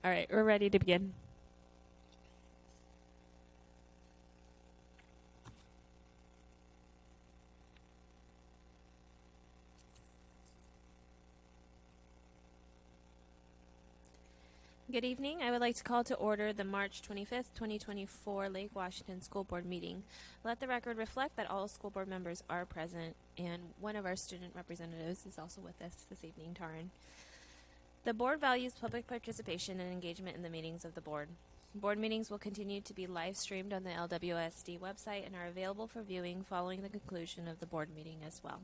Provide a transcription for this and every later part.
All right, we're ready to begin. Good evening. I would like to call to order the March 25th, 2024 Lake Washington School Board meeting. Let the record reflect that all school board members are present, and one of our student representatives is also with us this evening, Taryn. The board values public participation and engagement in the meetings of the board. Board meetings will continue to be live streamed on the LWSD website and are available for viewing following the conclusion of the board meeting as well.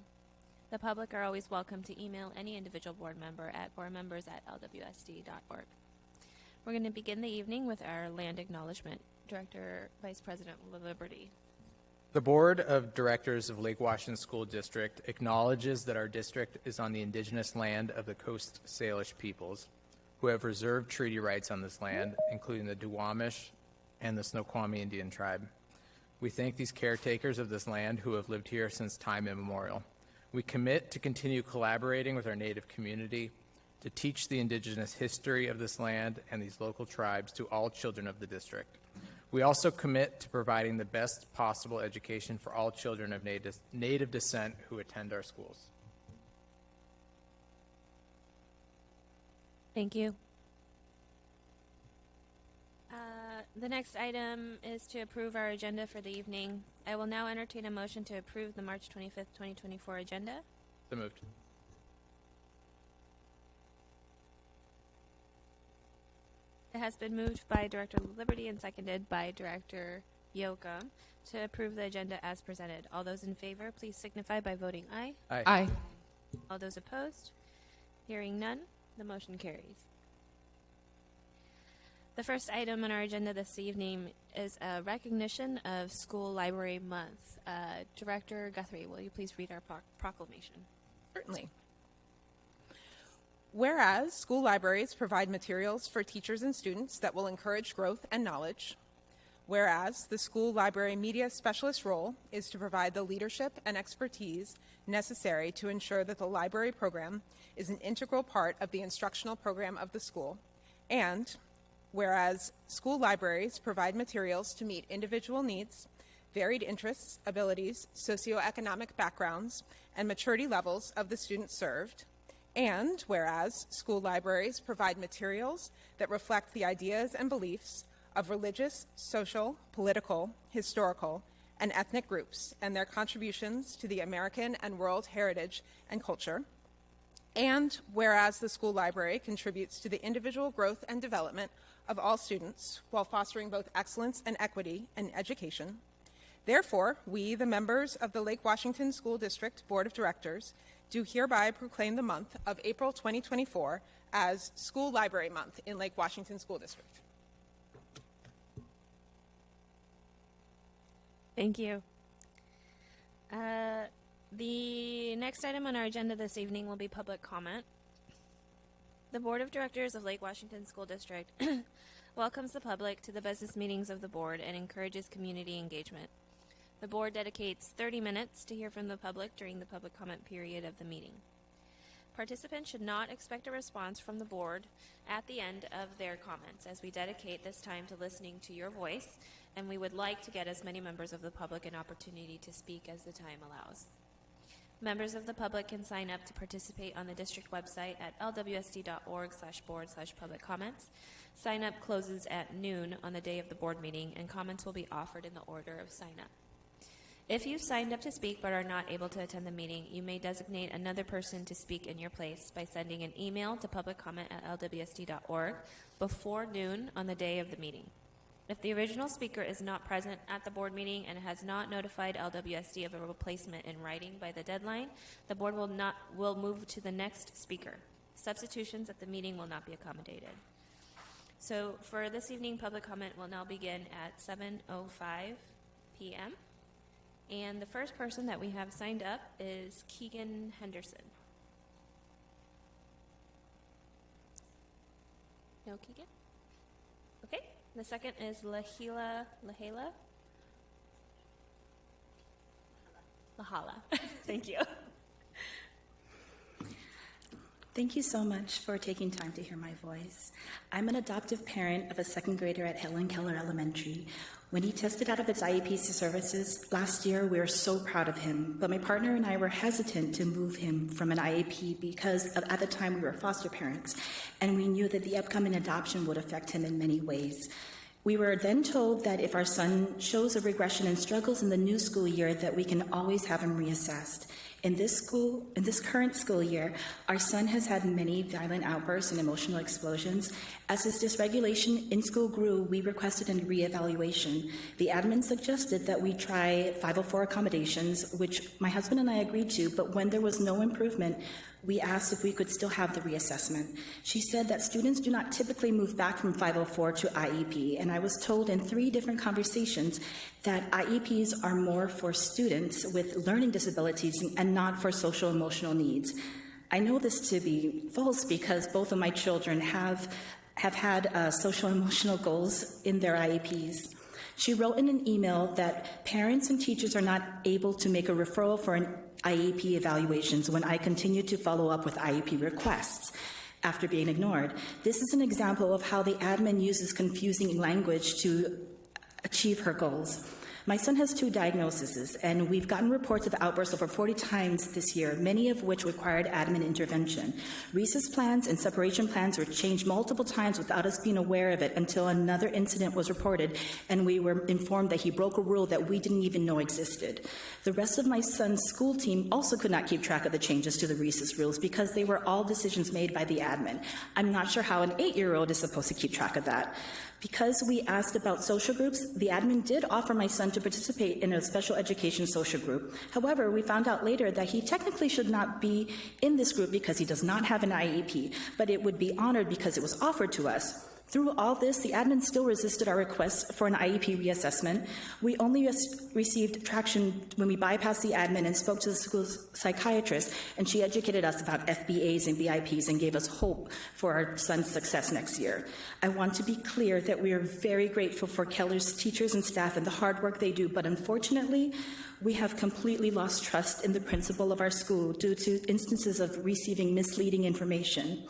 The public are always welcome to email any individual board member at boardmembers@lwsd.org. We're going to begin the evening with our land acknowledgement. Director, Vice President Liberty. The Board of Directors of Lake Washington School District acknowledges that our district is on the indigenous land of the Coast Salish peoples, who have reserved treaty rights on this land, including the Duwamish and the Snoqualmie Indian tribe. We thank these caretakers of this land who have lived here since time immemorial. We commit to continue collaborating with our Native community to teach the indigenous history of this land and these local tribes to all children of the district. We also commit to providing the best possible education for all children of Native descent who attend our schools. Thank you. The next item is to approve our agenda for the evening. I will now entertain a motion to approve the March 25th, 2024 agenda. So moved. It has been moved by Director Liberty and seconded by Director Yoakum to approve the agenda as presented. All those in favor, please signify by voting aye. Aye. Aye. All those opposed? Hearing none, the motion carries. The first item on our agenda this evening is a recognition of School Library Month. Director Guthrie, will you please read our proclamation? Certainly. Whereas school libraries provide materials for teachers and students that will encourage growth and knowledge. Whereas the school library media specialist role is to provide the leadership and expertise necessary to ensure that the library program is an integral part of the instructional program of the school. And whereas school libraries provide materials to meet individual needs, varied interests, abilities, socioeconomic backgrounds, and maturity levels of the students served. And whereas school libraries provide materials that reflect the ideas and beliefs of religious, social, political, historical, and ethnic groups and their contributions to the American and world heritage and culture. And whereas the school library contributes to the individual growth and development of all students while fostering both excellence and equity in education. Therefore, we, the members of the Lake Washington School District Board of Directors, do hereby proclaim the month of April 2024 as School Library Month in Lake Washington School District. Thank you. The next item on our agenda this evening will be public comment. The Board of Directors of Lake Washington School District welcomes the public to the business meetings of the board and encourages community engagement. The board dedicates 30 minutes to hear from the public during the public comment period of the meeting. Participants should not expect a response from the board at the end of their comments, as we dedicate this time to listening to your voice, and we would like to get as many members of the public an opportunity to speak as the time allows. Members of the public can sign up to participate on the district website at lwsd.org/board/public comments. Sign up closes at noon on the day of the board meeting, and comments will be offered in the order of sign up. If you've signed up to speak but are not able to attend the meeting, you may designate another person to speak in your place by sending an email to publiccomment@lwsd.org before noon on the day of the meeting. If the original speaker is not present at the board meeting and has not notified LWSD of a replacement in writing by the deadline, the board will move to the next speaker. Substitutions at the meeting will not be accommodated. So for this evening, public comment will now begin at 7:05 p.m. And the first person that we have signed up is Keegan Henderson. No Keegan? Okay. The second is Lahala. Thank you. Thank you so much for taking time to hear my voice. I'm an adoptive parent of a second grader at Helen Keller Elementary. When he tested out of his IEP services last year, we were so proud of him, but my partner and I were hesitant to move him from an IEP because at the time we were foster parents, and we knew that the upcoming adoption would affect him in many ways. We were then told that if our son shows a regression and struggles in the new school year, that we can always have him reassessed. In this current school year, our son has had many violent outbursts and emotional explosions. As his dysregulation in school grew, we requested a reevaluation. The admin suggested that we try 504 accommodations, which my husband and I agreed to, but when there was no improvement, we asked if we could still have the reassessment. She said that students do not typically move back from 504 to IEP, and I was told in 3 different conversations that IEPs are more for students with learning disabilities and not for social emotional needs. I know this to be false because both of my children have had social emotional goals in their IEPs. She wrote in an email that parents and teachers are not able to make a referral for an IEP evaluations when I continue to follow up with IEP requests after being ignored. This is an example of how the admin uses confusing language to achieve her goals. My son has 2 diagnoses, and we've gotten reports of outbursts over 40 times this year, many of which required admin intervention. Recess plans and separation plans were changed multiple times without us being aware of it until another incident was reported, and we were informed that he broke a rule that we didn't even know existed. The rest of my son's school team also could not keep track of the changes to the recess rules because they were all decisions made by the admin. I'm not sure how an 8-year-old is supposed to keep track of that. Because we asked about social groups, the admin did offer my son to participate in a special education social group. However, we found out later that he technically should not be in this group because he does not have an IEP, but it would be honored because it was offered to us. Through all this, the admin still resisted our request for an IEP reassessment. We only received traction when we bypassed the admin and spoke to the school's psychiatrist, and she educated us about FBAs and BIPs and gave us hope for our son's success next year. I want to be clear that we are very grateful for Keller's teachers and staff and the hard work they do, but unfortunately, we have completely lost trust in the principal of our school due to instances of receiving misleading information.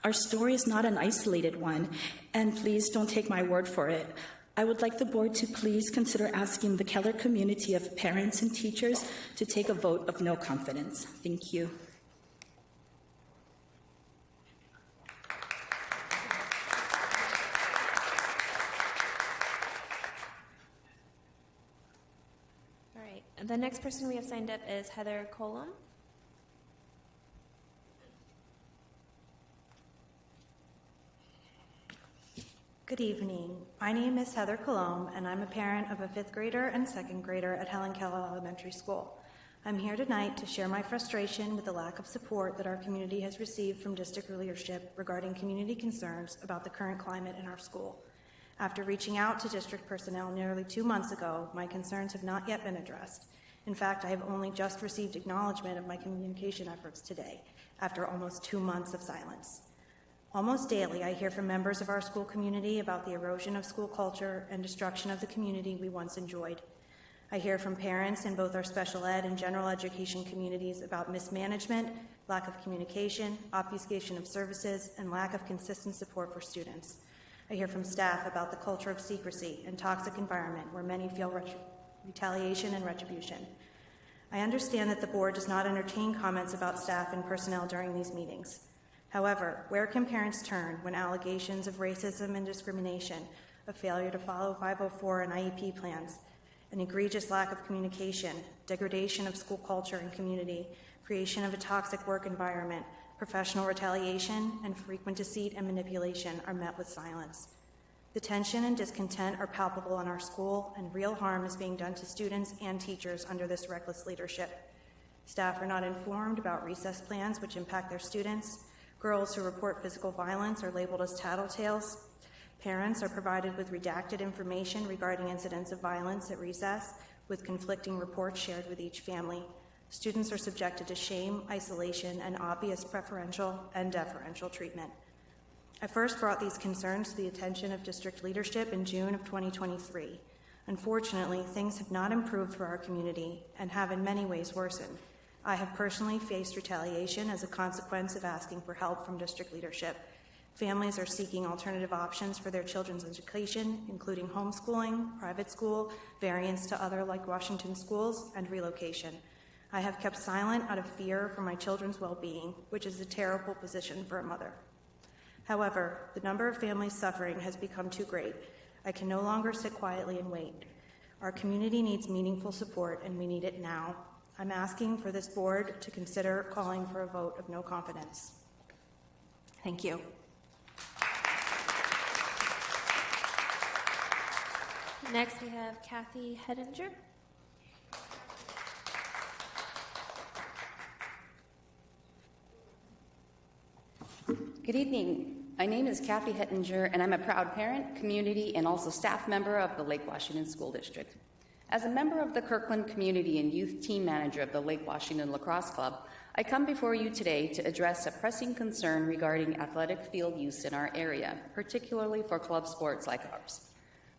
Our story is not an isolated one, and please don't take my word for it. I would like the board to please consider asking the Keller community of parents and teachers to take a vote of no confidence. Thank you. All right, the next person we have signed up is Heather Colum. Good evening. My name is Heather Colomb, and I'm a parent of a 5th grader and 2nd grader at Helen Keller Elementary School. I'm here tonight to share my frustration with the lack of support that our community has received from district leadership regarding community concerns about the current climate in our school. After reaching out to district personnel nearly 2 months ago, my concerns have not yet been addressed. In fact, I have only just received acknowledgement of my communication efforts today, after almost 2 months of silence. Almost daily, I hear from members of our school community about the erosion of school culture and destruction of the community we once enjoyed. I hear from parents in both our special ed and general education communities about mismanagement, lack of communication, obfuscation of services, and lack of consistent support for students. I hear from staff about the culture of secrecy and toxic environment where many feel retaliation and retribution. I understand that the board does not entertain comments about staff and personnel during these meetings. However, where can parents turn when allegations of racism and discrimination, a failure to follow 504 and IEP plans, an egregious lack of communication, degradation of school culture and community, creation of a toxic work environment, professional retaliation, and frequent deceit and manipulation are met with silence? The tension and discontent are palpable in our school, and real harm is being done to students and teachers under this reckless leadership. Staff are not informed about recess plans which impact their students. Girls who report physical violence are labeled as tattletales. Parents are provided with redacted information regarding incidents of violence at recess, with conflicting reports shared with each family. Students are subjected to shame, isolation, and obvious preferential and deferential treatment. I first brought these concerns to the attention of district leadership in June of 2023. Unfortunately, things have not improved for our community and have in many ways worsened. I have personally faced retaliation as a consequence of asking for help from district leadership. Families are seeking alternative options for their children's education, including homeschooling, private school, variance to other Lake Washington schools, and relocation. I have kept silent out of fear for my children's well-being, which is a terrible position for a mother. However, the number of families suffering has become too great. I can no longer sit quietly and wait. Our community needs meaningful support, and we need it now. I'm asking for this board to consider calling for a vote of no confidence. Thank you. Next, we have Kathy Hedinger. Good evening. My name is Kathy Hettinger, and I'm a proud parent, community, and also staff member of the Lake Washington School District. As a member of the Kirkland Community and Youth Team Manager of the Lake Washington Lacrosse Club, I come before you today to address a pressing concern regarding athletic field use in our area, particularly for club sports like ours.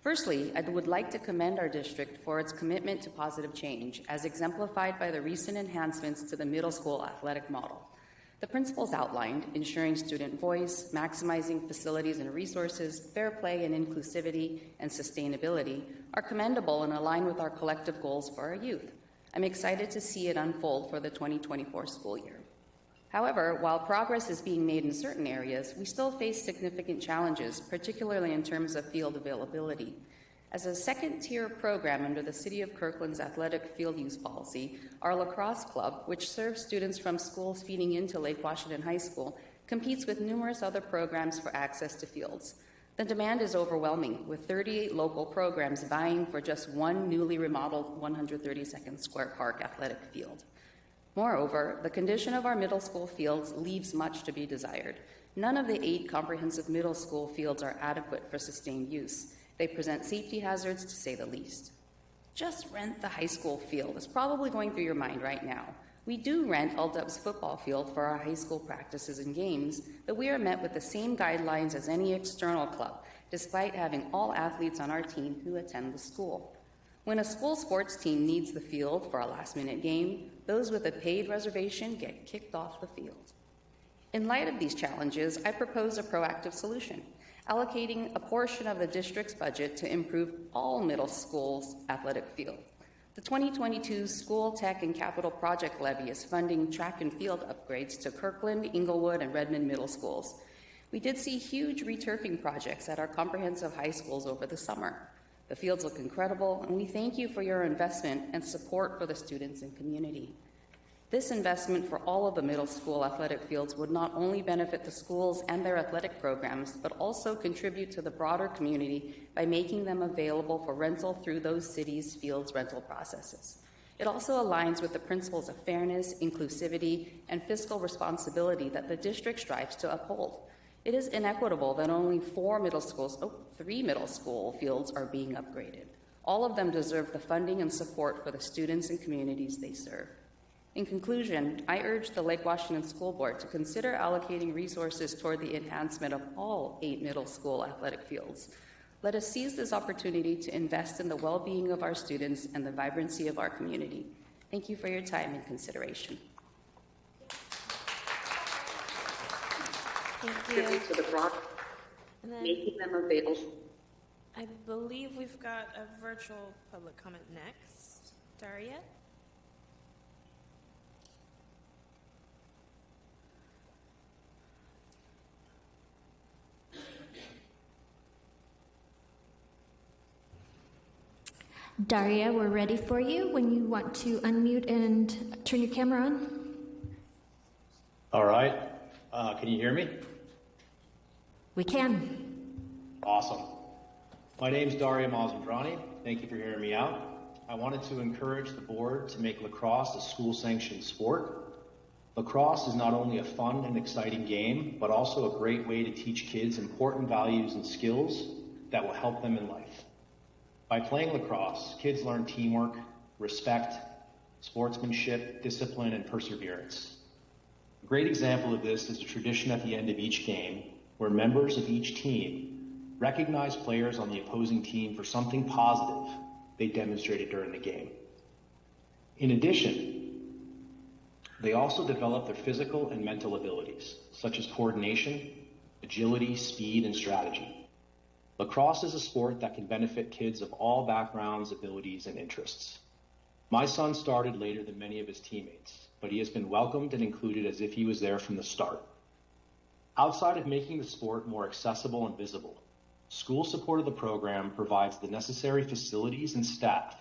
Firstly, I would like to commend our district for its commitment to positive change, as exemplified by the recent enhancements to the middle school athletic model. The principles outlined, ensuring student voice, maximizing facilities and resources, fair play and inclusivity, and sustainability, are commendable and align with our collective goals for our youth. I'm excited to see it unfold for the 2024 school year. However, while progress is being made in certain areas, we still face significant challenges, particularly in terms of field availability. As a second-tier program under the City of Kirkland's athletic field use policy, our lacrosse club, which serves students from schools feeding into Lake Washington High School, competes with numerous other programs for access to fields. The demand is overwhelming, with 38 local programs vying for just one newly remodeled 132nd Square Park athletic field. Moreover, the condition of our middle school fields leaves much to be desired. None of the 8 comprehensive middle school fields are adequate for sustained use. They present safety hazards, to say the least. Just rent the high school field is probably going through your mind right now. We do rent L-Dub's football field for our high school practices and games, but we are met with the same guidelines as any external club, despite having all athletes on our team who attend the school. When a school sports team needs the field for a last-minute game, those with a paid reservation get kicked off the field. In light of these challenges, I propose a proactive solution, allocating a portion of the district's budget to improve all middle schools' athletic field. The 2022 School Tech and Capital Project Levy is funding track and field upgrades to Kirkland, Inglewood, and Redmond middle schools. We did see huge returfing projects at our comprehensive high schools over the summer. The fields look incredible, and we thank you for your investment and support for the students and community. This investment for all of the middle school athletic fields would not only benefit the schools and their athletic programs, but also contribute to the broader community by making them available for rental through those cities' fields rental processes. It also aligns with the principles of fairness, inclusivity, and fiscal responsibility that the district strives to uphold. It is inequitable that only 3 middle school fields are being upgraded. All of them deserve the funding and support for the students and communities they serve. In conclusion, I urge the Lake Washington School Board to consider allocating resources toward the enhancement of all 8 middle school athletic fields. Let us seize this opportunity to invest in the well-being of our students and the vibrancy of our community. Thank you for your time and consideration. Thank you. To the broad, And then making them available. I believe we've got a virtual public comment next. Daria? Daria, we're ready for you when you want to unmute and turn your camera on. All right. Can you hear me? We can. Awesome. My name's Daria Mazandrani. Thank you for hearing me out. I wanted to encourage the board to make lacrosse a school-sanctioned sport. Lacrosse is not only a fun and exciting game, but also a great way to teach kids important values and skills that will help them in life. By playing lacrosse, kids learn teamwork, respect, sportsmanship, discipline, and perseverance. A great example of this is a tradition at the end of each game where members of each team recognize players on the opposing team for something positive they demonstrated during the game. In addition, They also develop their physical and mental abilities, such as coordination, agility, speed, and strategy. Lacrosse is a sport that can benefit kids of all backgrounds, abilities, and interests. My son started later than many of his teammates, but he has been welcomed and included as if he was there from the start. Outside of making the sport more accessible and visible, school support of the program provides the necessary facilities and staff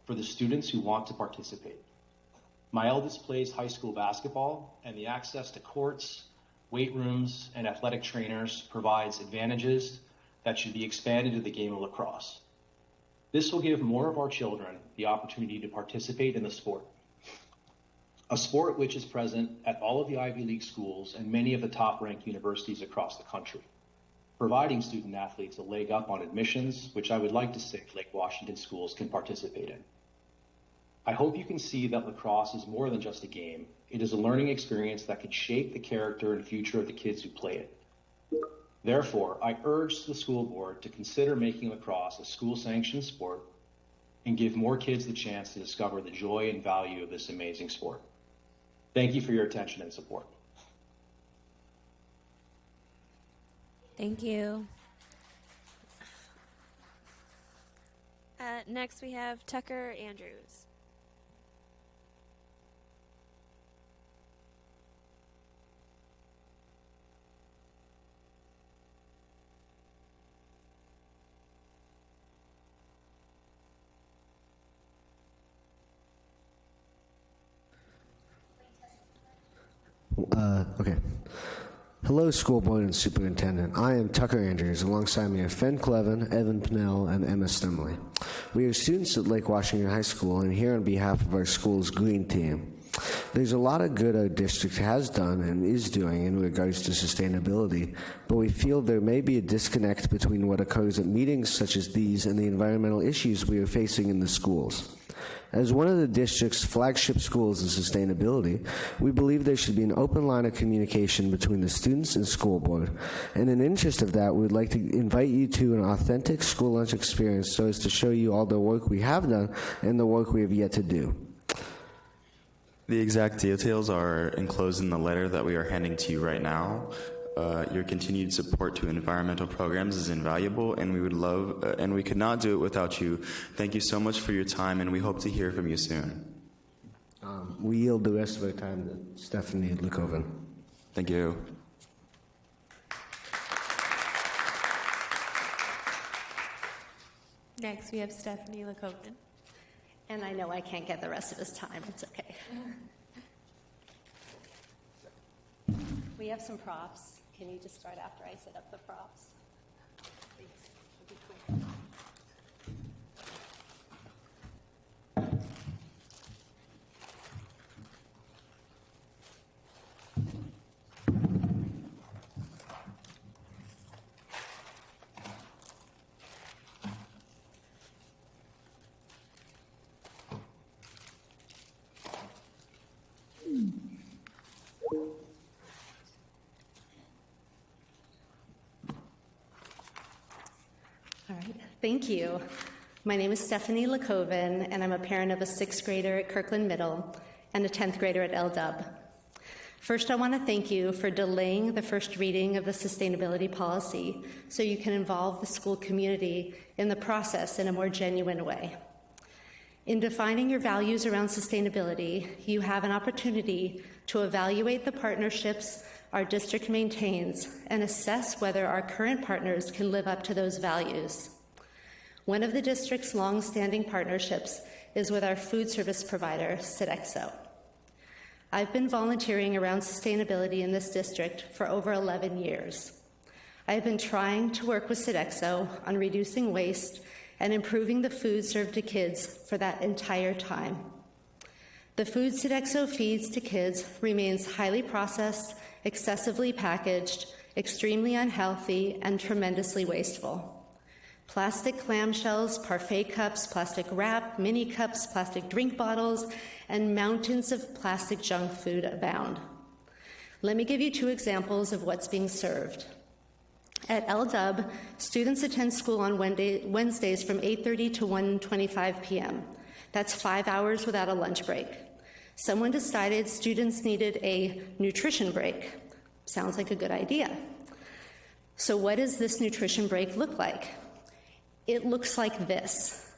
for the students who want to participate. My eldest plays high school basketball, and the access to courts, weight rooms, and athletic trainers provides advantages that should be expanded to the game of lacrosse. This will give more of our children the opportunity to participate in the sport. A sport which is present at all of the Ivy League schools and many of the top-ranked universities across the country, providing student athletes a leg up on admissions, which I would like to say Lake Washington schools can participate in. I hope you can see that lacrosse is more than just a game. It is a learning experience that can shape the character and future of the kids who play it. Therefore, I urge the school board to consider making lacrosse a school-sanctioned sport and give more kids the chance to discover the joy and value of this amazing sport. Thank you for your attention and support. Thank you. Next, we have Tucker Andrews. Okay. Hello, school board and superintendent. I am Tucker Andrews. Alongside me are Fen Clevin, Evan Pinnell, and Emma Stimley. We are students at Lake Washington High School and here on behalf of our school's green team. There's a lot of good our district has done and is doing in regards to sustainability, but we feel there may be a disconnect between what occurs at meetings such as these and the environmental issues we are facing in the schools. As one of the district's flagship schools in sustainability, we believe there should be an open line of communication between the students and school board. And in interest of that, we would like to invite you to an authentic school lunch experience so as to show you all the work we have done and the work we have yet to do. The exact details are enclosed in the letter that we are handing to you right now. Your continued support to environmental programs is invaluable, and we would love, and we could not do it without you. Thank you so much for your time, and we hope to hear from you soon. We yield the rest of our time to Stephanie Lekoven. Thank you. Next, we have Stephanie Lekoven. And I know I can't get the rest of his time. It's okay. We have some props. Can you just start after I set up the props? Please. It'll be quick. All right, thank you. My name is Stephanie Lekoven, and I'm a parent of a 6th grader at Kirkland Middle and a 10th grader at LDUB. First, I want to thank you for delaying the first reading of the sustainability policy so you can involve the school community in the process in a more genuine way. In defining your values around sustainability, you have an opportunity to evaluate the partnerships our district maintains and assess whether our current partners can live up to those values. One of the district's long-standing partnerships is with our food service provider, Sodexo. I've been volunteering around sustainability in this district for over 11 years. I have been trying to work with Sodexo on reducing waste and improving the food served to kids for that entire time. The food Sodexo feeds to kids remains highly processed, excessively packaged, extremely unhealthy, and tremendously wasteful. Plastic clamshells, parfait cups, plastic wrap, mini cups, plastic drink bottles, and mountains of plastic junk food abound. Let me give you 2 examples of what's being served. At LDUB, students attend school on Wednesdays from 8:30 to 1:25 p.m. That's 5 hours without a lunch break. Someone decided students needed a nutrition break. Sounds like a good idea. So what does this nutrition break look like? It looks like this.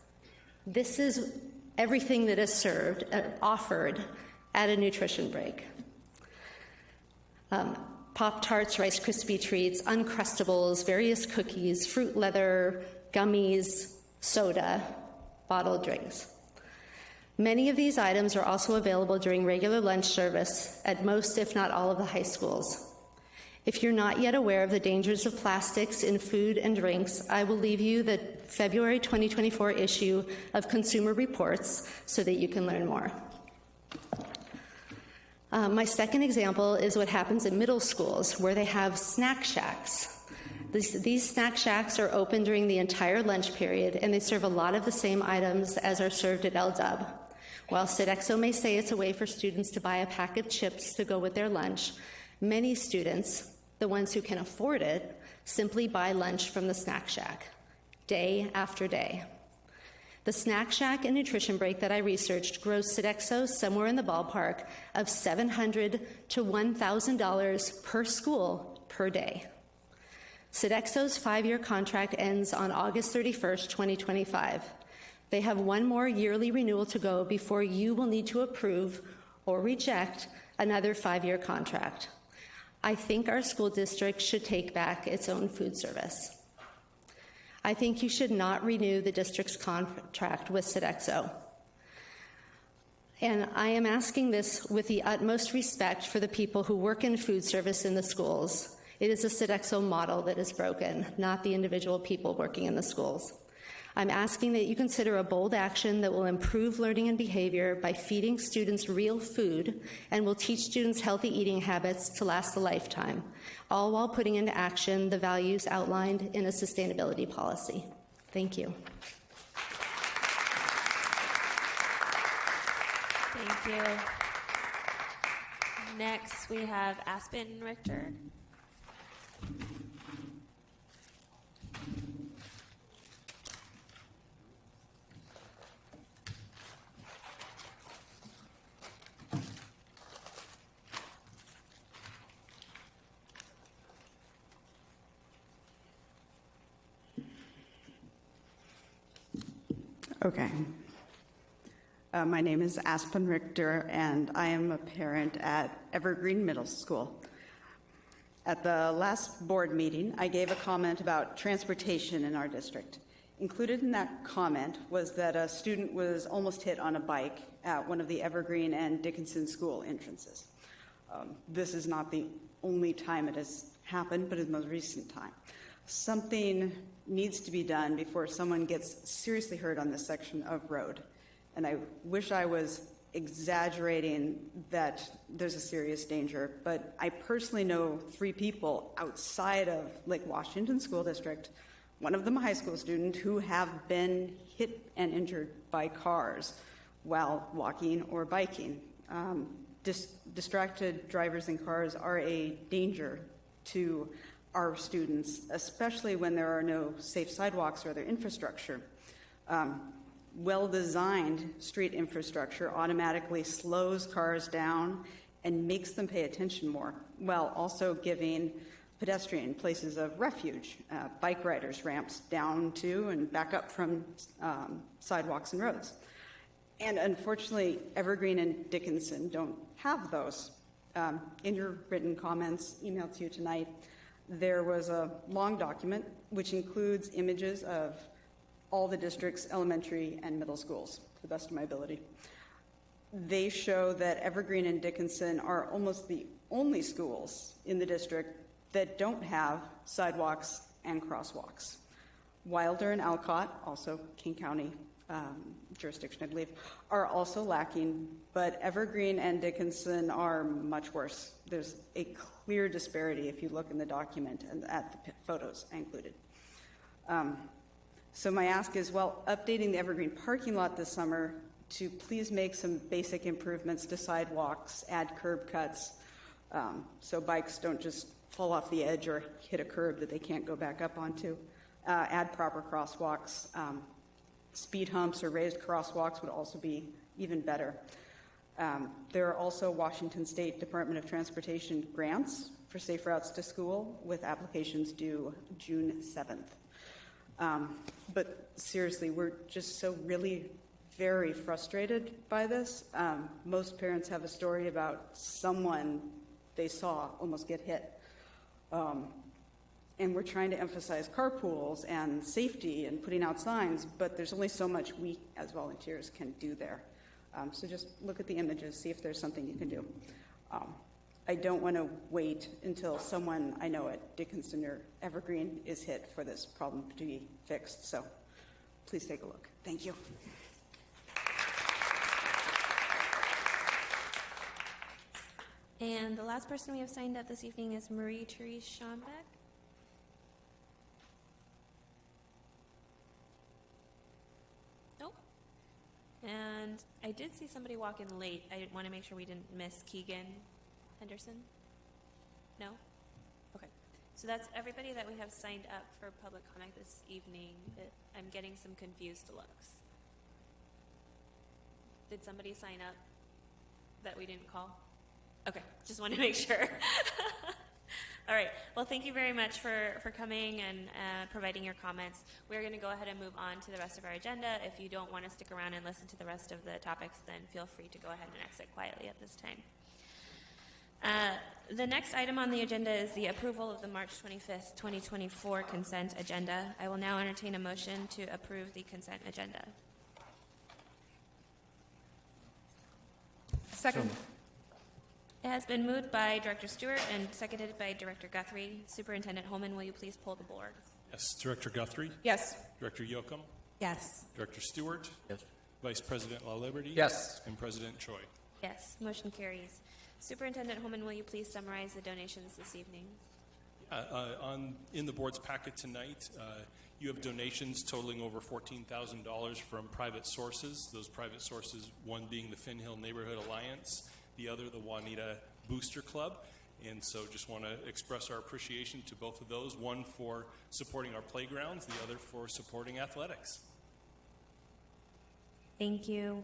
This is everything that is served, offered at a nutrition break. Pop-Tarts, Rice Krispie Treats, Uncrustables, various cookies, fruit leather, gummies, soda, bottled drinks. Many of these items are also available during regular lunch service at most, if not all, of the high schools. If you're not yet aware of the dangers of plastics in food and drinks, I will leave you the February 2024 issue of Consumer Reports so that you can learn more. My second example is what happens in middle schools, where they have snack shacks. These snack shacks are open during the entire lunch period, and they serve a lot of the same items as are served at LDUB. While Sodexo may say it's a way for students to buy a pack of chips to go with their lunch, many students, the ones who can afford it, simply buy lunch from the snack shack, day after day. The snack shack and nutrition break that I researched grows Sodexo somewhere in the ballpark of $700 to $1,000 per school per day. Sodexo's 5-year contract ends on August 31st, 2025. They have one more yearly renewal to go before you will need to approve or reject another 5-year contract. I think our school district should take back its own food service. I think you should not renew the district's contract with Sodexo. And I am asking this with the utmost respect for the people who work in food service in the schools. It is a Sodexo model that is broken, not the individual people working in the schools. I'm asking that you consider a bold action that will improve learning and behavior by feeding students real food and will teach students healthy eating habits to last a lifetime, all while putting into action the values outlined in a sustainability policy. Thank you. Thank you. Next, we have Aspen Richter. Okay. My name is Aspen Richter, and I am a parent at Evergreen Middle School. At the last board meeting, I gave a comment about transportation in our district. Included in that comment was that a student was almost hit on a bike at one of the Evergreen and Dickinson school entrances. This is not the only time it has happened, but it's the most recent time. Something needs to be done before someone gets seriously hurt on this section of road. And I wish I was exaggerating that there's a serious danger, but I personally know 3 people outside of Lake Washington School District, one of them a high school student, who have been hit and injured by cars while walking or biking. Distracted drivers in cars are a danger to our students, especially when there are no safe sidewalks or other infrastructure. Well-designed street infrastructure automatically slows cars down and makes them pay attention more, while also giving pedestrian places of refuge, bike riders ramps down to and back up from sidewalks and roads. And unfortunately, Evergreen and Dickinson don't have those. In your written comments emailed to you tonight, there was a long document which includes images of all the district's elementary and middle schools, to the best of my ability. They show that Evergreen and Dickinson are almost the only schools in the district that don't have sidewalks and crosswalks. Wilder and Alcott, also King County jurisdiction, I believe, are also lacking, but Evergreen and Dickinson are much worse. There's a clear disparity if you look in the document and at the photos I included. So my ask is, while updating the Evergreen parking lot this summer, to please make some basic improvements to sidewalks, add curb cuts, so bikes don't just fall off the edge or hit a curb that they can't go back up onto, add proper crosswalks. Speed humps or raised crosswalks would also be even better. There are also Washington State Department of Transportation grants for Safe Routes to School with applications due June 7th. But seriously, we're just so really very frustrated by this. Most parents have a story about someone they saw almost get hit. And we're trying to emphasize carpools and safety and putting out signs, but there's only so much we as volunteers can do there. So just look at the images, see if there's something you can do. I don't want to wait until someone I know at Dickinson or Evergreen is hit for this problem to be fixed. So please take a look. Thank you. And the last person we have signed up this evening is Marie-Therese Schombeck. Nope. And I did see somebody walk in late. I want to make sure we didn't miss Keegan Henderson. No? Okay. So that's everybody that we have signed up for public comment this evening. I'm getting some confused looks. Did somebody sign up that we didn't call? Okay, just want to make sure. All right, well, thank you very much for coming and providing your comments. We're going to go ahead and move on to the rest of our agenda. If you don't want to stick around and listen to the rest of the topics, then feel free to go ahead and exit quietly at this time. The next item on the agenda is the approval of the March 25th, 2024 consent agenda. I will now entertain a motion to approve the consent agenda. Second. It has been moved by Director Stewart and seconded by Director Guthrie. Superintendent Holman, will you please poll the board? Yes. Director Guthrie? Yes. Director Yoakum? Yes. Director Stewart? Yes. Vice President LaLiberty? Yes. And President Choi? Yes, motion carries. Superintendent Holman, will you please summarize the donations this evening? In the board's packet tonight, you have donations totaling over $14,000 from private sources. Those private sources, one being the Finn Hill Neighborhood Alliance, the other the Juanita Booster Club. And so just want to express our appreciation to both of those, one for supporting our playgrounds, the other for supporting athletics. Thank you.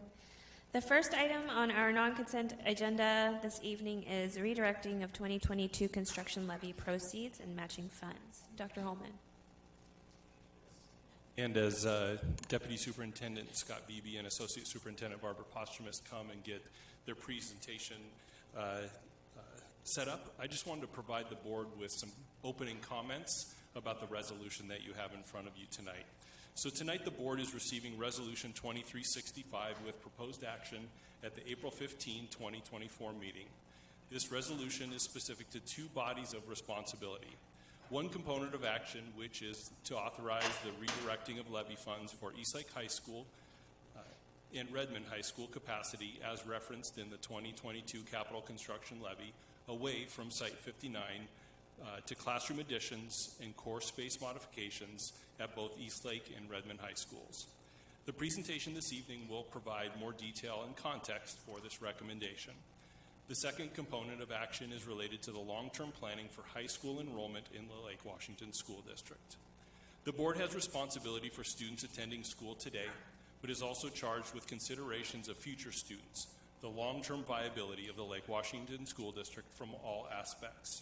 The first item on our non-consent agenda this evening is redirecting of 2022 construction levy proceeds and matching funds. Dr. Holman. And as Deputy Superintendent Scott Beebe and Associate Superintendent Barbara Posthumus come and get their presentation set up, I just wanted to provide the board with some opening comments about the resolution that you have in front of you tonight. So tonight the board is receiving Resolution 2365 with proposed action at the April 15, 2024 meeting. This resolution is specific to two bodies of responsibility. One component of action, which is to authorize the redirecting of levy funds for Eastlake High School and Redmond High School capacity as referenced in the 2022 capital construction levy away from Site 59 to classroom additions and core space modifications at both Eastlake and Redmond High Schools. The presentation this evening will provide more detail and context for this recommendation. The second component of action is related to the long-term planning for high school enrollment in the Lake Washington School District. The board has responsibility for students attending school today, but is also charged with considerations of future students, the long-term viability of the Lake Washington School District from all aspects.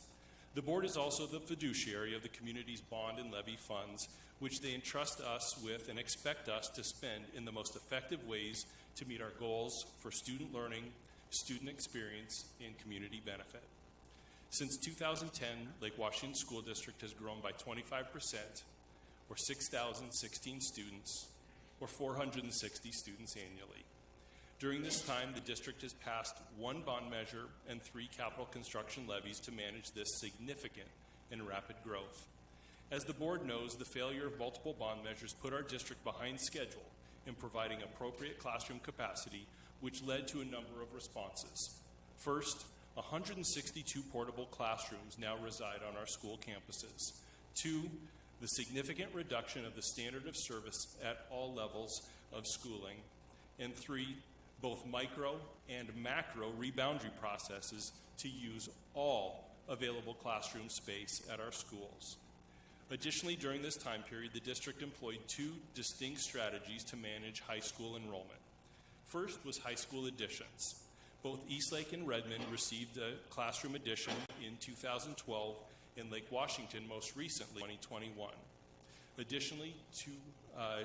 The board is also the fiduciary of the community's bond and levy funds, which they entrust us with and expect us to spend in the most effective ways to meet our goals for student learning, student experience, and community benefit. Since 2010, Lake Washington School District has grown by 25%, or 6,016 students, or 460 students annually. During this time, the district has passed one bond measure and 3 capital construction levies to manage this significant and rapid growth. As the board knows, the failure of multiple bond measures put our district behind schedule in providing appropriate classroom capacity, which led to a number of responses. First, 162 portable classrooms now reside on our school campuses. 2, the significant reduction of the standard of service at all levels of schooling. And 3, both micro and macro reboundary processes to use all available classroom space at our schools. Additionally, during this time period, the district employed 2 distinct strategies to manage high school enrollment. First was high school additions. Both Eastlake and Redmond received a classroom addition in 2012, and Lake Washington most recently, 2021. Additionally, two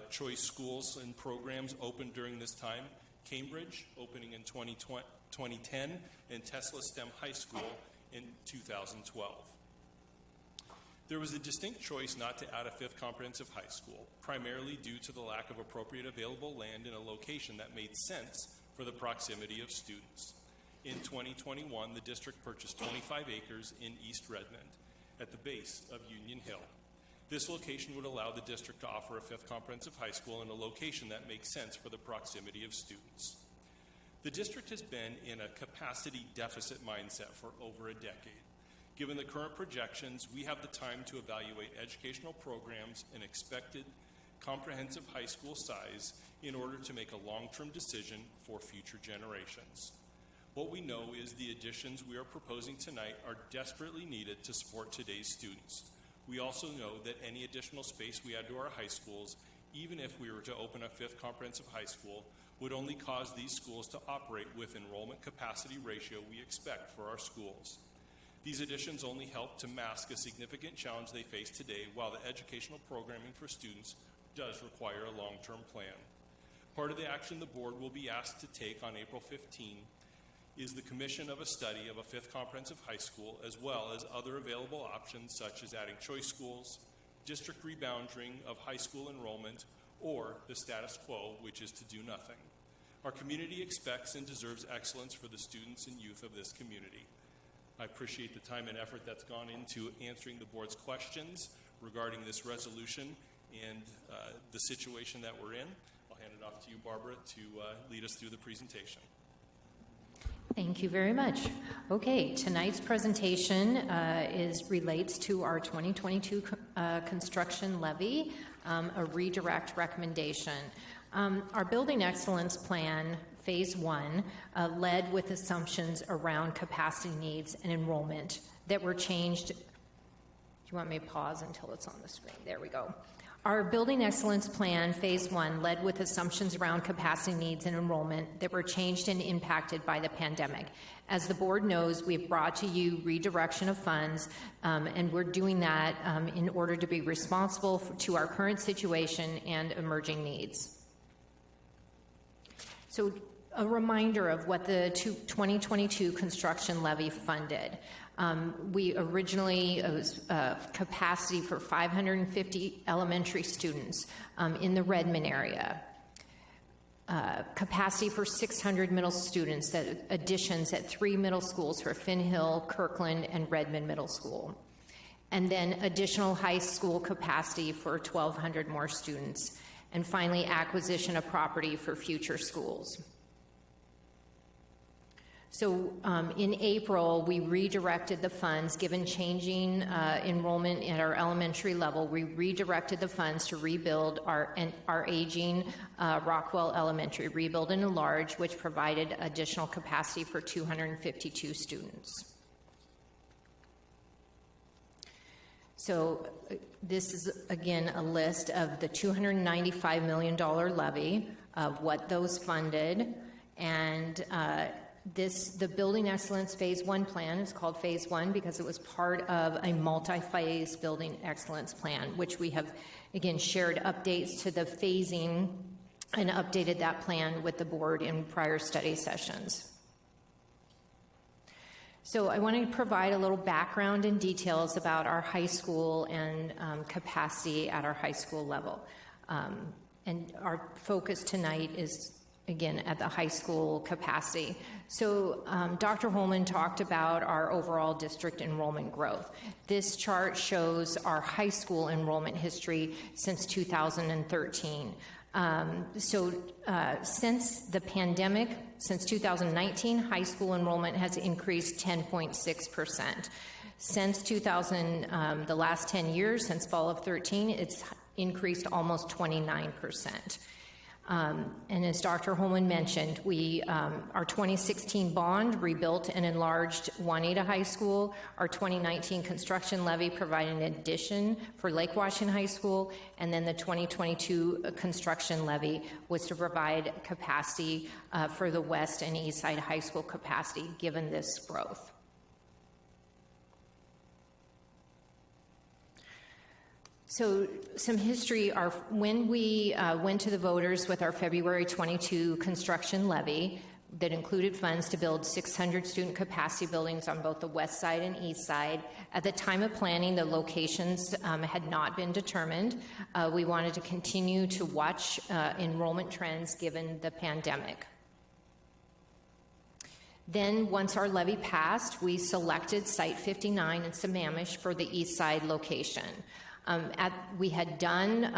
choice schools and programs opened during this time: Cambridge, opening in 2010, and Tesla STEM High School in 2012. There was a distinct choice not to add a fifth comprehensive high school, primarily due to the lack of appropriate available land in a location that made sense for the proximity of students. In 2021, the district purchased 25 acres in East Redmond at the base of Union Hill. This location would allow the district to offer a fifth comprehensive high school in a location that makes sense for the proximity of students. The district has been in a capacity deficit mindset for over a decade. Given the current projections, we have the time to evaluate educational programs and expected comprehensive high school size in order to make a long-term decision for future generations. What we know is the additions we are proposing tonight are desperately needed to support today's students. We also know that any additional space we add to our high schools, even if we were to open a fifth comprehensive high school, would only cause these schools to operate with enrollment capacity ratio we expect for our schools. These additions only help to mask a significant challenge they face today, while the educational programming for students does require a long-term plan. Part of the action the board will be asked to take on April 15 is the commission of a study of a fifth comprehensive high school, as well as other available options such as adding choice schools, district rebounding of high school enrollment, or the status quo, which is to do nothing. Our community expects and deserves excellence for the students and youth of this community. I appreciate the time and effort that's gone into answering the board's questions regarding this resolution and the situation that we're in. I'll hand it off to you, Barbara, to lead us through the presentation. Thank you very much. Okay, tonight's presentation relates to our 2022 construction levy, a redirect recommendation. Our Building Excellence Plan, Phase 1, led with assumptions around capacity needs and enrollment that were changed. Do you want me to pause until it's on the screen? There we go. Our Building Excellence Plan, Phase 1, led with assumptions around capacity needs and enrollment that were changed and impacted by the pandemic. As the board knows, we've brought to you redirection of funds, and we're doing that in order to be responsible to our current situation and emerging needs. So a reminder of what the 2022 construction levy funded. We originally, it was capacity for 550 elementary students in the Redmond area. Capacity for 600 middle students, additions at 3 middle schools for Finn Hill, Kirkland, and Redmond Middle School. And then additional high school capacity for 1,200 more students. And finally, acquisition of property for future schools. So in April, we redirected the funds. Given changing enrollment at our elementary level, we redirected the funds to rebuild our aging Rockwell Elementary, rebuild and enlarge, which provided additional capacity for 252 students. So this is, again, a list of the $295 million levy, of what those funded, and the Building Excellence Phase 1 plan is called Phase 1 because it was part of a multi-phase Building Excellence plan, which we have, again, shared updates to the phasing and updated that plan with the board in prior study sessions. So I want to provide a little background and details about our high school and capacity at our high school level. And our focus tonight is, again, at the high school capacity. So Dr. Holman talked about our overall district enrollment growth. This chart shows our high school enrollment history since 2013. Since the pandemic, since 2019, high school enrollment has increased 10.6%. Since the last 10 years, since fall of 13, it's increased almost 29%. And as Dr. Holman mentioned, our 2016 bond rebuilt and enlarged Juanita High School. Our 2019 construction levy provided an addition for Lake Washington High School. And then the 2022 construction levy was to provide capacity for the West and East Side High School capacity given this growth. So some history, when we went to the voters with our February 22 construction levy that included funds to build 600 student capacity buildings on both the west side and east side. At the time of planning, the locations had not been determined. We wanted to continue to watch enrollment trends given the pandemic. Then, once our levy passed, we selected Site 59 in Sammamish for the east side location. We had done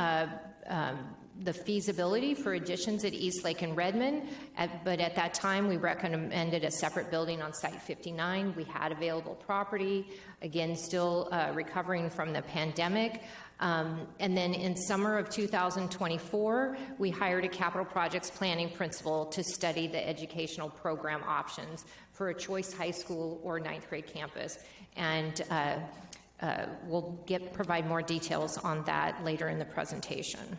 the feasibility for additions at Eastlake and Redmond, but at that time we recommended a separate building on Site 59. We had available property, again, still recovering from the pandemic. And then in summer of 2024, we hired a capital projects planning principal to study the educational program options for a choice high school or ninth grade campus. And we'll provide more details on that later in the presentation.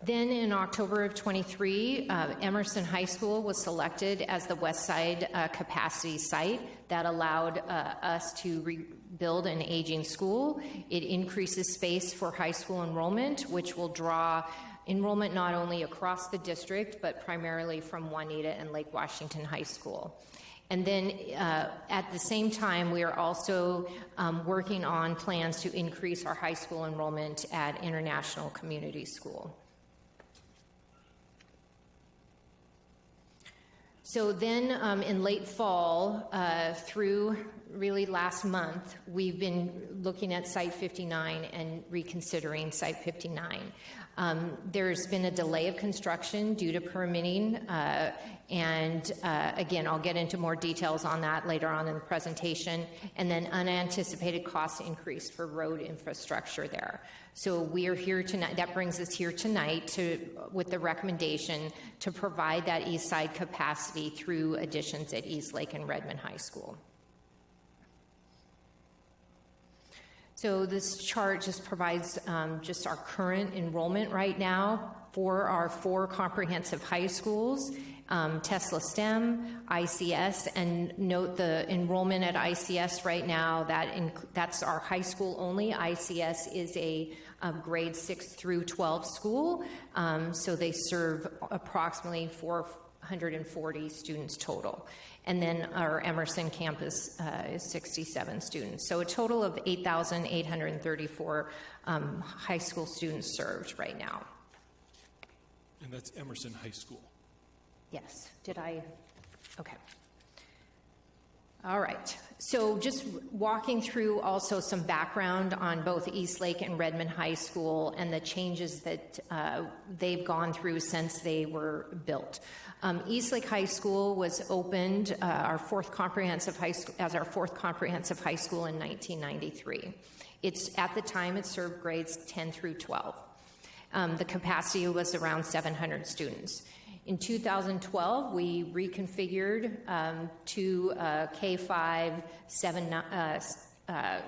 Then in October of 23, Emerson High School was selected as the West Side capacity site that allowed us to rebuild an aging school. It increases space for high school enrollment, which will draw enrollment not only across the district, but primarily from Juanita and Lake Washington High School. And then at the same time, we are also working on plans to increase our high school enrollment at International Community School. So then in late fall through really last month, we've been looking at Site 59 and reconsidering Site 59. There's been a delay of construction due to permitting, and again, I'll get into more details on that later on in the presentation, and then unanticipated cost increase for road infrastructure there. So we are here tonight, that brings us here tonight with the recommendation to provide that east side capacity through additions at Eastlake and Redmond High School. So this chart just provides just our current enrollment right now for our 4 comprehensive high schools, Tesla STEM, ICS, and note the enrollment at ICS right now, that's our high school only. ICS is a grade 6 through 12 school, so they serve approximately 440 students total. And then our Emerson campus is 67 students. So a total of 8,834 high school students served right now. And that's Emerson High School. Yes. Okay. All right. So just walking through also some background on both Eastlake and Redmond High School and the changes that they've gone through since they were built. Eastlake High School was opened our fourth comprehensive high school in 1993. At the time it served grades 10 through 12. The capacity was around 700 students. In 2012, we reconfigured to K5,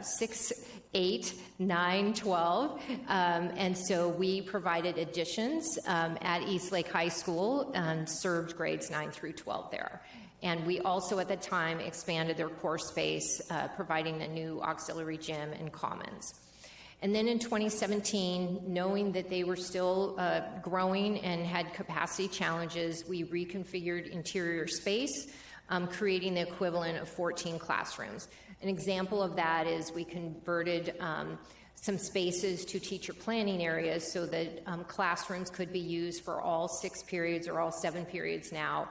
6, 8, 9, 12, and so we provided additions at Eastlake High School and served grades 9 through 12 there. And we also at the time expanded their course space, providing a new auxiliary gym and commons. And then in 2017, knowing that they were still growing and had capacity challenges, we reconfigured interior space, creating the equivalent of 14 classrooms. An example of that is we converted some spaces to teacher planning areas so that classrooms could be used for all 6 periods or all 7 periods now.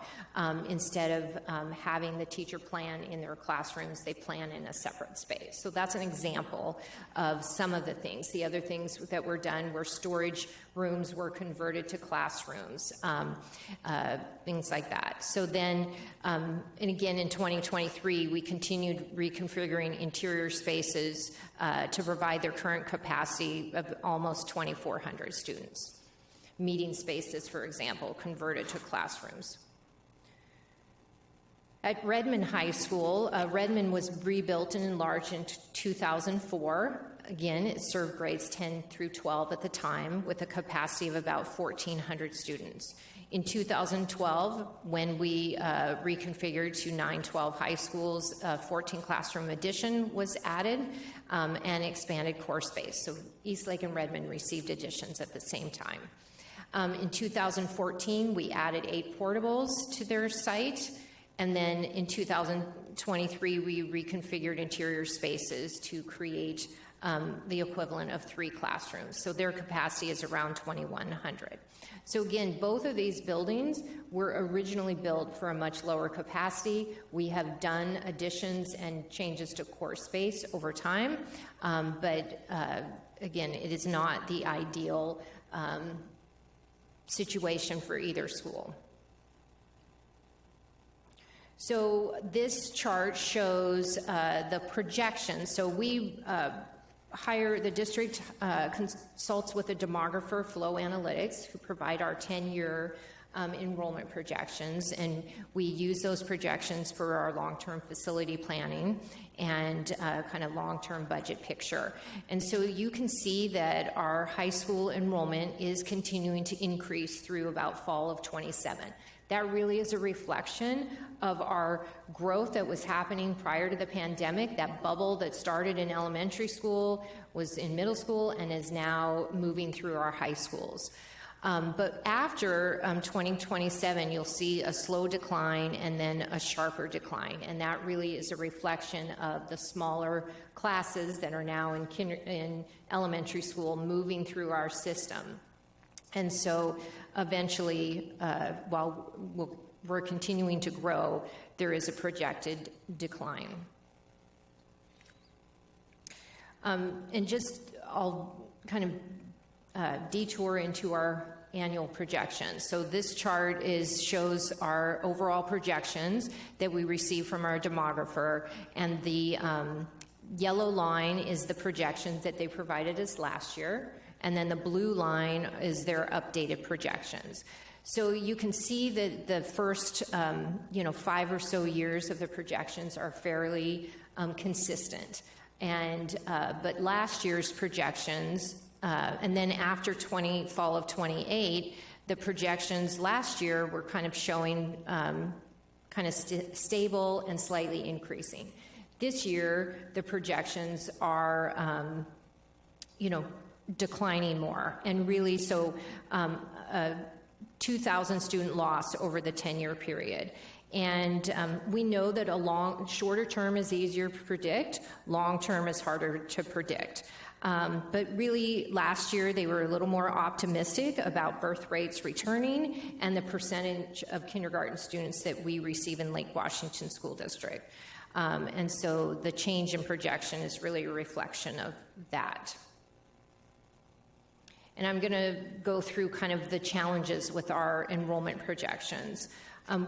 Instead of having the teacher plan in their classrooms, they plan in a separate space. So that's an example of some of the things. The other things that were done were storage rooms were converted to classrooms, things like that. So then, and again in 2023, we continued reconfiguring interior spaces to provide their current capacity of almost 2,400 students. meeting spaces, for example, converted to classrooms. At Redmond High School, Redmond was rebuilt and enlarged in 2004. Again, it served grades 10 through 12 at the time with a capacity of about 1,400 students. In 2012, when we reconfigured to 912 high schools, 14 classroom addition was added and expanded course space. So Eastlake and Redmond received additions at the same time. In 2014, we added 8 portables to their site. And then in 2023, we reconfigured interior spaces to create the equivalent of 3 classrooms. So their capacity is around 2,100. So again, both of these buildings were originally built for a much lower capacity. We have done additions and changes to course space over time, but again, it is not the ideal situation for either school. So this chart shows the projections. So we the district consults with a demographer, Flow Analytics, who provide our 10-year enrollment projections, and we use those projections for our long-term facility planning and kind of long-term budget picture. And so you can see that our high school enrollment is continuing to increase through about fall of 27. That really is a reflection of our growth that was happening prior to the pandemic. That bubble that started in elementary school was in middle school and is now moving through our high schools. But after 2027, you'll see a slow decline and then a sharper decline. And that really is a reflection of the smaller classes that are now in elementary school moving through our system. And so eventually, while we're continuing to grow, there is a projected decline. And just I'll kind of detour into our annual projections. So this chart shows our overall projections that we receive from our demographer, and the yellow line is the projections that they provided us last year. And then the blue line is their updated projections. So you can see that the first, 5 or so years of the projections are fairly consistent. And but last year's projections, and then after fall of 28, the projections last year were kind of showing kind of stable and slightly increasing. This year, the projections are, declining more, and really so 2,000 student loss over the 10-year period. And we know that shorter term is easier to predict, long term is harder to predict. But really, last year they were a little more optimistic about birth rates returning and the percentage of kindergarten students that we receive in Lake Washington School District. And so the change in projection is really a reflection of that. And I'm going to go through kind of the challenges with our enrollment projections.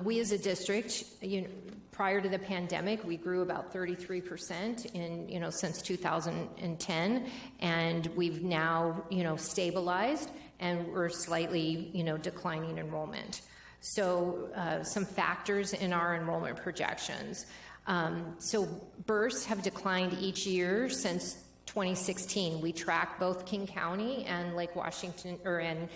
We as a district, prior to the pandemic, we grew about 33% since 2010, and we've now, stabilized, and we're slightly, declining enrollment. So some factors in our enrollment projections. So births have declined each year since 2016. We track both King County and Lake Washington, and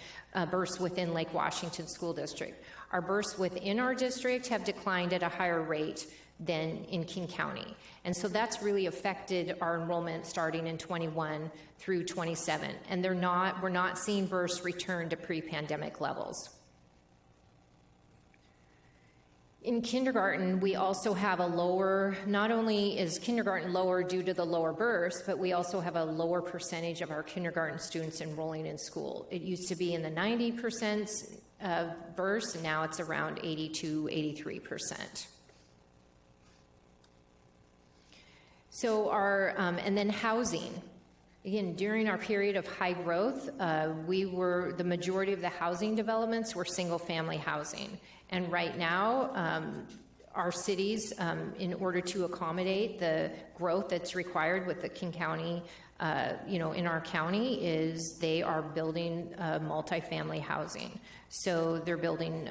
births within Lake Washington School District. Our births within our district have declined at a higher rate than in King County. And so that's really affected our enrollment starting in 21 through 27. And we're not seeing births return to pre-pandemic levels. In kindergarten, we also have not only is kindergarten lower due to the lower births, but we also have a lower percentage of our kindergarten students enrolling in school. It used to be in the 90% of births, and now it's around 82-83%. So and then housing. Again, during our period of high growth, the majority of the housing developments were single-family housing. And right now, our cities, in order to accommodate the growth that's required with the King County in our county is they are building multifamily housing. So they're building,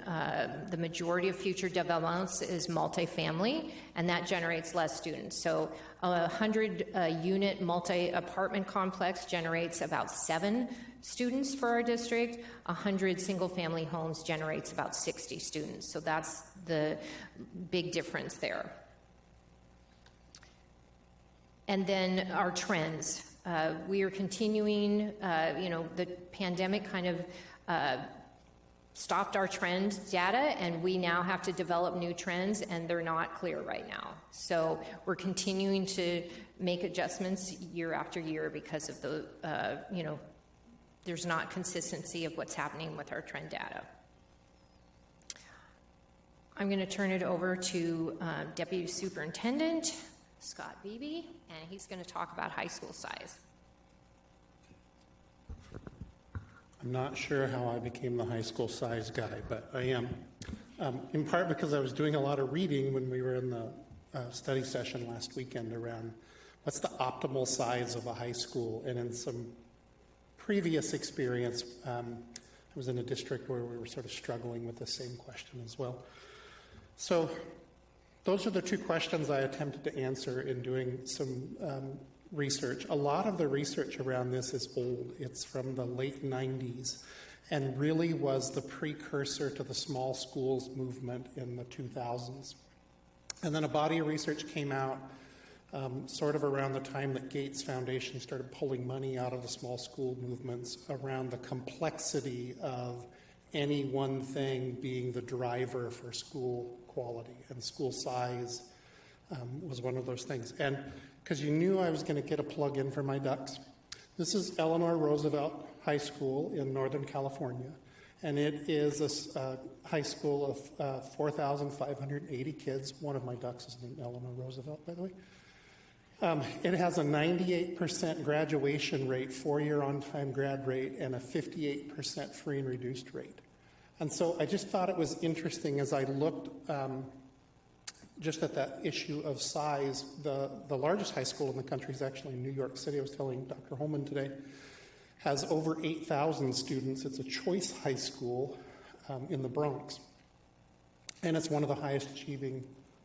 the majority of future developments is multifamily, and that generates less students. So a 100-unit multi-apartment complex generates about 7 students for our district. 100 single-family homes generates about 60 students. So that's the big difference there. And then our trends. We are continuing, the pandemic kind of stopped our trend data, and we now have to develop new trends, and they're not clear right now. So we're continuing to make adjustments year after year because of the, there's not consistency of what's happening with our trend data. I'm going to turn it over to Deputy Superintendent Scott Beebe, and he's going to talk about high school size. I'm not sure how I became the high school size guy, but I am. In part because I was doing a lot of reading when we were in the study session last weekend around what's the optimal size of a high school. And in some previous experience, I was in a district where we were sort of struggling with the same question as well. So those are the 2 questions I attempted to answer in doing some research. A lot of the research around this is old. It's from the late 90s and really was the precursor to the small schools movement in the 2000s. And then a body of research came out sort of around the time that Gates Foundation started pulling money out of the small school movements around the complexity of any one thing being the driver for school quality, and school size was one of those things. And because you knew I was going to get a plug in for my ducks, this is Eleanor Roosevelt High School in Northern California, and it is a high school of 4,580 kids. One of my ducks is named Eleanor Roosevelt, by the way. It has a 98% graduation rate, 4-year on-time grad rate, and a 58% free and reduced rate. And so I just thought it was interesting as I looked just at that issue of size. The largest high school in the country is actually in New York City. I was telling Dr. Holman today, has over 8,000 students. It's a choice high school in the Bronx. And it's one of the highest achieving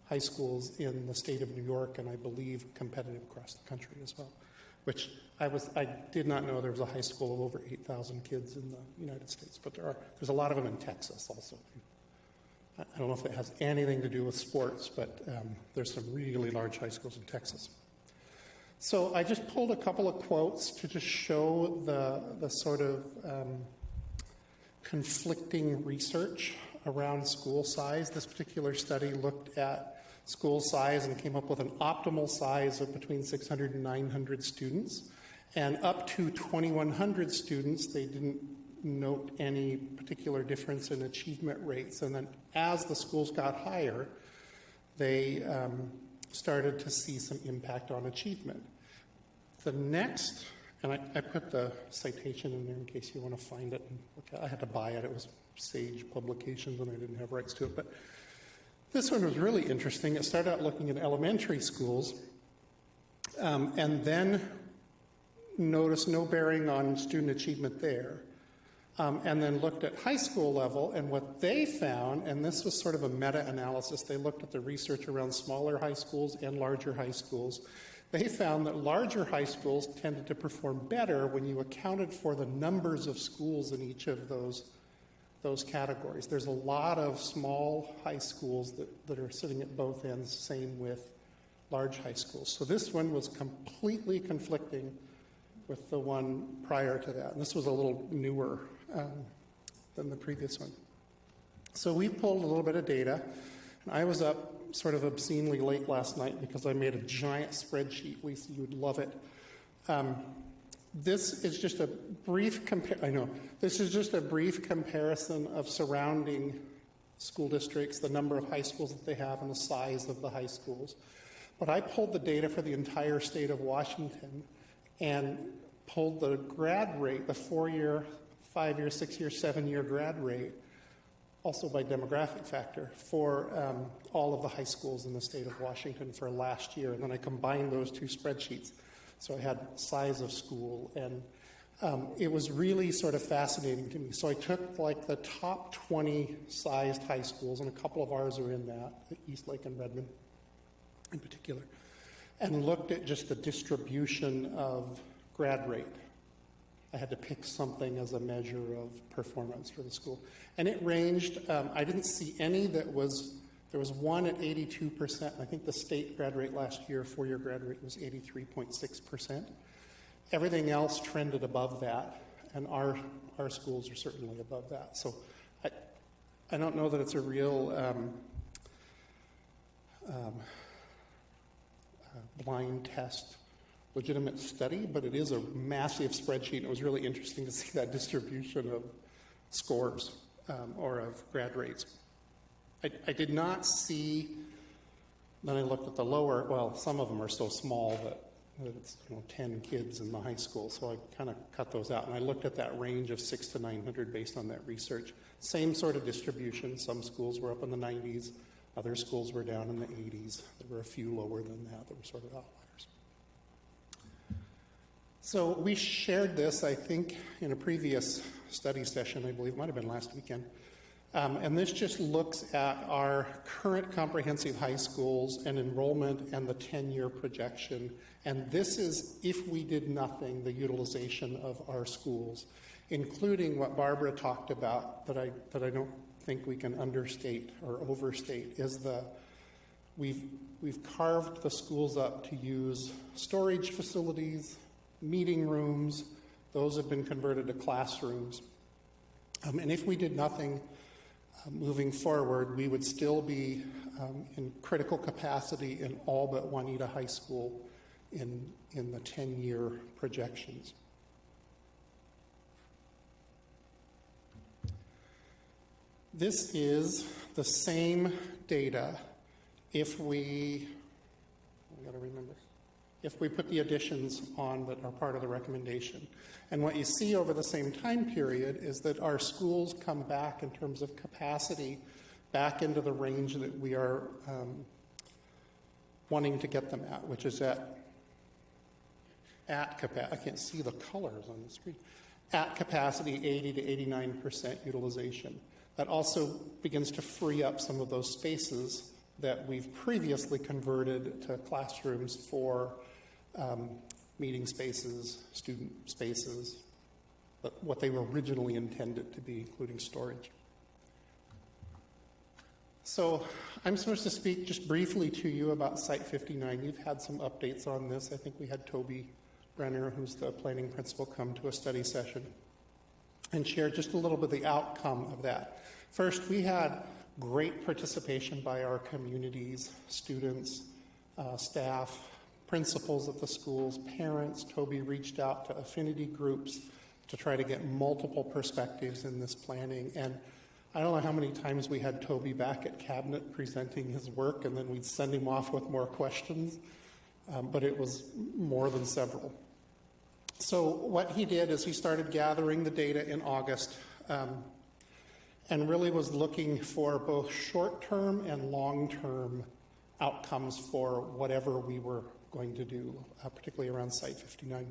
high schools in the state of New York, and I believe competitive across the country as well, which I did not know there was a high school of over 8,000 kids in the United States, but there's a lot of them in Texas also. I don't know if it has anything to do with sports, but there's some really large high schools in Texas. So I just pulled a couple of quotes to just show the sort of conflicting research around school size. This particular study looked at school size and came up with an optimal size of between 600 and 900 students. And up to 2,100 students, they didn't note any particular difference in achievement rates. And then as the schools got higher, they started to see some impact on achievement. The next, and I put the citation in there in case you want to find it. I had to buy it. It was Sage Publications and I didn't have rights to it. But this one was really interesting. It started out looking at elementary schools and then noticed no bearing on student achievement there. And then looked at high school level, and what they found, and this was sort of a meta-analysis, they looked at the research around smaller high schools and larger high schools. They found that larger high schools tended to perform better when you accounted for the numbers of schools in each of those categories. There's a lot of small high schools that are sitting at both ends, same with large high schools. So this one was completely conflicting with the one prior to that. And this was a little newer than the previous one. So we pulled a little bit of data. And I was up sort of obscenely late last night because I made a giant spreadsheet. Lisa, you would love it. This is just a brief comparison of surrounding school districts, the number of high schools that they have, and the size of the high schools. But I pulled the data for the entire state of Washington and pulled the grad rate, the 4-year, 5-year, 6-year, 7-year grad rate, also by demographic factor, for all of the high schools in the state of Washington for last year. And then I combined those 2 spreadsheets. So I had size of school, and it was really sort of fascinating to me. So I took like the top 20 sized high schools, and a couple of ours are in that, Eastlake and Redmond in particular, and looked at just the distribution of grad rate. I had to pick something as a measure of performance for the school. And it ranged, I didn't see any that was, there was one at 82%, and I think the state grad rate last year, four-year grad rate was 83.6%. Everything else trended above that, and our schools are certainly above that. So I don't know that it's a real blind test, legitimate study, but it is a massive spreadsheet. And it was really interesting to see that distribution of scores or of grad rates. I did not see, then I looked at the lower, well, some of them are so small that it's 10 kids in the high school, so I kind of cut those out. And I looked at that range of 600 to 900 based on that research. Same sort of distribution. Some schools were up in the 90s, other schools were down in the 80s. There were a few lower than that were sort of outliers. So we shared this, I think, in a previous study session, I believe, it might have been last weekend. And this just looks at our current comprehensive high schools and enrollment and the 10-year projection. And this is, if we did nothing, the utilization of our schools, including what Barbara talked about that I don't think we can understate or overstate, is we've carved the schools up to use storage facilities, meeting rooms. Those have been converted to classrooms. And if we did nothing, moving forward, we would still be in critical capacity in all but Juanita High School in the 10-year projections. This is the same data if we put the additions on that are part of the recommendation. And what you see over the same time period is that our schools come back in terms of capacity back into the range that we are wanting to get them at, which is at capacity. I can't see the colors on the screen. At capacity, 80 to 89% utilization. That also begins to free up some of those spaces that we've previously converted to classrooms for meeting spaces, student spaces, but what they were originally intended to be, including storage. So I'm supposed to speak just briefly to you about Site 59. You've had some updates on this. I think we had Toby Brenner, who's the planning principal, come to a study session and share just a little bit of the outcome of that. First, we had great participation by our communities, students, staff, principals at the schools, parents. Toby reached out to affinity groups to try to get multiple perspectives in this planning. And I don't know how many times we had Toby back at cabinet presenting his work, and then we'd send him off with more questions, but it was more than several. So what he did is he started gathering the data in August and really was looking for both short-term and long-term outcomes for whatever we were going to do, particularly around Site 59.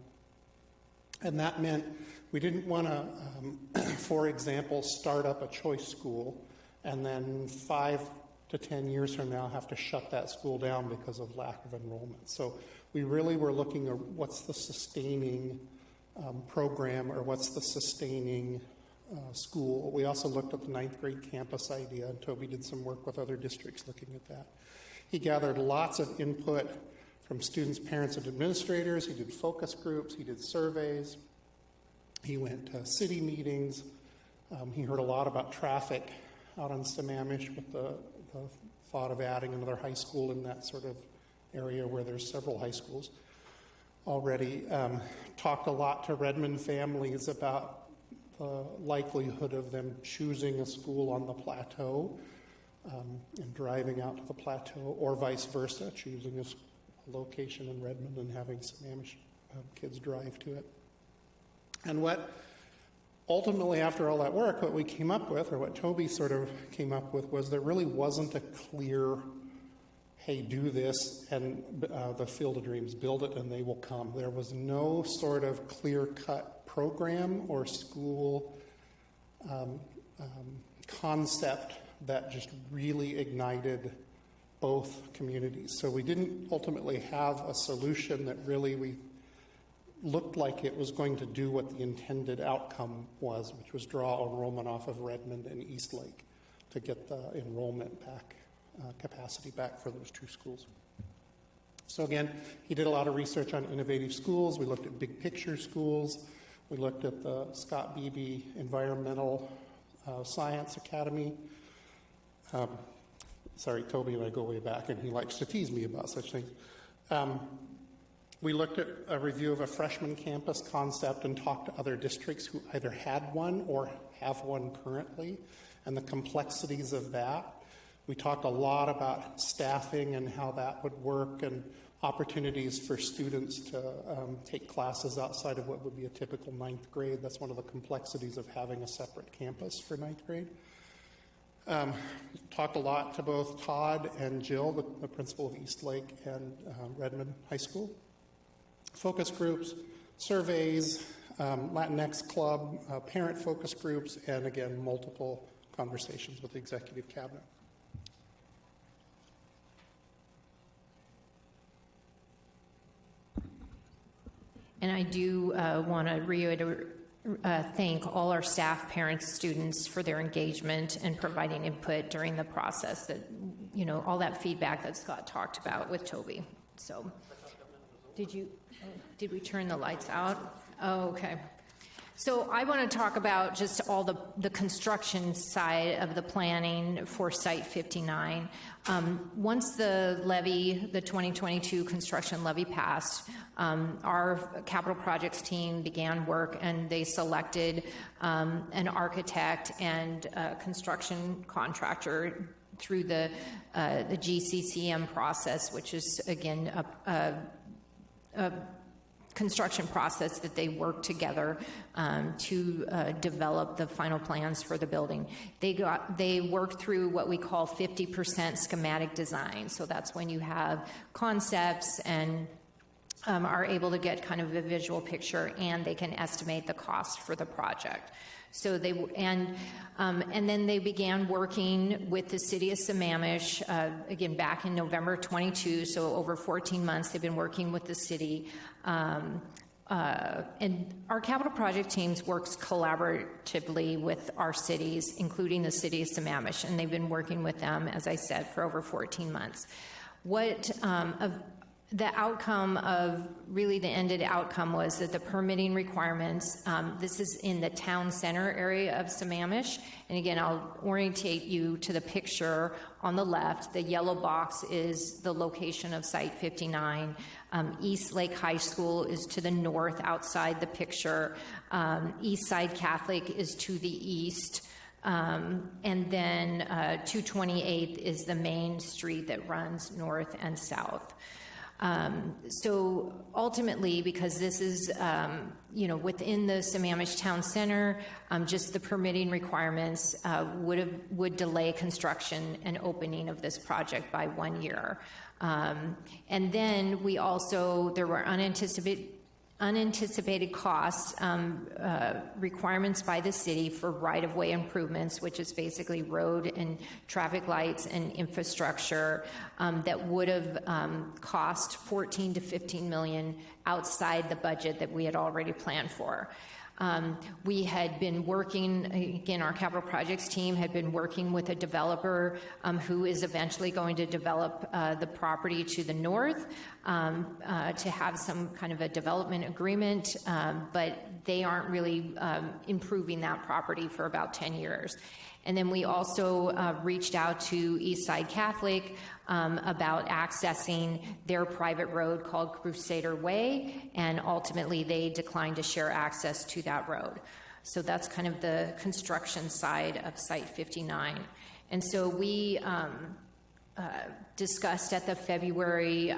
And that meant we didn't want to, for example, start up a choice school and then 5 to 10 years from now have to shut that school down because of lack of enrollment. So we really were looking at what's the sustaining program or what's the sustaining school. We also looked at the 9th grade campus idea, and Toby did some work with other districts looking at that. He gathered lots of input from students, parents, and administrators. He did focus groups. He did surveys. He went to city meetings. He heard a lot about traffic out on Sammamish with the thought of adding another high school in that sort of area where there's several high schools already. Talked a lot to Redmond families about the likelihood of them choosing a school on the plateau and driving out to the plateau, or vice versa, choosing a location in Redmond and having Sammamish kids drive to it. And what ultimately, after all that work, what we came up with, or what Toby sort of came up with, was there really wasn't a clear hey, do this, and the Field of Dreams, build it and they will come. There was no sort of clear-cut program or school concept that just really ignited both communities. So we didn't ultimately have a solution that really we looked like it was going to do what the intended outcome was, which was draw enrollment off of Redmond and Eastlake to get the enrollment back, capacity back for those two schools. So again, he did a lot of research on innovative schools. We looked at big picture schools. We looked at the Scott Beebe Environmental Science Academy. Sorry, Toby and I go way back, and he likes to tease me about such things. We looked at a review of a freshman campus concept and talked to other districts who either had one or have one currently, and the complexities of that. We talked a lot about staffing and how that would work, and opportunities for students to take classes outside of what would be a typical ninth grade. That's one of the complexities of having a separate campus for ninth grade. Talked a lot to both Todd and Jill, the principal of Eastlake and Redmond High School. Focus groups, surveys, Latinx club, parent focus groups, and again, multiple conversations with the executive cabinet. And I do want to reiterate, thank all our staff, parents, students for their engagement and providing input during the process. That, you know, all that feedback that Scott talked about with Toby. So, did we turn the lights out? Oh, okay. So I want to talk about just all the construction side of the planning for Site 59. Once the levy, the 2022 construction levy passed, our capital projects team began work, and they selected an architect and a construction contractor through the GCCM process, which is, again, a construction process that they work together to develop the final plans for the building. They work through what we call 50% schematic design. So that's when you have concepts and are able to get kind of a visual picture, and they can estimate the cost for the project. So they and then they began working with the city of Sammamish again back in November 22. So over 14 months, they've been working with the city. And our capital project teams works collaboratively with our cities, including the city of Sammamish, and they've been working with them, as I said, for over 14 months. The outcome of, really the ended outcome was that the permitting requirements, this is in the town center area of Sammamish, and again, I'll orientate you to the picture on the left. The yellow box is the location of Site 59. Eastlake High School is to the north outside the picture. Eastside Catholic is to the east. And then 228th is the main street that runs north and south. So ultimately, because this is, within the Sammamish Town Center, just the permitting requirements would delay construction and opening of this project by 1 year. And then we also, there were unanticipated costs, requirements by the city for right-of-way improvements, which is basically road and traffic lights and infrastructure, that would have cost $14 to $15 million outside the budget that we had already planned for. We had been working, again, our capital projects team had been working with a developer who is eventually going to develop the property to the north to have some kind of a development agreement, but they aren't really improving that property for about 10 years. And then we also reached out to Eastside Catholic about accessing their private road called Crusader Way, and ultimately they declined to share access to that road. So that's kind of the construction side of Site 59. And so we discussed at the February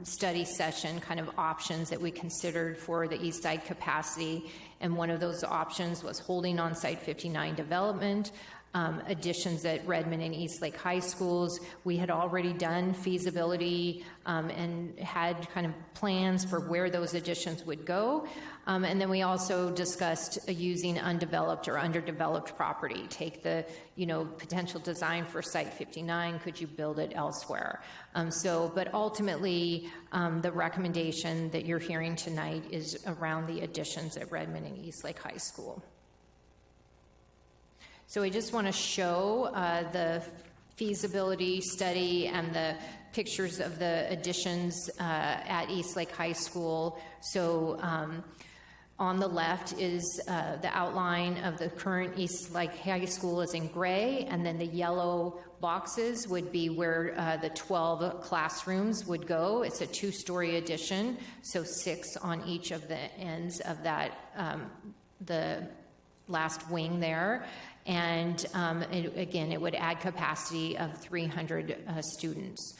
study session kind of options that we considered for the east side capacity, and one of those options was holding on Site 59 development. additions at Redmond and Eastlake High Schools. We had already done feasibility and had kind of plans for where those additions would go. And then we also discussed using undeveloped or underdeveloped property. Take the, potential design for Site 59, could you build it elsewhere? But ultimately, the recommendation that you're hearing tonight is around the additions at Redmond and Eastlake High School. So I just want to show the feasibility study and the pictures of the additions at Eastlake High School. So on the left is the outline of the current Eastlake High School is in gray, and then the yellow boxes would be where the 12 classrooms would go. It's a 2-story addition, so 6 on each of the ends of that, the last wing there. And it would add capacity of 300 students.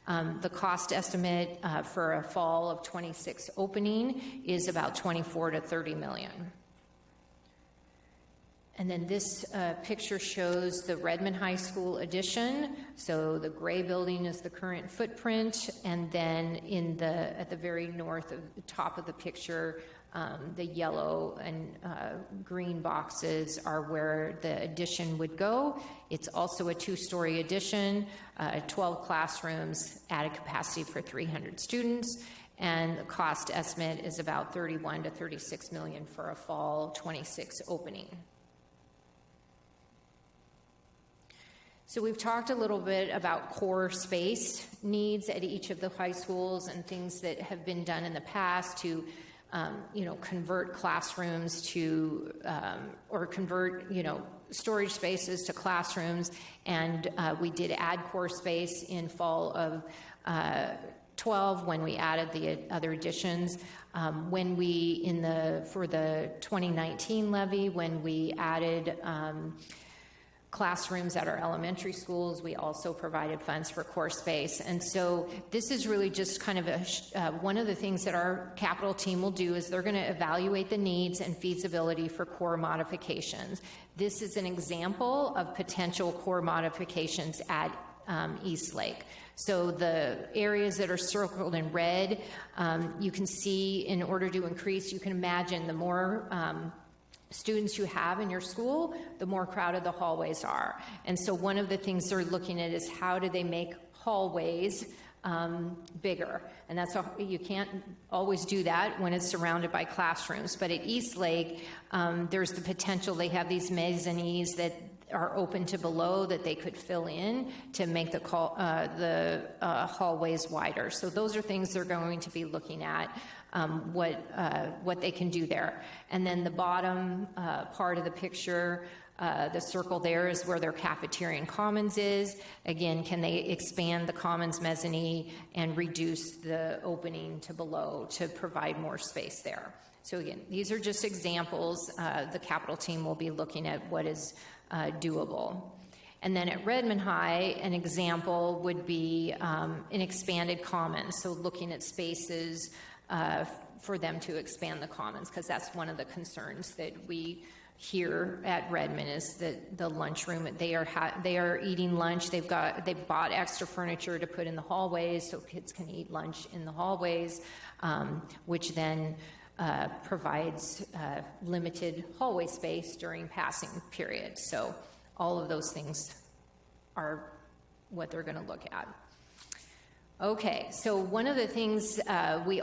The cost estimate for a fall of 26 opening is about $24 to $30 million. And then this picture shows the Redmond High School addition. So the gray building is the current footprint, and then at the very north of the top of the picture, the yellow and green boxes are where the addition would go. It's also a 2-story addition, 12 classrooms, added capacity for 300 students, and the cost estimate is about $31 to $36 million for a fall 26 opening. So we've talked a little bit about core space needs at each of the high schools and things that have been done in the past to convert classrooms to, or convert, storage spaces to classrooms. And we did add core space in fall of 12 when we added the other additions. When we, for the 2019 levy, when we added classrooms at our elementary schools, we also provided funds for core space. And so this is really just kind of one of the things that our capital team will do is they're going to evaluate the needs and feasibility for core modifications. This is an example of potential core modifications at Eastlake. So the areas that are circled in red, you can see in order to increase, you can imagine the more students you have in your school, the more crowded the hallways are. And so one of the things they're looking at is how do they make hallways bigger. And you can't always do that when it's surrounded by classrooms. But at Eastlake, there's the potential, they have these mezzanines that are open to below that they could fill in to make the hallways wider. So those are things they're going to be looking at, what they can do there. And then the bottom part of the picture, the circle there is where their cafeteria and commons is. Again, can they expand the commons mezzanine and reduce the opening to below to provide more space there? So again, these are just examples. The capital team will be looking at what is doable. And then at Redmond High, an example would be an expanded commons. So looking at spaces for them to expand the commons, because that's one of the concerns that we hear at Redmond is that the lunchroom, they are eating lunch. They've bought extra furniture to put in the hallways so kids can eat lunch in the hallways, which then provides limited hallway space during passing periods. So all of those things are what they're going to look at. Okay, so one of the things we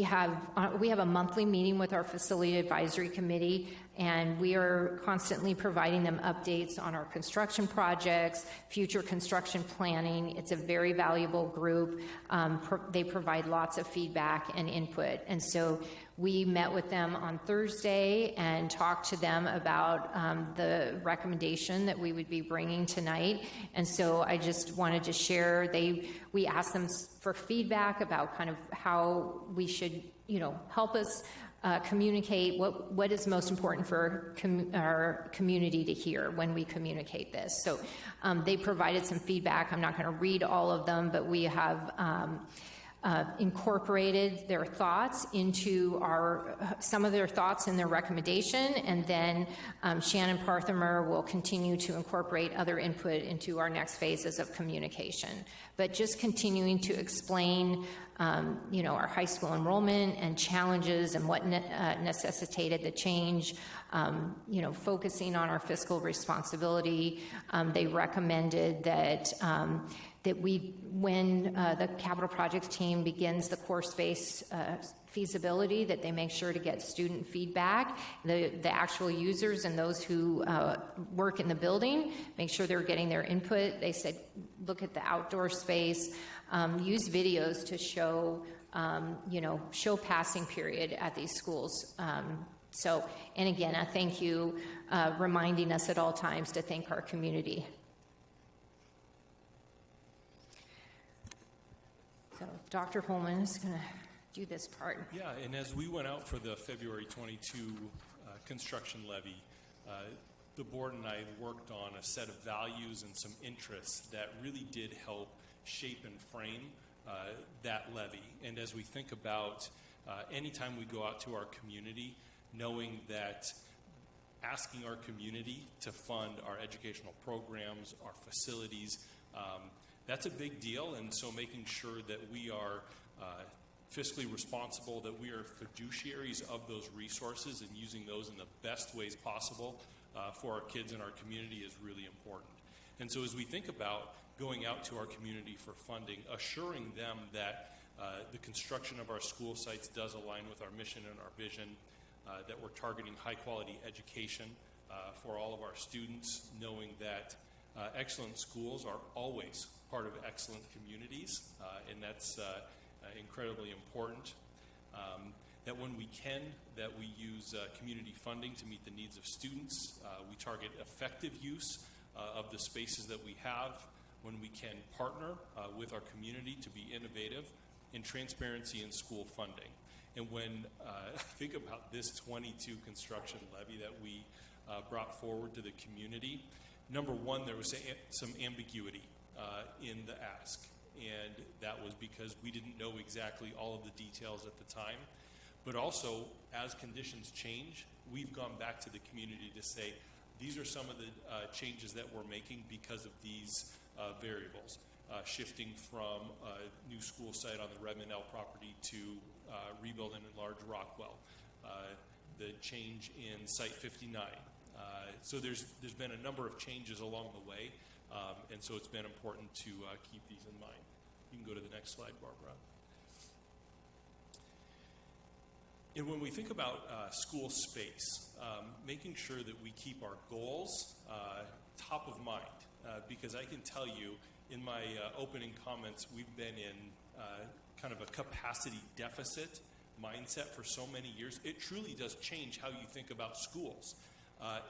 have a monthly meeting with our facility advisory committee, and we are constantly providing them updates on our construction projects, future construction planning. It's a very valuable group. They provide lots of feedback and input, and so we met with them on Thursday and talked to them about the recommendation that we would be bringing tonight. And so I just wanted to share, we asked them for feedback about kind of how we should, help us communicate what is most important for our community to hear when we communicate this. So they provided some feedback. I'm not going to read all of them, but we have incorporated their thoughts into some of their thoughts in their recommendation, and then Shannon Parthamer will continue to incorporate other input into our next phases of communication. But just continuing to explain, our high school enrollment and challenges and what necessitated the change, focusing on our fiscal responsibility. They recommended that when the capital projects team begins the core space feasibility, that they make sure to get student feedback, the actual users and those who work in the building, make sure they're getting their input. They said, look at the outdoor space, use videos to show passing period at these schools. And again, I thank you reminding us at all times to thank our community. So Dr. Holman is going to do this part. Yeah, and as we went out for the February 22 construction levy, the board and I worked on a set of values and some interests that really did help shape and frame that levy. And as we think about anytime we go out to our community, knowing that asking our community to fund our educational programs, our facilities, that's a big deal. And so making sure that we are fiscally responsible, that we are fiduciaries of those resources and using those in the best ways possible for our kids and our community is really important. And so as we think about going out to our community for funding, assuring them that the construction of our school sites does align with our mission and our vision, that we're targeting high-quality education for all of our students, knowing that excellent schools are always part of excellent communities, and that's incredibly important. That when we can, that we use community funding to meet the needs of students. We target effective use of the spaces that we have. When we can partner with our community to be innovative, in transparency in school funding. And when I think about this 22 construction levy that we brought forward to the community, number one, there was some ambiguity in the ask. And that was because we didn't know exactly all of the details at the time. But also, as conditions change, we've gone back to the community to say, these are some of the changes that we're making because of these variables. Shifting from a new school site on the Redmond L property to rebuild and enlarge Rockwell. The change in Site 59. So there's been a number of changes along the way, and so it's been important to keep these in mind. You can go to the next slide, Barbara. And when we think about school space, making sure that we keep our goals top of mind, because I can tell you in my opening comments, we've been in kind of a capacity deficit mindset for so many years. It truly does change how you think about schools.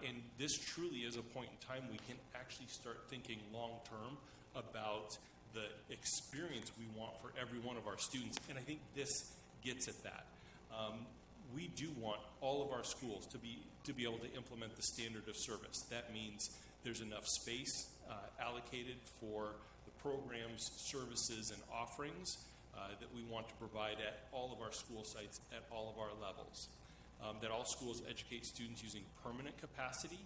And this truly is a point in time we can actually start thinking long-term about the experience we want for every one of our students. And I think this gets at that. We do want all of our schools to be able to implement the standard of service. That means there's enough space allocated for the programs, services, and offerings that we want to provide at all of our school sites at all of our levels. That all schools educate students using permanent capacity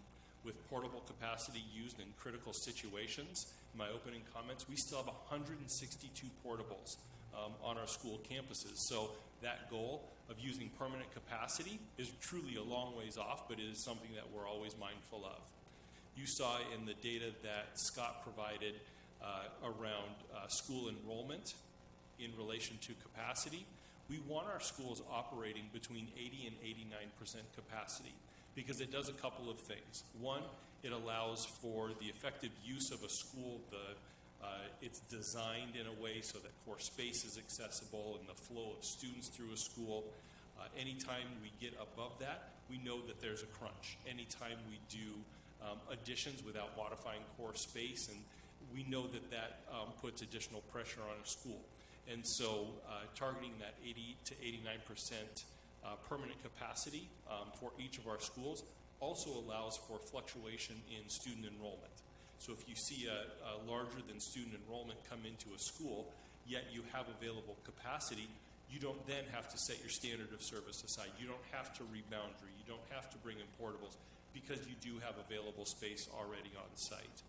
with portable capacity used in critical situations. In my opening comments, we still have 162 portables on our school campuses. So that goal of using permanent capacity is truly a long ways off, but it is something that we're always mindful of. You saw in the data that Scott provided around school enrollment in relation to capacity. We want our schools operating between 80 and 89% capacity because it does a couple of things. One, it allows for the effective use of a school. It's designed in a way so that core space is accessible and the flow of students through a school. Anytime we get above that, we know that there's a crunch. Anytime we do additions without modifying core space, and we know that puts additional pressure on a school. And so targeting that 80 to 89% permanent capacity for each of our schools also allows for fluctuation in student enrollment. So if you see a larger than student enrollment come into a school, yet you have available capacity, you don't then have to set your standard of service aside. You don't have to reboundary. You don't have to bring in portables because you do have available space already on site.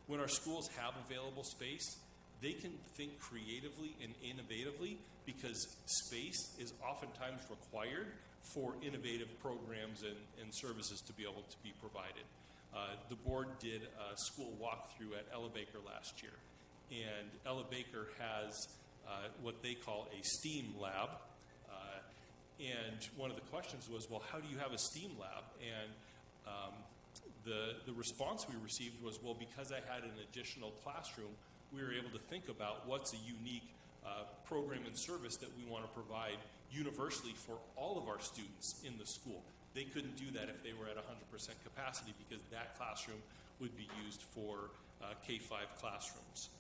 When our schools have available space, they can think creatively and innovatively because space is oftentimes required for innovative programs and services to be able to be provided. The board did a school walkthrough at Ella Baker last year, and Ella Baker has what they call a STEAM lab. And one of the questions was, well, how do you have a STEAM lab? And the response we received was, well, because I had an additional classroom, we were able to think about what's a unique program and service that we want to provide universally for all of our students in the school. They couldn't do that if they were at 100% capacity because that classroom would be used for K-5 classrooms.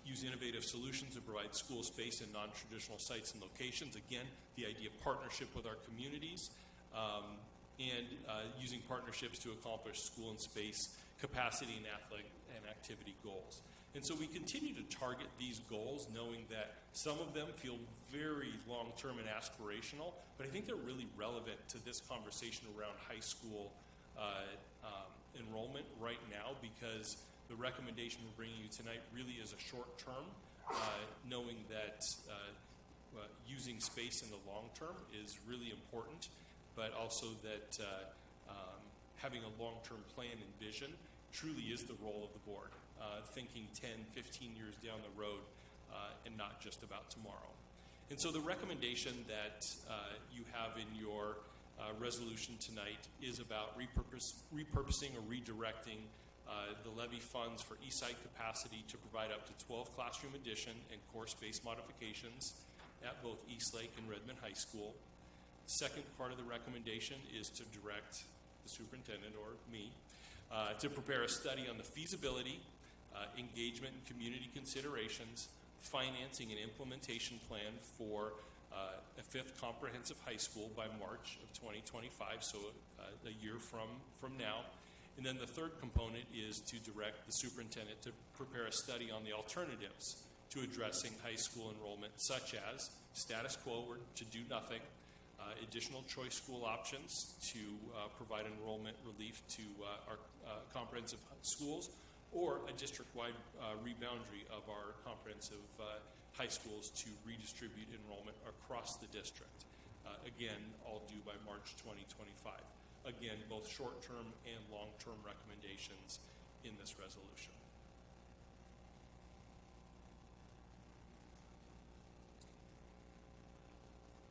Use innovative solutions to provide school space in non-traditional sites and locations. Again, the idea of partnership with our communities and using partnerships to accomplish school and space capacity and athletic and activity goals. And so we continue to target these goals knowing that some of them feel very long-term and aspirational, but I think they're really relevant to this conversation around high school enrollment right now because the recommendation we're bringing you tonight really is a short term, knowing that using space in the long term is really important, but also that having a long-term plan and vision truly is the role of the board, thinking 10, 15 years down the road and not just about tomorrow. And so the recommendation that you have in your resolution tonight is about repurposing or redirecting the levy funds for Eastside capacity to provide up to 12 classroom addition and core space modifications at both Eastlake and Redmond High School. Second part of the recommendation is to direct the superintendent or me to prepare a study on the feasibility, engagement and community considerations, financing and implementation plan for a 5th comprehensive high school by March of 2025, so a year from now. And then the third component is to direct the superintendent to prepare a study on the alternatives to addressing high school enrollment, such as status quo or to do nothing, additional choice school options to provide enrollment relief to our comprehensive schools, or a district-wide reboundary of our comprehensive high schools to redistribute enrollment across the district. Again, all due by March 2025. Again, both short-term and long-term recommendations in this resolution.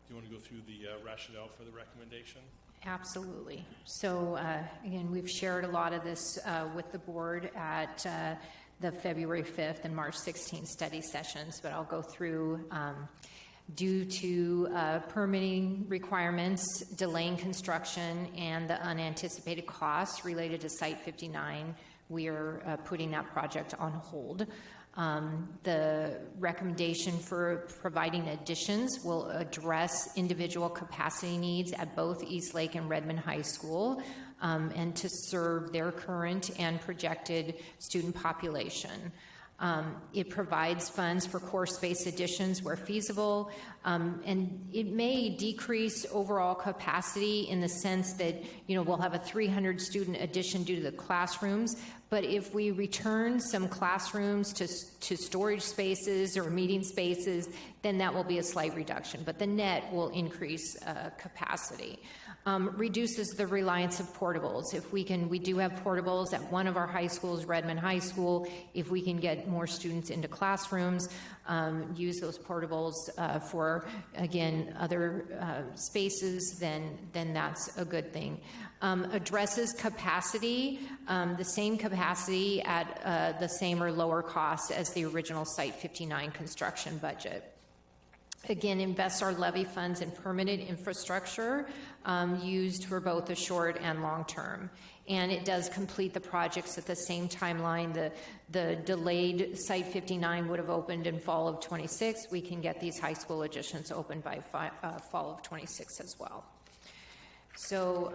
Do you want to go through the rationale for the recommendation? Absolutely. So again, we've shared a lot of this with the board at the February 5th and March 16th study sessions, but I'll go through. Due to permitting requirements, delaying construction, and the unanticipated costs related to Site 59, we are putting that project on hold. The recommendation for providing additions will address individual capacity needs at both Eastlake and Redmond High School and to serve their current and projected student population. It provides funds for core space additions where feasible, and it may decrease overall capacity in the sense that, we'll have a 300 student addition due to the classrooms, but if we return some classrooms to storage spaces or meeting spaces, then that will be a slight reduction, but the net will increase capacity. Reduces the reliance of portables. If we do have portables at one of our high schools, Redmond High School. If we can get more students into classrooms, use those portables for, again, other spaces, then that's a good thing. Addresses capacity, the same capacity at the same or lower cost as the original Site 59 construction budget. Again, invests our levy funds in permitted infrastructure used for both the short and long term. And it does complete the projects at the same timeline. The delayed Site 59 would have opened in fall of 26. We can get these high school additions open by fall of 26 as well. So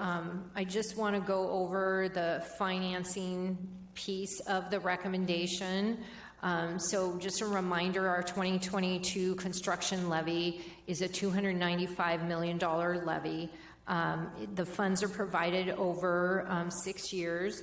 I just want to go over the financing piece of the recommendation. So just a reminder, our 2022 construction levy is a $295 million levy. The funds are provided over 6 years.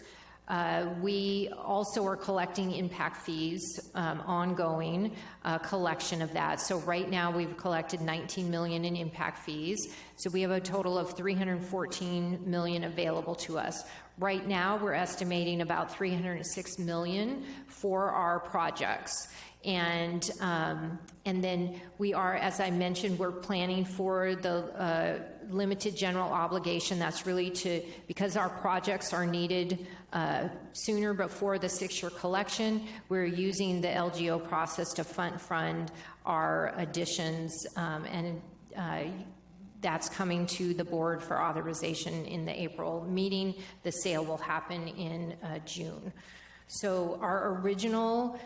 We also are collecting impact fees, ongoing collection of that. So right now we've collected $19 million in impact fees. So we have a total of $314 million available to us. Right now we're estimating about $306 million for our projects. And then we are, as I mentioned, we're planning for the limited general obligation. That's really because our projects are needed sooner before the 6-year collection, we're using the LGO process to fund our additions, and that's coming to the board for authorization in the April meeting. The sale will happen in June. So our original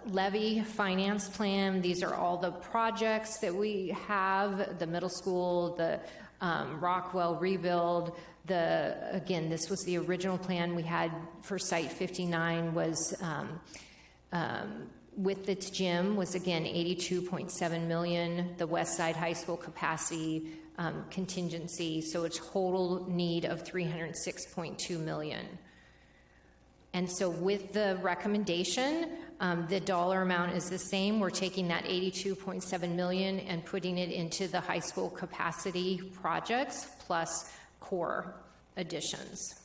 levy finance plan, these are all the projects that we have, the middle school, the Rockwell rebuild. Again, this was the original plan we had for Site 59 was with its gym was again $82.7 million, the West Side High School capacity contingency, so a total need of $306.2 million. And so with the recommendation, the dollar amount is the same. We're taking that $82.7 million and putting it into the high school capacity projects plus core additions.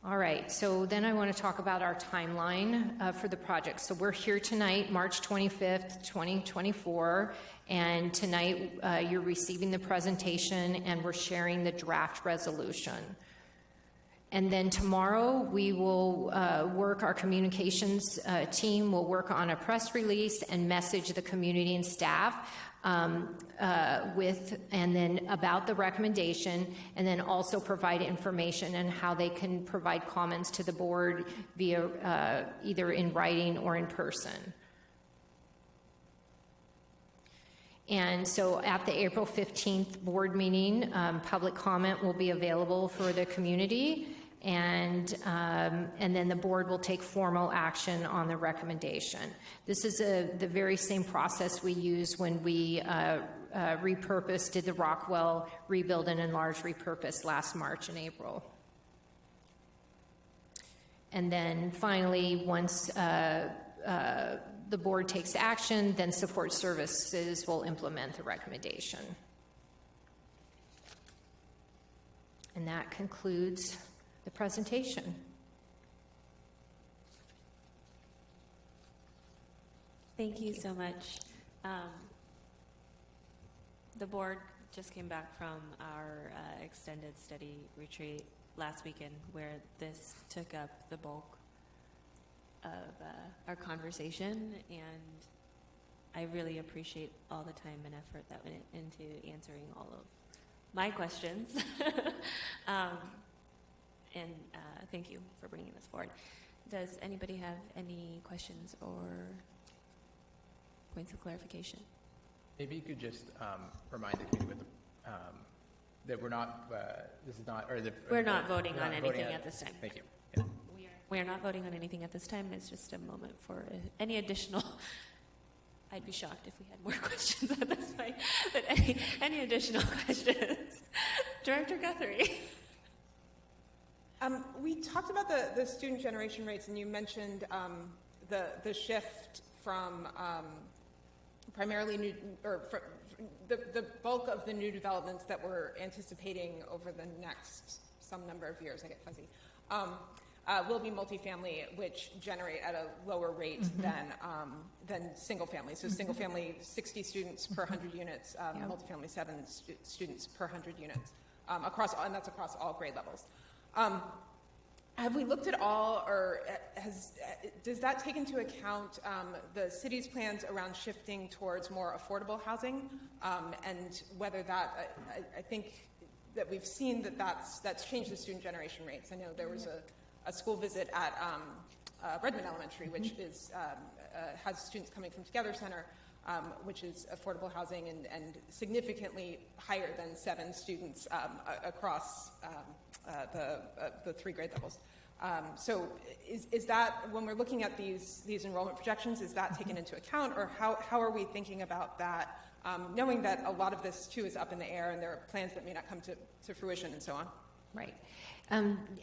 All right, so then I want to talk about our timeline for the project. So we're here tonight, March 25th, 2024, and tonight you're receiving the presentation and we're sharing the draft resolution. And then tomorrow we will our communications team will work on a press release and message the community and staff and then about the recommendation, and then also provide information on how they can provide comments to the board via either in writing or in person. And so at the April 15th board meeting, public comment will be available for the community, and then the board will take formal action on the recommendation. This is the very same process we used when we did the Rockwell rebuild and enlarge repurpose last March and April. And then finally, once the board takes action, then support services will implement the recommendation. And that concludes the presentation. Thank you so much. The board just came back from our extended study retreat last weekend, where this took up the bulk of our conversation, and I really appreciate all the time and effort that went into answering all of my questions. And thank you for bringing this forward. Does anybody have any questions or points of clarification? Maybe you could just remind the committee that we're not, this is not, or the... We're not voting on anything at this time. Thank you. Yeah. We are not voting on anything at this time. It's just a moment for any additional... I'd be shocked if we had more questions at this point, but any additional questions? Director Guthrie. We talked about the student generation rates, and you mentioned the shift from primarily new, the bulk of the new developments that we're anticipating over the next some number of years, I get fuzzy, will be multifamily, which generate at a lower rate than single family. So single family, 60 students per 100 units, multifamily, 7 students per 100 units, and that's across all grade levels. Have we looked at all, or does that take into account the city's plans around shifting towards more affordable housing, and whether that, I think that we've seen that's changed the student generation rates. I know there was a school visit at Redmond Elementary, which has students coming from Together Center, which is affordable housing and significantly higher than 7 students across the 3 grade levels. So is that, when we're looking at these enrollment projections, is that taken into account, or how are we thinking about that, knowing that a lot of this too is up in the air and there are plans that may not come to fruition and so on? Right.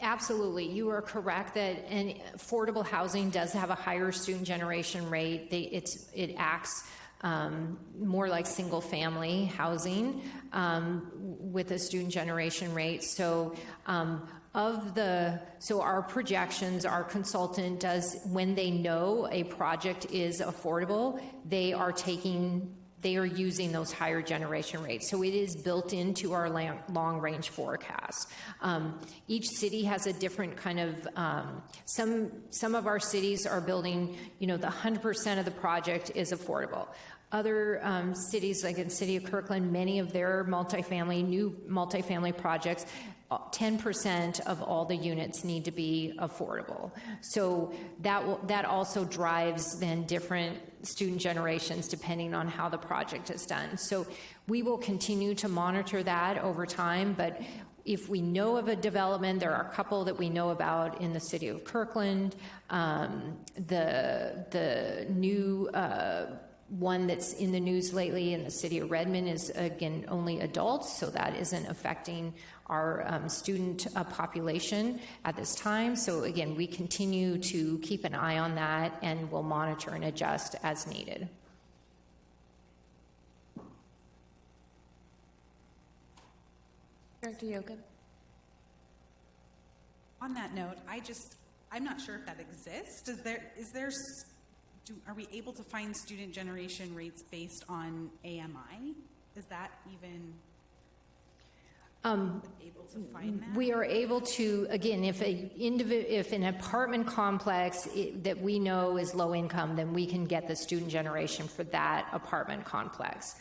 Absolutely. You are correct that affordable housing does have a higher student generation rate. It acts more like single family housing with a student generation rate. So our projections, our consultant does, when they know a project is affordable, they are using those higher generation rates. So it is built into our long-range forecast. Each city has a different kind of, some of our cities are building, the 100% of the project is affordable. Other cities, like in the city of Kirkland, many of their new multifamily projects, 10% of all the units need to be affordable. So that also drives then different student generations depending on how the project is done. So we will continue to monitor that over time, but if we know of a development, there are a couple that we know about in the city of Kirkland. The new one that's in the news lately in the city of Redmond is, again, only adults, so that isn't affecting our student population at this time. So again, we continue to keep an eye on that, and we'll monitor and adjust as needed. Director Yoakum. On that note, I'm not sure if that exists. Are we able to find student generation rates based on AMI? Is that even able to find that? We are able to, again, if an apartment complex that we know is low income, then we can get the student generation for that apartment complex.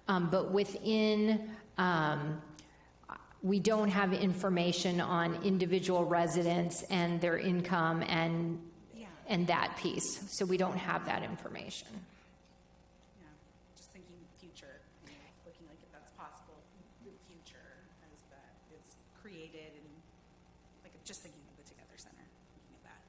But within, we don't have information on individual residents and their income and that piece. So we don't have that information. Yeah, just thinking future, looking like if that's possible in the future as that is created, and like just thinking of the Together Center, thinking of that.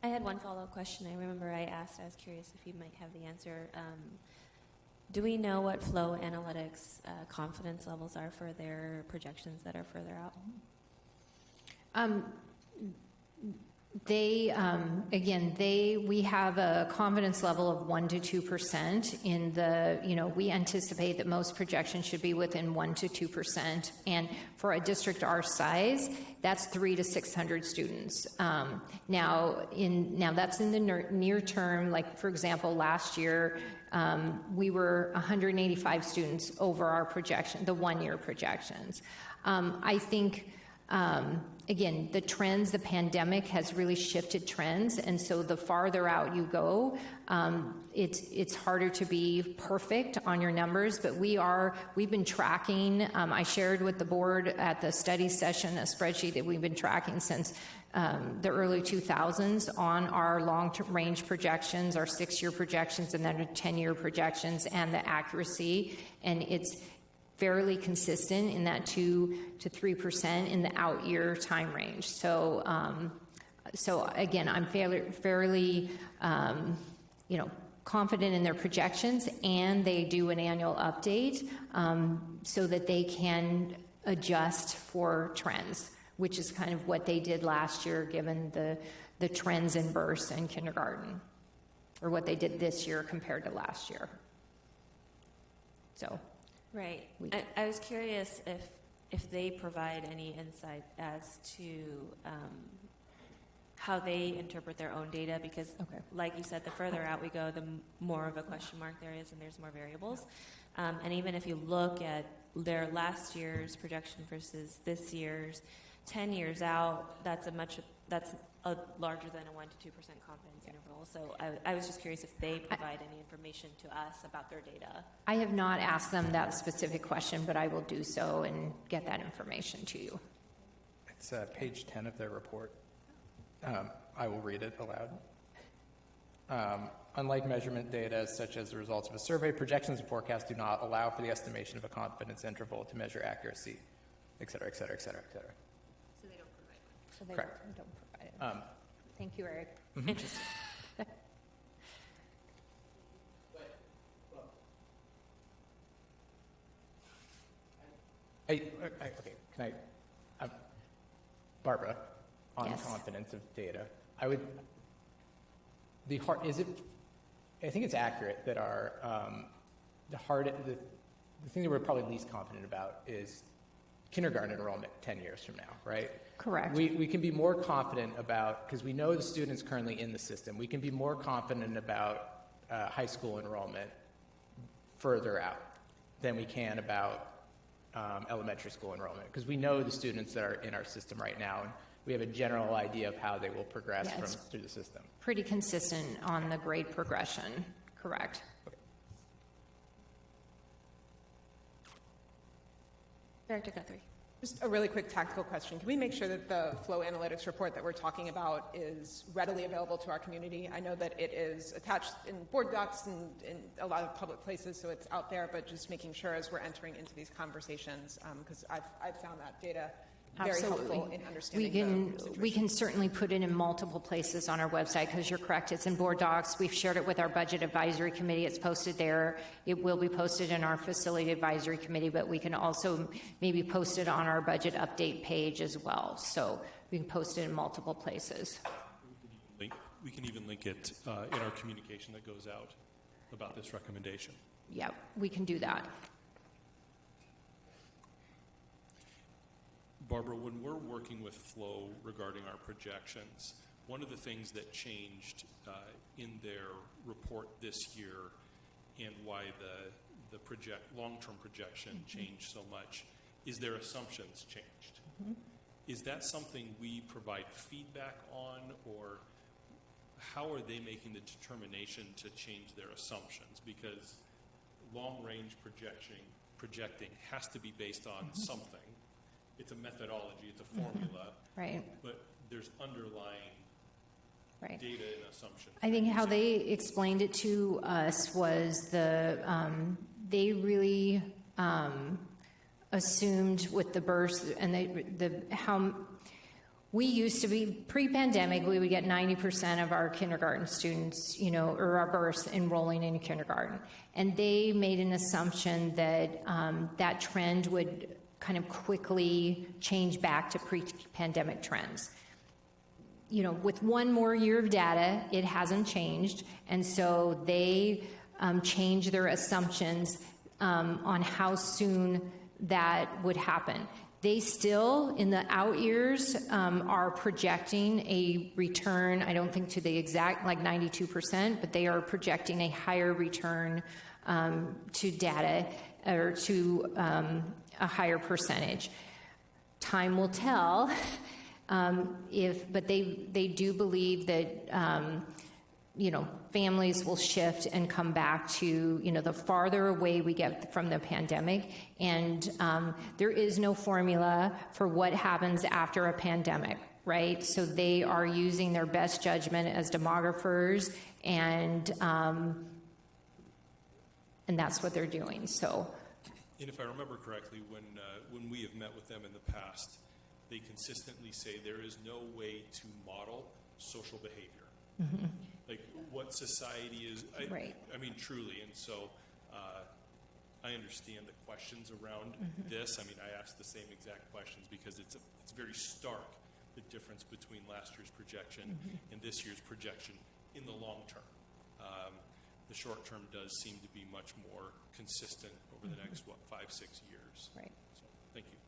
I had one follow-up question. I remember I asked, I was curious if you might have the answer. Do we know what Flow Analytics confidence levels are for their projections that are further out? We have a confidence level of 1 to 2% in the, we anticipate that most projections should be within 1 to 2%. And for a district our size, that's 300 to 600 students. Now that's in the near term. Like, for example, last year, we were 185 students over our projection, the 1-year projections. I think, again, the trends, the pandemic has really shifted trends, and so the farther out you go, it's harder to be perfect on your numbers, but we've been tracking. I shared with the board at the study session a spreadsheet that we've been tracking since the early 2000s on our long-range projections, our 6-year projections, and then 10-year projections, and the accuracy, and it's fairly consistent in that 2 to 3% in the out-year time range. So, again, I'm fairly confident in their projections, and they do an annual update so that they can adjust for trends, which is kind of what they did last year, given the trends in births and kindergarten, or what they did this year compared to last year. So. Right. I was curious if they provide any insight as to how they interpret their own data, because, like you said, the further out we go, the more of a question mark there is, and there's more variables. And even if you look at their last year's projection versus this year's, 10 years out, that's a larger than a 1 to 2% confidence interval. So I was just curious if they provide any information to us about their data. I have not asked them that specific question, but I will do so and get that information to you. It's page 10 of their report. I will read it aloud. Unlike measurement data such as the results of a survey, projections and forecasts do not allow for the estimation of a confidence interval to measure accuracy, et cetera, et cetera, et cetera, et cetera. So they don't provide one. So they Correct. don't provide it. Thank you, Eric. Interesting. Okay, can I, Barbara, on Yes. confidence of data, I would, I think it's accurate that our, the thing that we're probably least confident about is kindergarten enrollment 10 years from now, right? Correct. We can be more confident about, because we know the students currently in the system, we can be more confident about high school enrollment further out than we can about elementary school enrollment, because we know the students that are in our system right now, and we have a general idea of how they will progress Yeah, it's through the system. Pretty consistent on the grade progression, correct? Director Guthrie. Just a really quick tactical question. Can we make sure that the flow analytics report that we're talking about is readily available to our community? I know that it is attached in board docs and in a lot of public places, so it's out there, but just making sure as we're entering into these conversations, because I've found that data very helpful in understanding the situation. We can certainly put it in multiple places on our website, because you're correct, it's in board docs. We've shared it with our budget advisory committee. It's posted there. It will be posted in our facility advisory committee, but we can also maybe post it on our budget update page as well. So we can post it in multiple places. We can even link it in our communication that goes out about this recommendation. Yeah, we can do that. Barbara, when we're working with Flow regarding our projections, one of the things that changed in their report this year and why the long-term projection changed so much is their assumptions changed. Is that something we provide feedback on, or how are they making the determination to change their assumptions? Because long-range projecting has to be based on something. It's a methodology, it's a formula, Right. but there's underlying Right. data and assumptions. I think how they explained it to us was they really assumed with the births and how we used to be pre-pandemic, we would get 90% of our kindergarten students, or our births enrolling in kindergarten, and they made an assumption that that trend would kind of quickly change back to pre-pandemic trends. With one more year of data, it hasn't changed. And so they changed their assumptions on how soon that would happen. They still, in the out years, are projecting a return, I don't think to the exact, like 92%, but they are projecting a higher return to data, or to a higher percentage. Time will tell. But they do believe that families will shift and come back to the farther away we get from the pandemic, and there is no formula for what happens after a pandemic, right? So they are using their best judgment as demographers, and that's what they're doing. So. And if I remember correctly, when we have met with them in the past, they consistently say there is no way to model social behavior. Mm-hmm. Like what society is, Right. I mean, truly. And so I understand the questions around this. I mean, I asked the same exact questions because it's very stark, the difference between last year's projection and this year's projection in the long term. The short term does seem to be much more consistent over the next, 5-6 years. Right. So, thank you.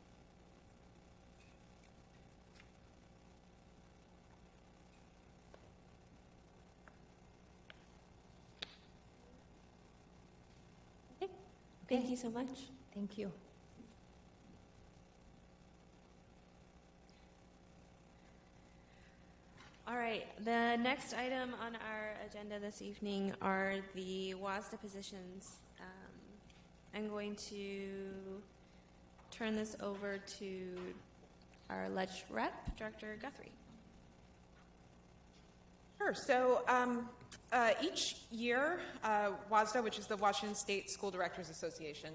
Okay. Thank you so much. Thank you. All right, the next item on our agenda this evening are the WASDA positions. I'm going to turn this over to our Ledge Rep, Director Guthrie. Sure. Sure. So each year, WASDA, which is the Washington State School Directors Association,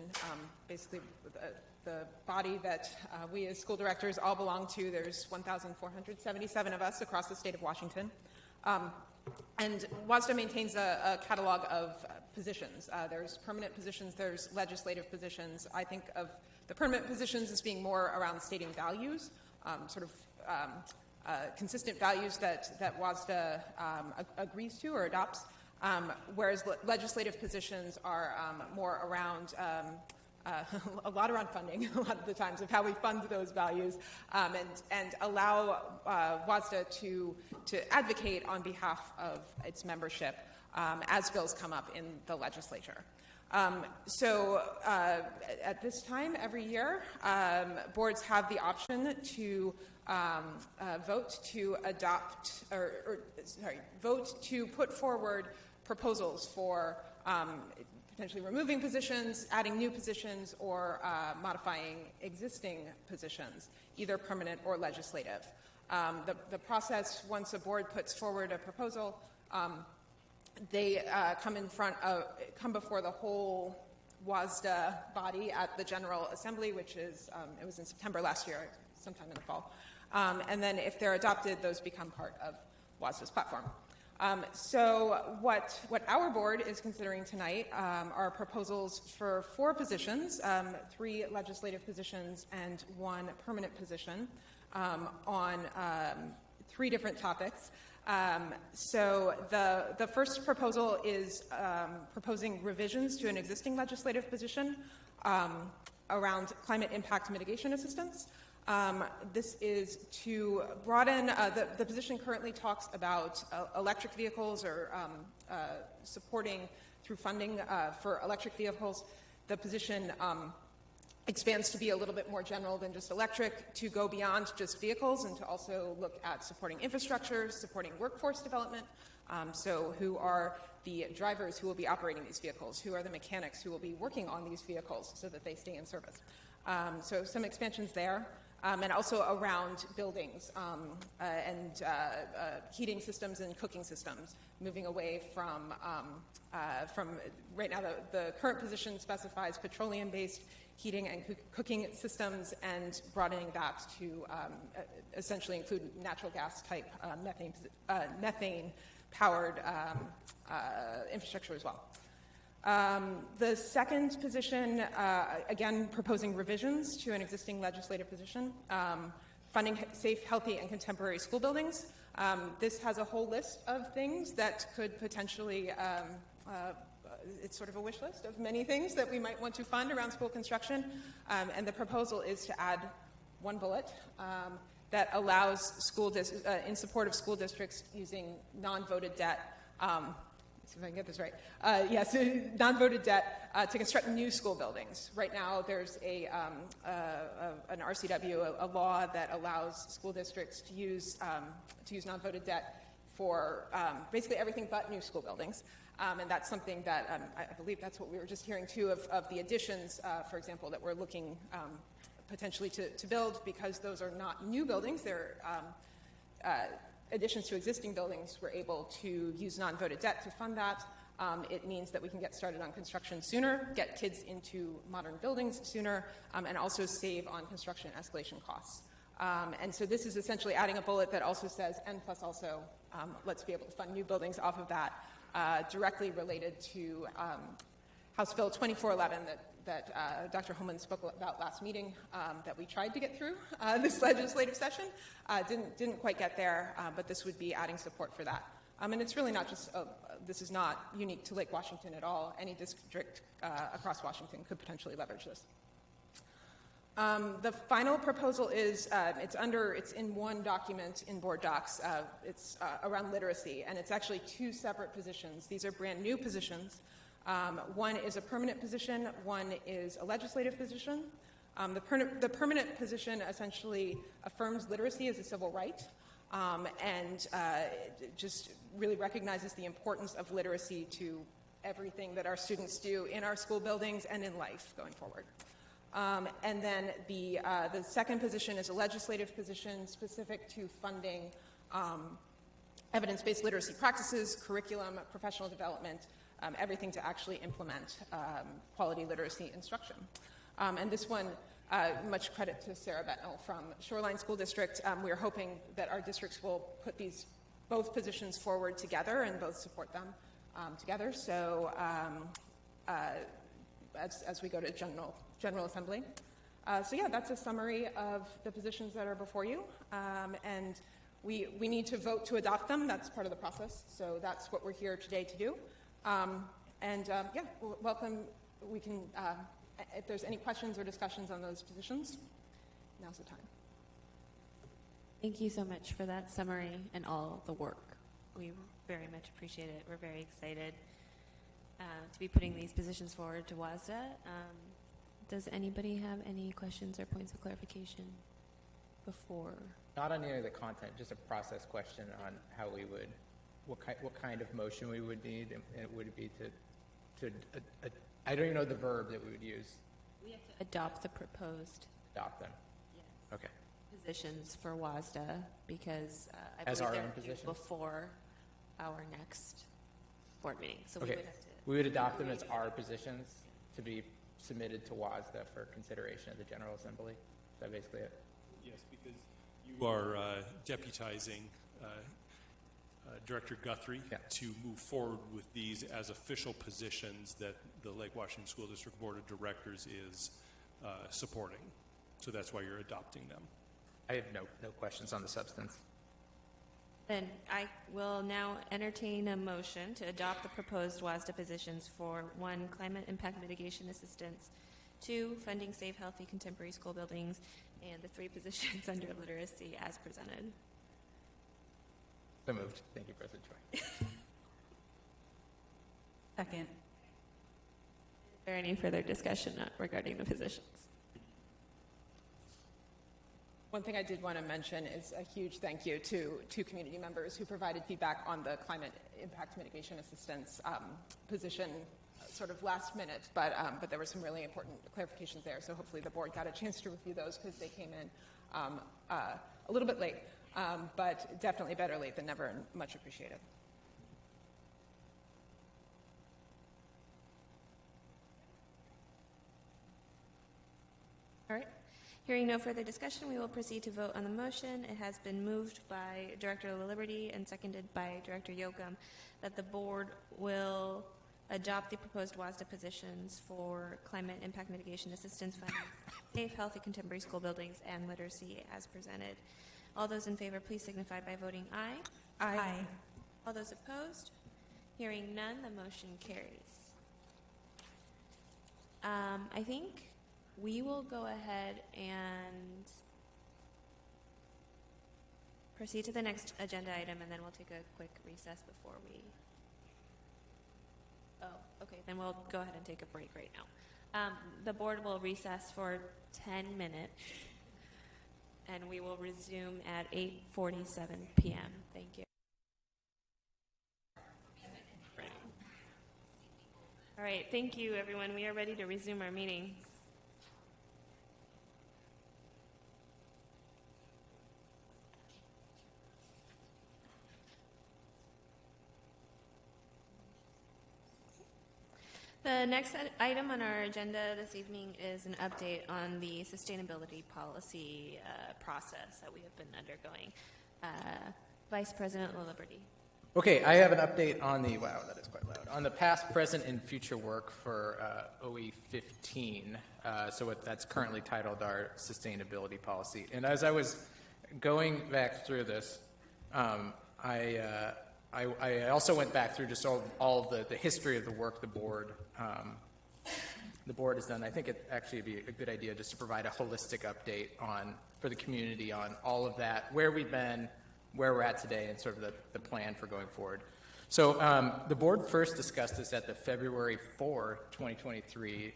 basically the body that we as school directors all belong to, there's 1,477 of us across the state of Washington. And WASDA maintains a catalog of positions. There's permanent positions, there's legislative positions. I think of the permanent positions as being more around stating values, consistent values that WASDA agrees to or adopts, whereas legislative positions are more around a lot around funding, a lot of the times, of how we fund those values, and allow WASDA to advocate on behalf of its membership as bills come up in the legislature. So at this time, every year, boards have the option to vote to adopt, vote to put forward proposals for potentially removing positions, adding new positions, or modifying existing positions, either permanent or legislative. The process, once a board puts forward a proposal, they come before the whole WASDA body at the General Assembly, which is, it was in September last year, sometime in the fall. And then if they're adopted, those become part of WASDA's platform. So what our board is considering tonight are proposals for 4 positions, 3 legislative positions and 1 permanent position on 3 different topics. So the first proposal is proposing revisions to an existing legislative position around climate impact mitigation assistance. This is to broaden, the position currently talks about electric vehicles or supporting through funding for electric vehicles. The position expands to be a little bit more general than just electric, to go beyond just vehicles and to also look at supporting infrastructure, supporting workforce development. So who are the drivers who will be operating these vehicles? Who are the mechanics who will be working on these vehicles so that they stay in service? So some expansions there. And also around buildings and heating systems and cooking systems, moving away from right now the current position specifies petroleum-based heating and cooking systems, and broadening that to essentially include natural gas type methane-powered infrastructure as well. The second position, again, proposing revisions to an existing legislative position, funding safe, healthy, and contemporary school buildings. This has a whole list of things that could potentially, it's sort of a wish list of many things that we might want to fund around school construction, and the proposal is to add 1 bullet that allows in support of school districts using non-voted debt. See if I can get this right. Yes, non-voted debt to construct new school buildings. Right now, there's an RCW, a law that allows school districts to use non-voted debt for basically everything but new school buildings. And that's something that I believe that's what we were just hearing too of the additions, for example, that we're looking potentially to build, because those are not new buildings. They're additions to existing buildings. We're able to use non-voted debt to fund that. It means that we can get started on construction sooner, get kids into modern buildings sooner, and also save on construction escalation costs. And so this is essentially adding a bullet that also says, and plus also, let's be able to fund new buildings off of that, directly related to House Bill 2411 that Dr. Holman spoke about last meeting, that we tried to get through this legislative session. Didn't quite get there, but this would be adding support for that. And it's really not just, this is not unique to Lake Washington at all. Any district across Washington could potentially leverage this. The final proposal is, it's in one document in board docs. It's around literacy, and it's actually 2 separate positions. These are brand new positions. One is a permanent position, one is a legislative position. The permanent position essentially affirms literacy as a civil right, and just really recognizes the importance of literacy to everything that our students do in our school buildings and in life going forward. And then the second position is a legislative position specific to funding evidence-based literacy practices, curriculum, professional development, everything to actually implement quality literacy instruction. And this one, much credit to Sarah Betnell from Shoreline School District. We are hoping that our districts will put these both positions forward together and both support them together. So as we go to General Assembly. So yeah, that's a summary of the positions that are before you. And we need to vote to adopt them. That's part of the process. So that's what we're here today to do. Yeah, welcome. We can, if there's any questions or discussions on those positions, now's the time. Thank you so much for that summary and all the work. We very much appreciate it. We're very excited to be putting these positions forward to WASDA. Does anybody have any questions or points of clarification before? Not on any of the content, just a process question on how we would, what kind of motion we would need, and would it be to I don't even know the verb that we would use. We have to adopt the proposed. Adopt them. Yes. Okay. Positions for WASDA because I As believe our they're own due positions? before our next board meeting. So Okay. we would have to. We would adopt them as our positions to be submitted to WASDA for consideration at the General Assembly. Is that basically it? Yes, because you are deputizing Director Guthrie to move forward with these as official positions that the Lake Washington School District Board of Directors is supporting. So that's why you're adopting them. I have no questions on the substance. Then I will now entertain a motion to adopt the proposed WASDA positions for 1, climate impact mitigation assistance, 2, funding safe, healthy, contemporary school buildings, and the 3 positions under literacy as presented. So moved. Thank you, President Choi. Second. Is there any further discussion regarding the positions? One thing I did want to mention is a huge thank you to community members who provided feedback on the climate impact mitigation assistance position sort of last minute, but there were some really important clarifications there, so hopefully the board got a chance to review those because they came in a little bit late, but definitely better late than never and much appreciated. All right. Hearing no further discussion, we will proceed to vote on the motion. It has been moved by Director LaLiberty and seconded by Director Yocum that the board will adopt the proposed WASDA positions for climate impact mitigation assistance funding, safe, healthy, contemporary school buildings, and literacy as presented. All those in favor, please signify by voting aye. Aye. All those opposed? Hearing none, the motion carries. I think we will go ahead and proceed to the next agenda item, and then we'll take a quick recess before we... Oh, okay, then we'll go ahead and take a break right now. The board will recess for 10 minutes, and we will resume at 8:47 p.m. Thank you. All right, thank you, everyone. We are ready to resume our meeting. The next item on our agenda this evening is an update on the sustainability policy process that we have been undergoing. Vice President LaLiberty. Okay, I have an update on the, wow, that is quite loud, on the past, present, and future work for OE 15. So that's currently titled our sustainability policy. And as I was going back through this, I also went back through just all the history of the work the board has done. I think it actually would be a good idea just to provide a holistic update for the community on all of that, where we've been, where we're at today, and sort of the plan for going forward. So the board first discussed this at the February 4, 2023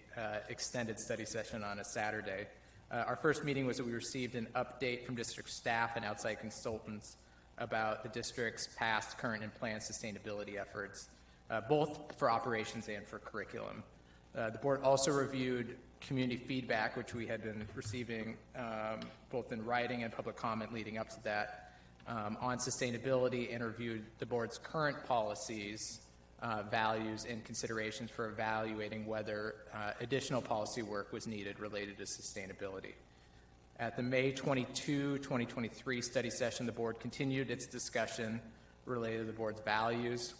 extended study session on a Saturday. Our first meeting was that we received an update from district staff and outside consultants about the district's past, current, and planned sustainability efforts, both for operations and for curriculum. The board also reviewed community feedback, which we had been receiving both in writing and public comment leading up to that. on sustainability and reviewed the board's current policies, values, and considerations for evaluating whether additional policy work was needed related to sustainability. At the May 22, 2023 study session, the board continued its discussion related to the board's values,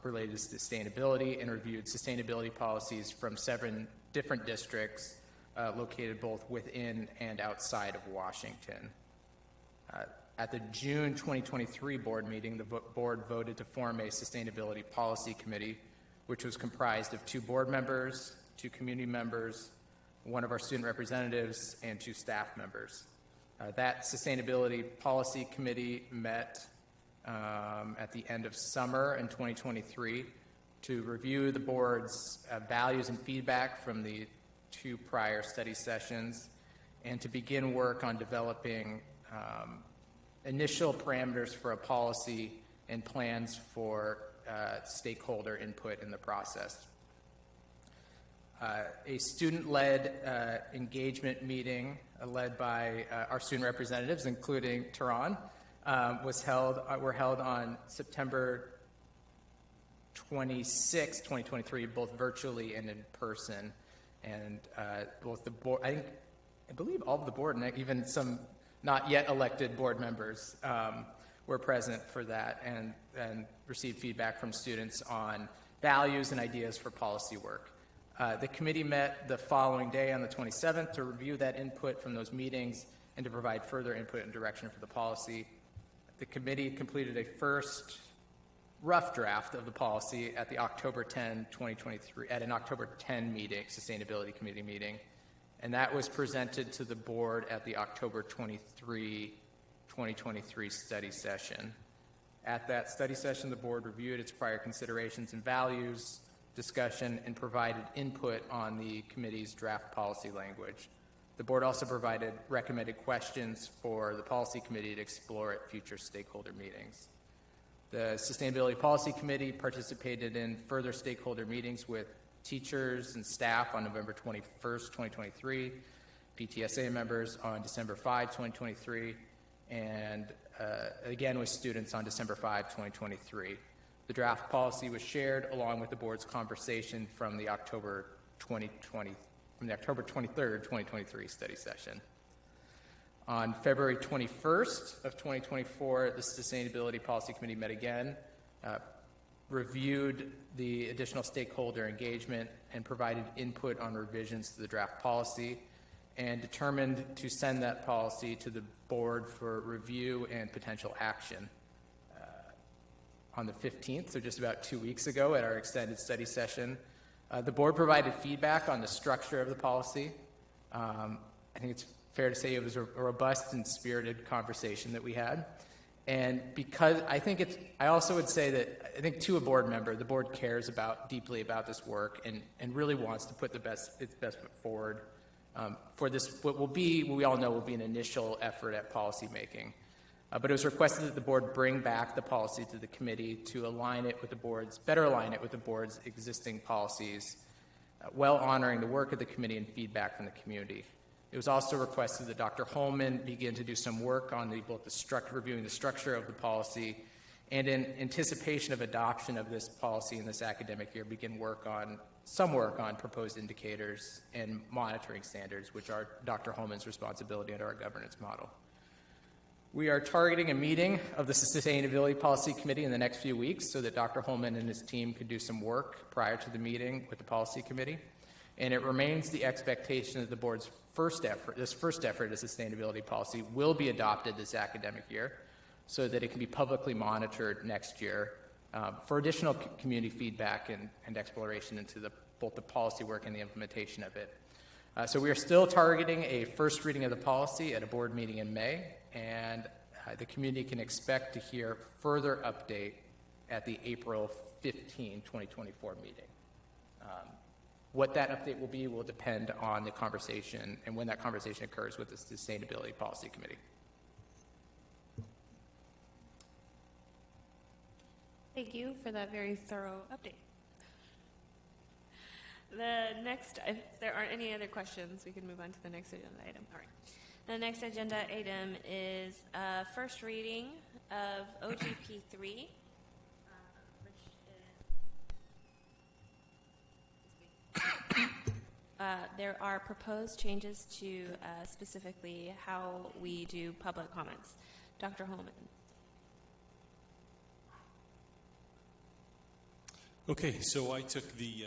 related to sustainability, and reviewed sustainability policies from 7 different districts located both within and outside of Washington. At the June 2023 board meeting, the board voted to form a sustainability policy committee, which was comprised of 2 board members, 2 community members, 1 of our student representatives, and 2 staff members. That sustainability policy committee met at the end of summer in 2023 to review the board's values and feedback from the 2 prior study sessions and to begin work on developing initial parameters for a policy and plans for stakeholder input in the process. A student-led engagement meeting led by our student representatives, including Tehran, were held on September 26, 2023, both virtually and in person. And both the board, I believe all of the board, and even some not yet elected board members were present for that and received feedback from students on values and ideas for policy work. The committee met the following day on the 27th to review that input from those meetings and to provide further input and direction for the policy. The committee completed a first rough draft of the policy at the October 10, 2023, at an October 10 meeting, Sustainability Committee meeting, and that was presented to the board at the October 23, 2023 study session. At that study session, the board reviewed its prior considerations and values, discussion, and provided input on the committee's draft policy language. The board also provided recommended questions for the policy committee to explore at future stakeholder meetings. The Sustainability Policy Committee participated in further stakeholder meetings with teachers and staff on November 21st, 2023, PTSA members on December 5, 2023, and again with students on December 5, 2023. The draft policy was shared along with the board's conversation from the October 23rd, 2023 study session. On February 21st of 2024, the Sustainability Policy Committee met again, reviewed the additional stakeholder engagement, and provided input on revisions to the draft policy, and determined to send that policy to the board for review and potential action. On the 15th, so just about 2 weeks ago at our extended study session, the board provided feedback on the structure of the policy. I think it's fair to say it was a robust and spirited conversation that we had. And because I also would say that I think to a board member, the board cares deeply about this work and really wants to put its best foot forward for this, what we all know will be an initial effort at policy making. But it was requested that the board bring back the policy to the committee to better align it with the board's existing policies, while honoring the work of the committee and feedback from the community. It was also requested that Dr. Holman begin to do some work on reviewing the structure of the policy, and in anticipation of adoption of this policy in this academic year, begin some work on proposed indicators and monitoring standards, which are Dr. Holman's responsibility under our governance model. We are targeting a meeting of the Sustainability Policy Committee in the next few weeks so that Dr. Holman and his team could do some work prior to the meeting with the Policy Committee. And it remains the expectation that the board's first effort at sustainability policy will be adopted this academic year so that it can be publicly monitored next year for additional community feedback and exploration into both the policy work and the implementation of it. So we are still targeting a first reading of the policy at a board meeting in May, and the community can expect to hear further update at the April 15, 2024 meeting. What that update will be will depend on the conversation and when that conversation occurs with the Sustainability Policy Committee. Thank you for that very thorough update. If there aren't any other questions, we can move on to the next agenda item. All right. The next agenda item is first reading of OGP 3. There are proposed changes to specifically how we do public comments. Dr. Holman. Okay, so I took the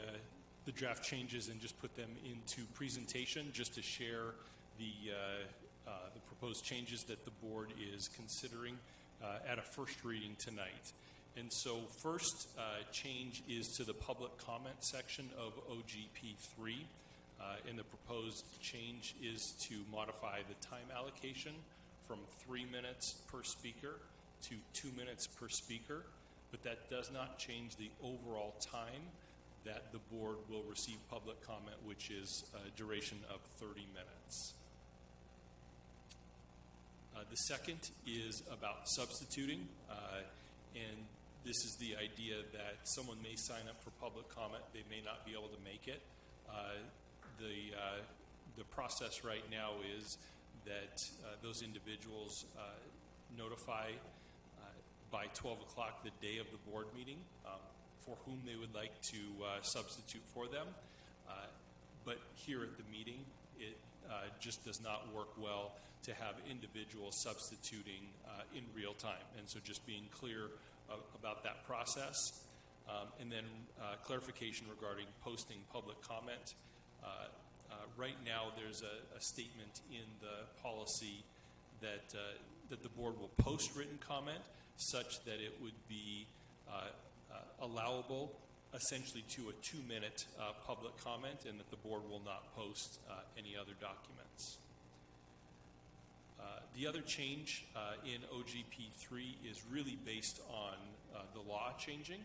draft changes and just put them into presentation just to share the proposed changes that the board is considering at a first reading tonight. And so first change is to the public comment section of OGP 3. And the proposed change is to modify the time allocation from 3 minutes per speaker to 2 minutes per speaker, but that does not change the overall time that the board will receive public comment, which is a duration of 30 minutes. The second is about substituting, and this is the idea that someone may sign up for public comment, they may not be able to make it. The process right now is that those individuals notify by 12 o'clock the day of the board meeting for whom they would like to substitute for them. But here at the meeting, it just does not work well to have individuals substituting in real time. And so just being clear about that process. And then clarification regarding posting public comment. Right now, there's a statement in the policy that the board will post written comment such that it would be allowable essentially to a 2-minute public comment, and that the board will not post any other documents. The other change in OGP 3 is really based on the law changing.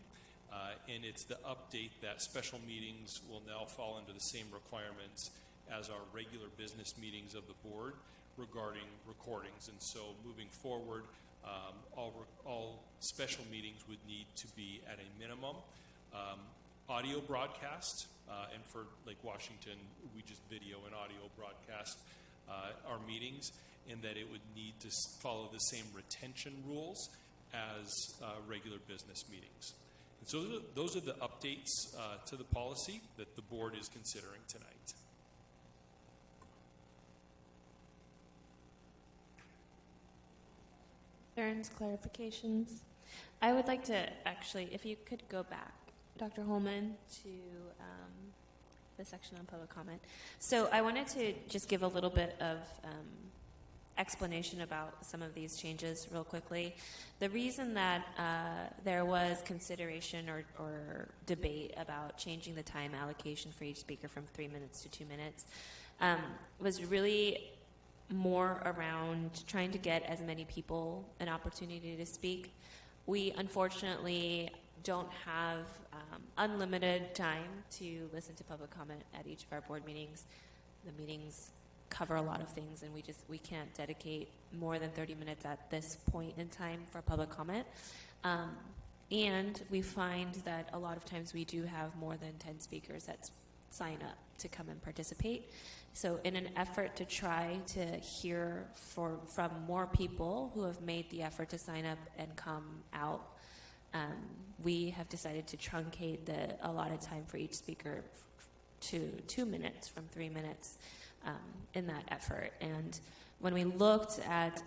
And it's the update that special meetings will now fall under the same requirements as our regular business meetings of the board regarding recordings. And so moving forward, all special meetings would need to be at a minimum audio broadcast, and for Lake Washington, we just video and audio broadcast our meetings, and that it would need to follow the same retention rules as regular business meetings. And so those are the updates to the policy that the board is considering tonight. Concerns, clarifications? I would like to actually, if you could go back, Dr. Holman, to the section on public comment. So I wanted to just give a little bit of explanation about some of these changes real quickly. The reason that there was consideration or debate about changing the time allocation for each speaker from 3 minutes to 2 minutes was really more around trying to get as many people an opportunity to speak. We unfortunately don't have unlimited time to listen to public comment at each of our board meetings. The meetings cover a lot of things, and we can't dedicate more than 30 minutes at this point in time for public comment. And we find that a lot of times we do have more than 10 speakers that sign up to come and participate. So in an effort to try to hear from more people who have made the effort to sign up and come out, we have decided to truncate the allotted time for each speaker to 2 minutes from 3 minutes in that effort. And when we looked at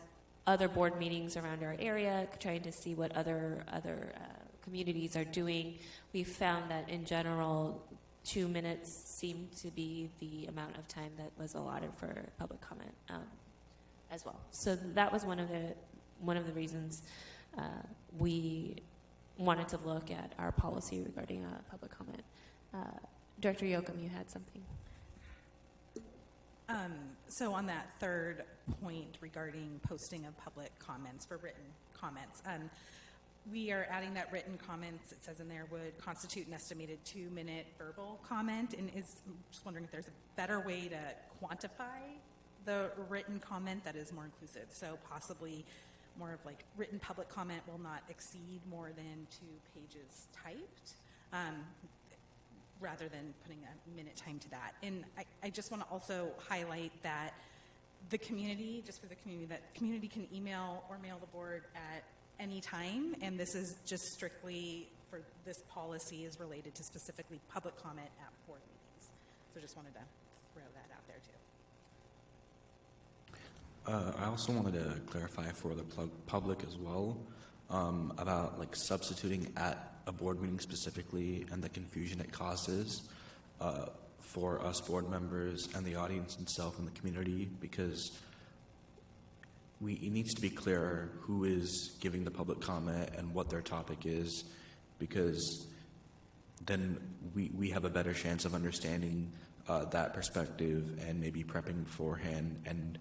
other board meetings around our area, trying to see what other communities are doing, we found that in general, 2 minutes seemed to be the amount of time that was allotted for public comment as well. So that was one of the reasons we wanted to look at our policy regarding public comment. Director Yoakum, you had something. So on that third point regarding posting of public comments for written comments, we are adding that written comments, it says in there, would constitute an estimated 2-minute verbal comment, and I'm just wondering if there's a better way to quantify the written comment that is more inclusive. So possibly more of like written public comment will not exceed more than 2 pages typed, rather than putting a minute time to that. And I just want to also highlight that the community, just for the community, that community can email or mail the board at any time, and this is just strictly for this policy is related to specifically public comment at board meetings. So just wanted to throw that out there too. I also wanted to clarify for the public as well about like substituting at a board meeting specifically and the confusion it causes for us board members and the audience itself and the community, because it needs to be clear who is giving the public comment and what their topic is, because then we have a better chance of understanding that perspective and maybe prepping beforehand and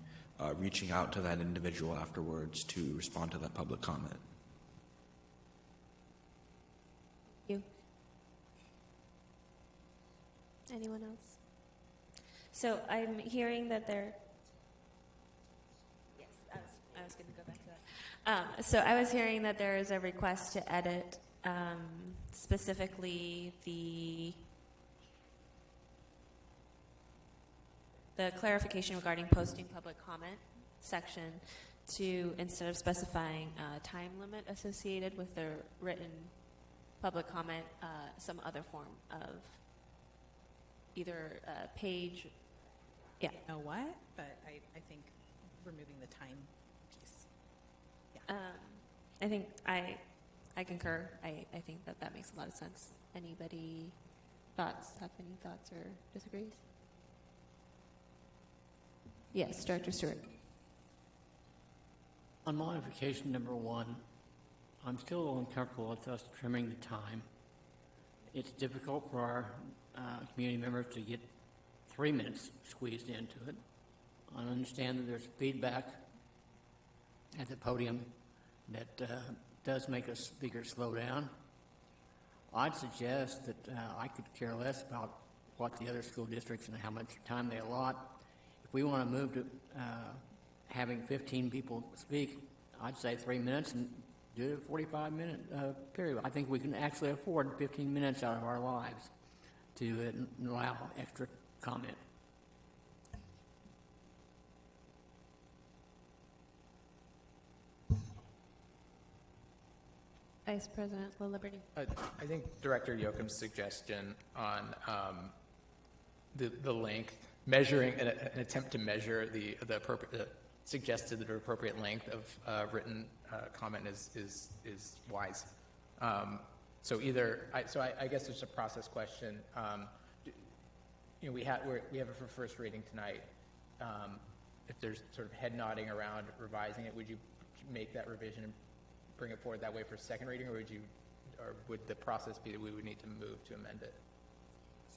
reaching out to that individual afterwards to respond to that public comment. You. Anyone else? So I'm hearing that there. Yes, I was going to go back to that. So I was hearing that there is a request to edit specifically the clarification regarding posting public comment section to, instead of specifying a time limit associated with the written public comment, some other form of either page. Yeah. Know what? But I think removing the time piece. Yeah. I think I concur. I think that makes a lot of sense. Anybody have any thoughts or disagrees? Yes, Director Stewart. On modification number 1, I'm still a little uncomfortable with us trimming the time. It's difficult for our community members to get 3 minutes squeezed into it. I understand that there's feedback at the podium that does make a speaker slow down. I'd suggest that I could care less about what the other school districts and how much time they allot. If we want to move to having 15 people speak, I'd say 3 minutes and do a 45-minute period. I think we can actually afford 15 minutes out of our lives to allow extra comment. Vice President LaLiberty. I think Director Yoakum's suggestion on the length, measuring an attempt to measure the appropriate suggested the appropriate length of written comment is wise. So I guess it's a process question. We have it for first reading tonight. If there's sort of head nodding around revising it, would you make that revision and bring it forward that way for second reading, or would the process be that we would need to move to amend it?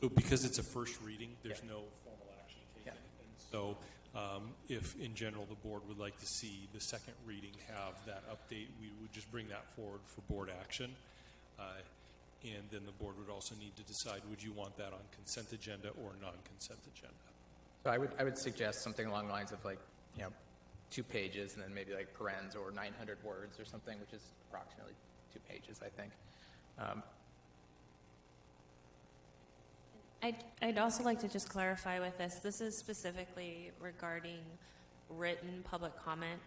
So because it's a first reading, there's no formal action taken. And so if in general the board would like to see the second reading have that update, we would just bring that forward for board action. And then the board would also need to decide, would you want that on consent agenda or non-consent agenda? So I would suggest something along the lines of 2 pages and then maybe like parens or 900 words or something, which is approximately 2 pages, I think. I'd also like to just clarify with this. This is specifically regarding written public comment.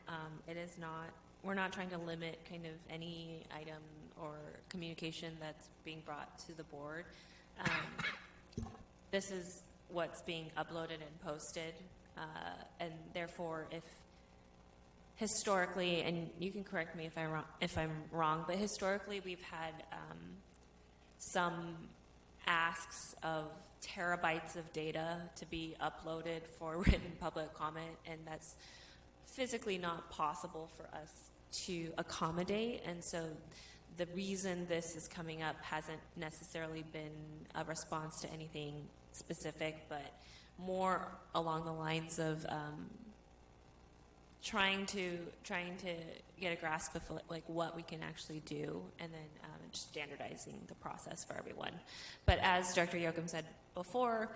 It is not. We're not trying to limit kind of any item or communication that's being brought to the board. This is what's being uploaded and posted, and therefore, if historically, and you can correct me if I'm wrong, but historically we've had some asks of terabytes of data to be uploaded for written public comment, and that's physically not possible for us to accommodate. And so the reason this is coming up hasn't necessarily been a response to anything specific, but more along the lines of trying to get a grasp of what we can actually do, and then just standardizing the process for everyone. But as Director Yoakum said before,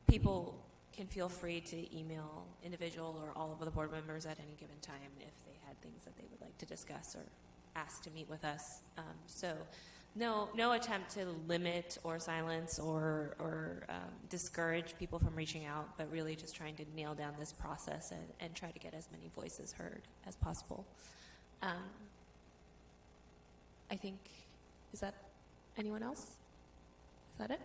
people can feel free to email individual or all of the board members at any given time if they had things that they would like to discuss or ask to meet with us. So no attempt to limit or silence or discourage people from reaching out, but really just trying to nail down this process and try to get as many voices heard as possible. I think, is that anyone else? Is that it?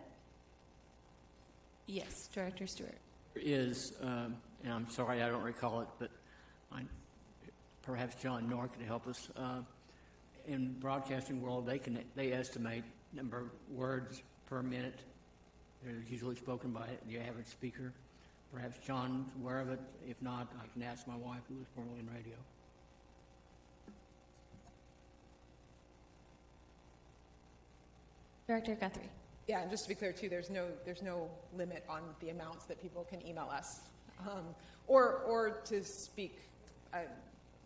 Yes, Director Stewart. Is, and I'm sorry I don't recall it, but perhaps John Norr could help us. In broadcasting world, they estimate number of words per minute. They're usually spoken by the average speaker. Perhaps John's aware of it. If not, I can ask my wife, who was formerly in radio. Director Guthrie. Yeah, and just to be clear too, there's no limit on the amounts that people can email us, or to speak.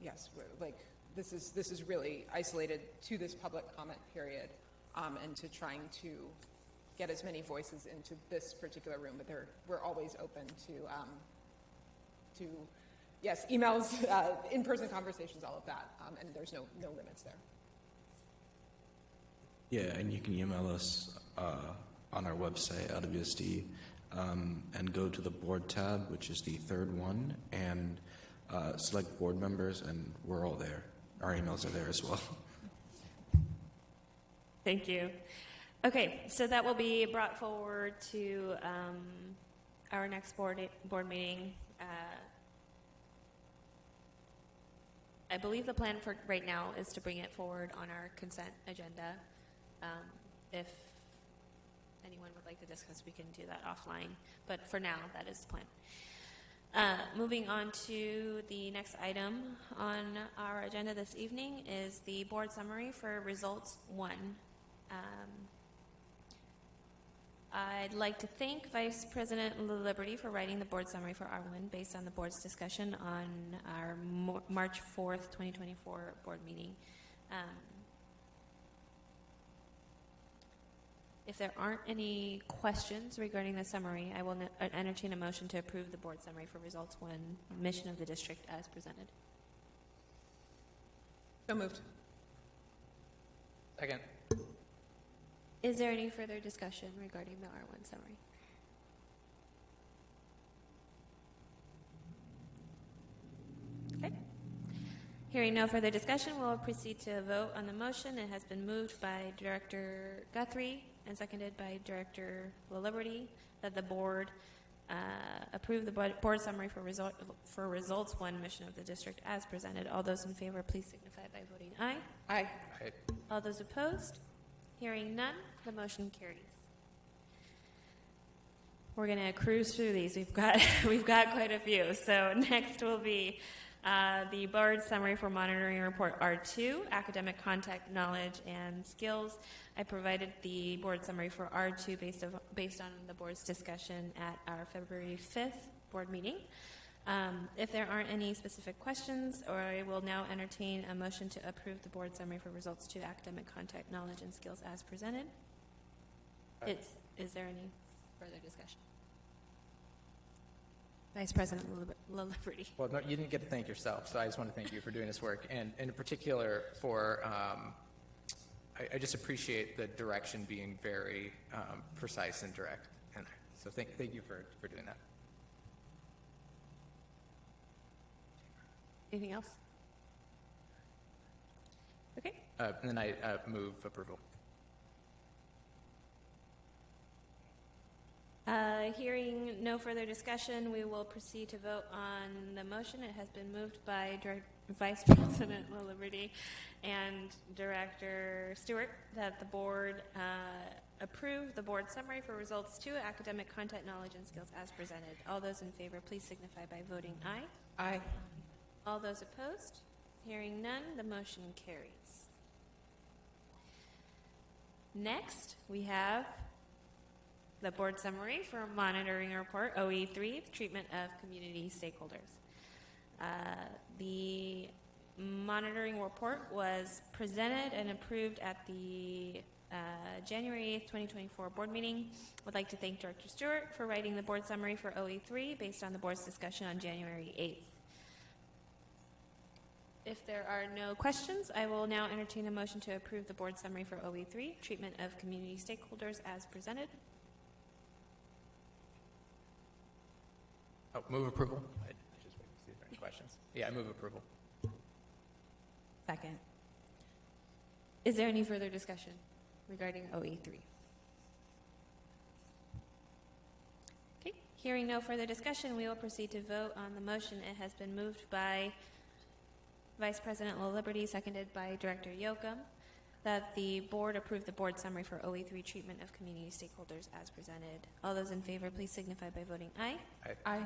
Yes, like this is really isolated to this public comment period, and to trying to get as many voices into this particular room. But we're always open to yes, emails, in-person conversations, all of that, and there's no limits there. Yeah, and you can email us on our website, LWSD, and go to the board tab, which is the third one, and select board members, and we're all there. Our emails are there as well. Thank you. Okay, so that will be brought forward to our next board meeting. I believe the plan for right now is to bring it forward on our consent agenda. If anyone would like to discuss, we can do that offline. But for now, that is the plan. Moving on to the next item on our agenda this evening is the board summary for Results 1. I'd like to thank Vice President Liberty for writing the board summary for R1 based on the board's discussion on our March 4th, 2024 board meeting. If there aren't any questions regarding the summary, I will entertain a motion to approve the board summary for Results 1, mission of the district as presented. So moved. Second. Is there any further discussion regarding the R1 summary? Okay. Hearing no further discussion, we'll proceed to a vote on the motion. It has been moved by Director Guthrie and seconded by Director LaLiberty that the board approve the board summary for Results 1, mission of the district as presented. All those in favor, please signify by voting aye. Aye. Aye. All those opposed? Hearing none, the motion carries. We're going to cruise through these. We've got quite a few. So next will be the board summary for monitoring report R2, academic contact, knowledge, and skills. I provided the board summary for R2 based on the board's discussion at our February 5th board meeting. If there aren't any specific questions, or I will now entertain a motion to approve the board summary for Results 2, academic contact, knowledge, and skills as presented. Is there any further discussion? Vice President LaLiberty. Well, no, you didn't get to thank yourself, so I just want to thank you for doing this work, and in particular for, I just appreciate the direction being very precise and direct, and so thank you for doing that. Anything else? Okay. And then I move approval. Hearing no further discussion, we will proceed to vote on the motion. It has been moved by Vice President LaLiberty and Director Stewart that the board approve the board summary for Results 2, academic content, knowledge, and skills as presented. All those in favor, please signify by voting aye. Aye. All those opposed? Hearing none, the motion carries. Next, we have the board summary for monitoring report OE3, treatment of community stakeholders. The monitoring report was presented and approved at the January 8th, 2024 board meeting. I'd like to thank Director Stewart for writing the board summary for OE3 based on the board's discussion on January 8th. If there are no questions, I will now entertain a motion to approve the board summary for OE3, treatment of community stakeholders as presented. Oh, move approval. I just wait to see if there are any questions. Yeah, I move approval. Second. Is there any further discussion regarding OE3? Okay, hearing no further discussion, we will proceed to vote on the motion. It has been moved by Vice President LaLiberty, seconded by Director Yoakum, that the board approve the board summary for OE3 treatment of community stakeholders as presented. All those in favor, please signify by voting aye. Aye. Aye.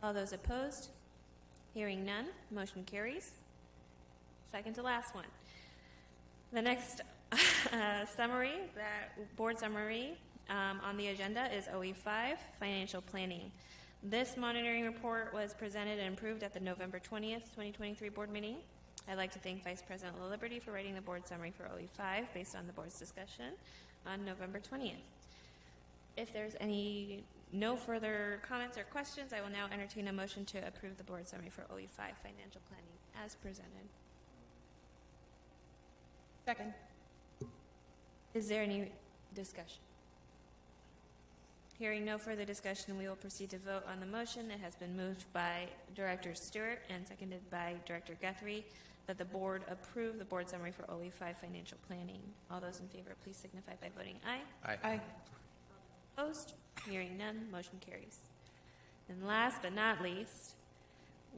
All those opposed? Hearing none, motion carries. Second to last one. The next summary, that board summary on the agenda is OE5, financial planning. This monitoring report was presented and approved at the November 20th, 2023 board meeting. I'd like to thank Vice President LaLiberty for writing the board summary for OE5 based on the board's discussion on November 20th. If there's no further comments or questions, I will now entertain a motion to approve the board summary for OE5 financial planning as presented. Second. Is there any discussion? Hearing no further discussion, we will proceed to vote on the motion. It has been moved by Director Stewart and seconded by Director Guthrie that the board approve the board summary for OE5 financial planning. All those in favor, please signify by voting aye. Aye. Aye. Opposed? Hearing none, motion carries. And last but not least,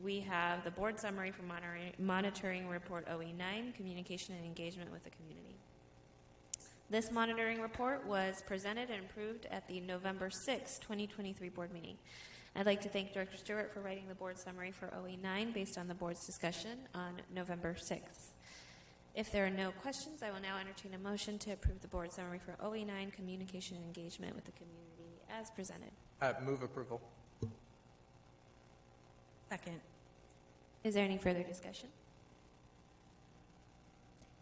we have the board summary for monitoring report OE9, communication and engagement with the community. This monitoring report was presented and approved at the November 6, 2023 board meeting. I'd like to thank Director Stewart for writing the board summary for OE9 based on the board's discussion on November 6th. If there are no questions, I will now entertain a motion to approve the board summary for OE9, communication and engagement with the community as presented. Move approval. Second. Is there any further discussion?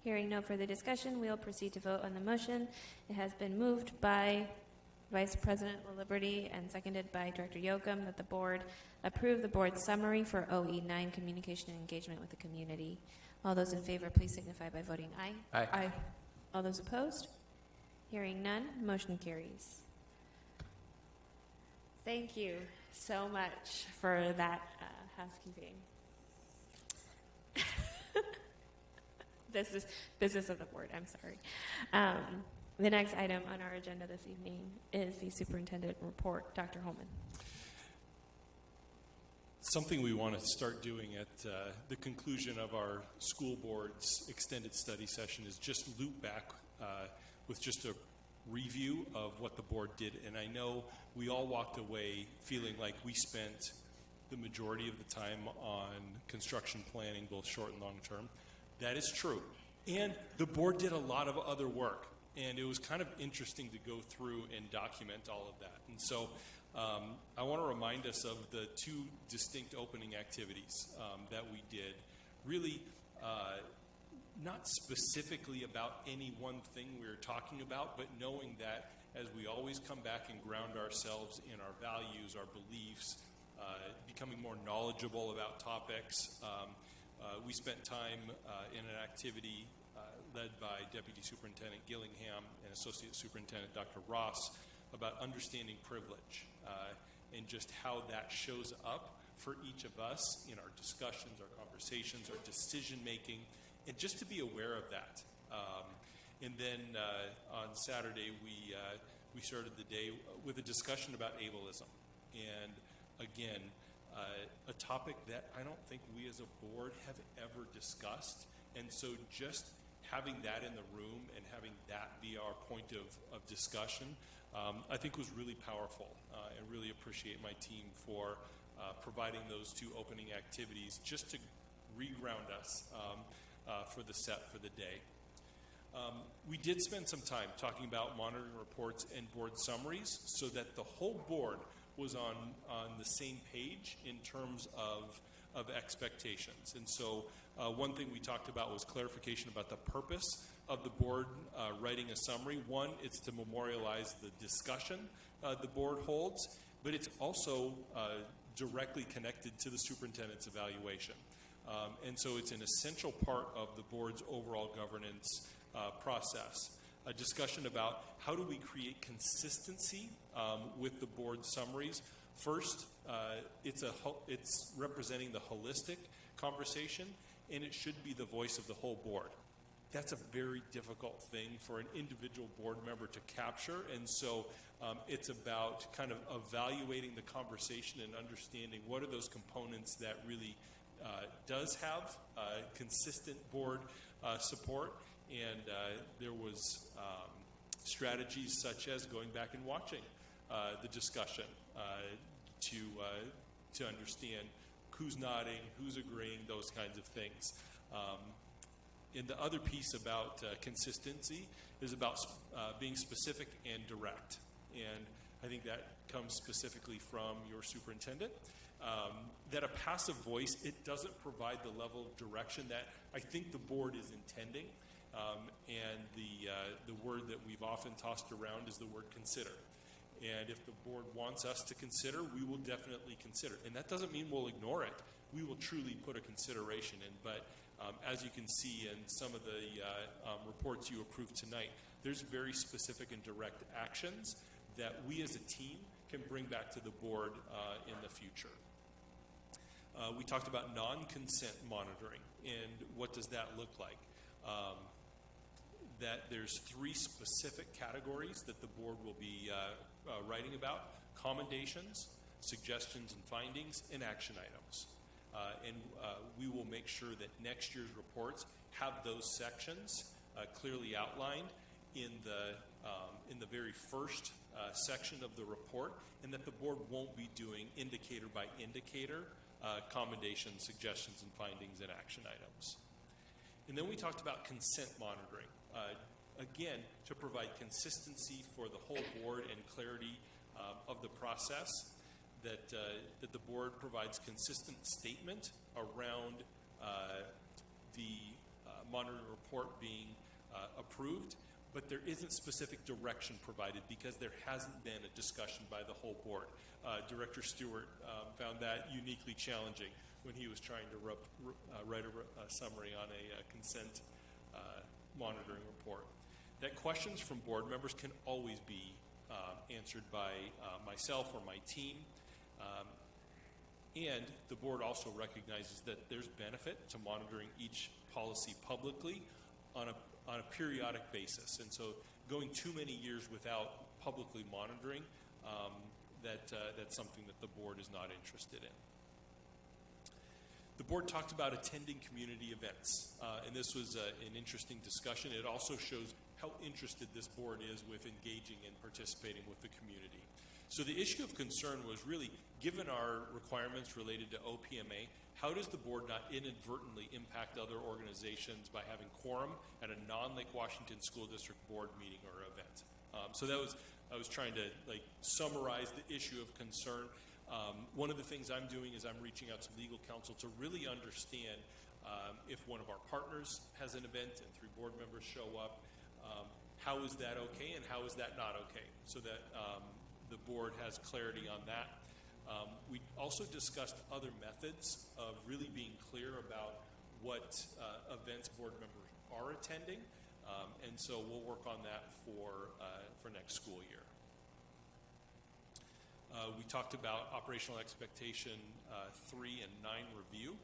Hearing no further discussion, we will proceed to vote on the motion. It has been moved by Vice President LaLiberty and seconded by Director Yoakum that the board approve the board summary for OE9, communication and engagement with the community. All those in favor, please signify by voting aye. Aye. Aye. All those opposed? Hearing none, motion carries. Thank you so much for that housekeeping. This is business of the board, I'm sorry. The next item on our agenda this evening is the superintendent report. Dr. Holman. Something we want to start doing at the conclusion of our school board's extended study session is just loop back with just a review of what the board did. And I know we all walked away feeling like we spent the majority of the time on construction planning, both short and long term. That is true. And the board did a lot of other work. And it was kind of interesting to go through and document all of that. And so I want to remind us of the two distinct opening activities that we did. Really not specifically about any one thing we were talking about, but knowing that as we always come back and ground ourselves in our values, our beliefs, becoming more knowledgeable about topics. We spent time in an activity led by Deputy Superintendent Gillingham and Associate Superintendent Dr. Ross about understanding privilege and just how that shows up for each of us in our discussions, our conversations, our decision making, and just to be aware of that. And then on Saturday, we started the day with a discussion about ableism. And again, a topic that I don't think we as a board have ever discussed. And so just having that in the room and having that be our point of discussion, I think was really powerful. And really appreciate my team for providing those two opening activities just to re-ground us for the set for the day. We did spend some time talking about monitoring reports and board summaries so that the whole board was on the same page in terms of expectations. And so one thing we talked about was clarification about the purpose of the board writing a summary. One, it's to memorialize the discussion the board holds, but it's also directly connected to the superintendent's evaluation. And so it's an essential part of the board's overall governance process. A discussion about how do we create consistency with the board summaries. First, it's representing the holistic conversation, and it should be the voice of the whole board. That's a very difficult thing for an individual board member to capture, and so it's about kind of evaluating the conversation and understanding what are those components that really does have consistent board support, and there was strategies such as going back and watching the discussion to understand who's nodding, who's agreeing, those kinds of things. And the other piece about consistency is about being specific and direct. And I think that comes specifically from your superintendent. That a passive voice, it doesn't provide the level of direction that I think the board is intending. And the word that we've often tossed around is the word consider. And if the board wants us to consider, we will definitely consider. And that doesn't mean we'll ignore it. We will truly put a consideration in. But as you can see in some of the reports you approved tonight, there's very specific and direct actions that we as a team can bring back to the board in the future. We talked about non-consent monitoring, and what does that look like? That there's 3 specific categories that the board will be writing about: commendations, suggestions and findings, and action items. And we will make sure that next year's reports have those sections clearly outlined in the very first section of the report, and that the board won't be doing indicator by indicator commendations, suggestions and findings, and action items. And then we talked about consent monitoring. Again, to provide consistency for the whole board and clarity of the process, that the board provides consistent statement around the monitoring report being approved, but there isn't specific direction provided because there hasn't been a discussion by the whole board. Director Stewart found that uniquely challenging when he was trying to write a summary on a consent monitoring report. That questions from board members can always be answered by myself or my team. And the board also recognizes that there's benefit to monitoring each policy publicly on a periodic basis. And so going too many years without publicly monitoring, that's something that the board is not interested in. The board talked about attending community events, and this was an interesting discussion. It also shows how interested this board is with engaging and participating with the community. So the issue of concern was really, given our requirements related to OPMA, how does the board not inadvertently impact other organizations by having quorum at a non-Lake Washington School District board meeting or event? So that was, I was trying to summarize the issue of concern. One of the things I'm doing is I'm reaching out to legal counsel to really understand if one of our partners has an event and 3 board members show up, how is that okay and how is that not okay, so that the board has clarity on that. We also discussed other methods of really being clear about what events board members are attending, and so we'll work on that for next school year. We talked about operational expectation 3 and 9 review.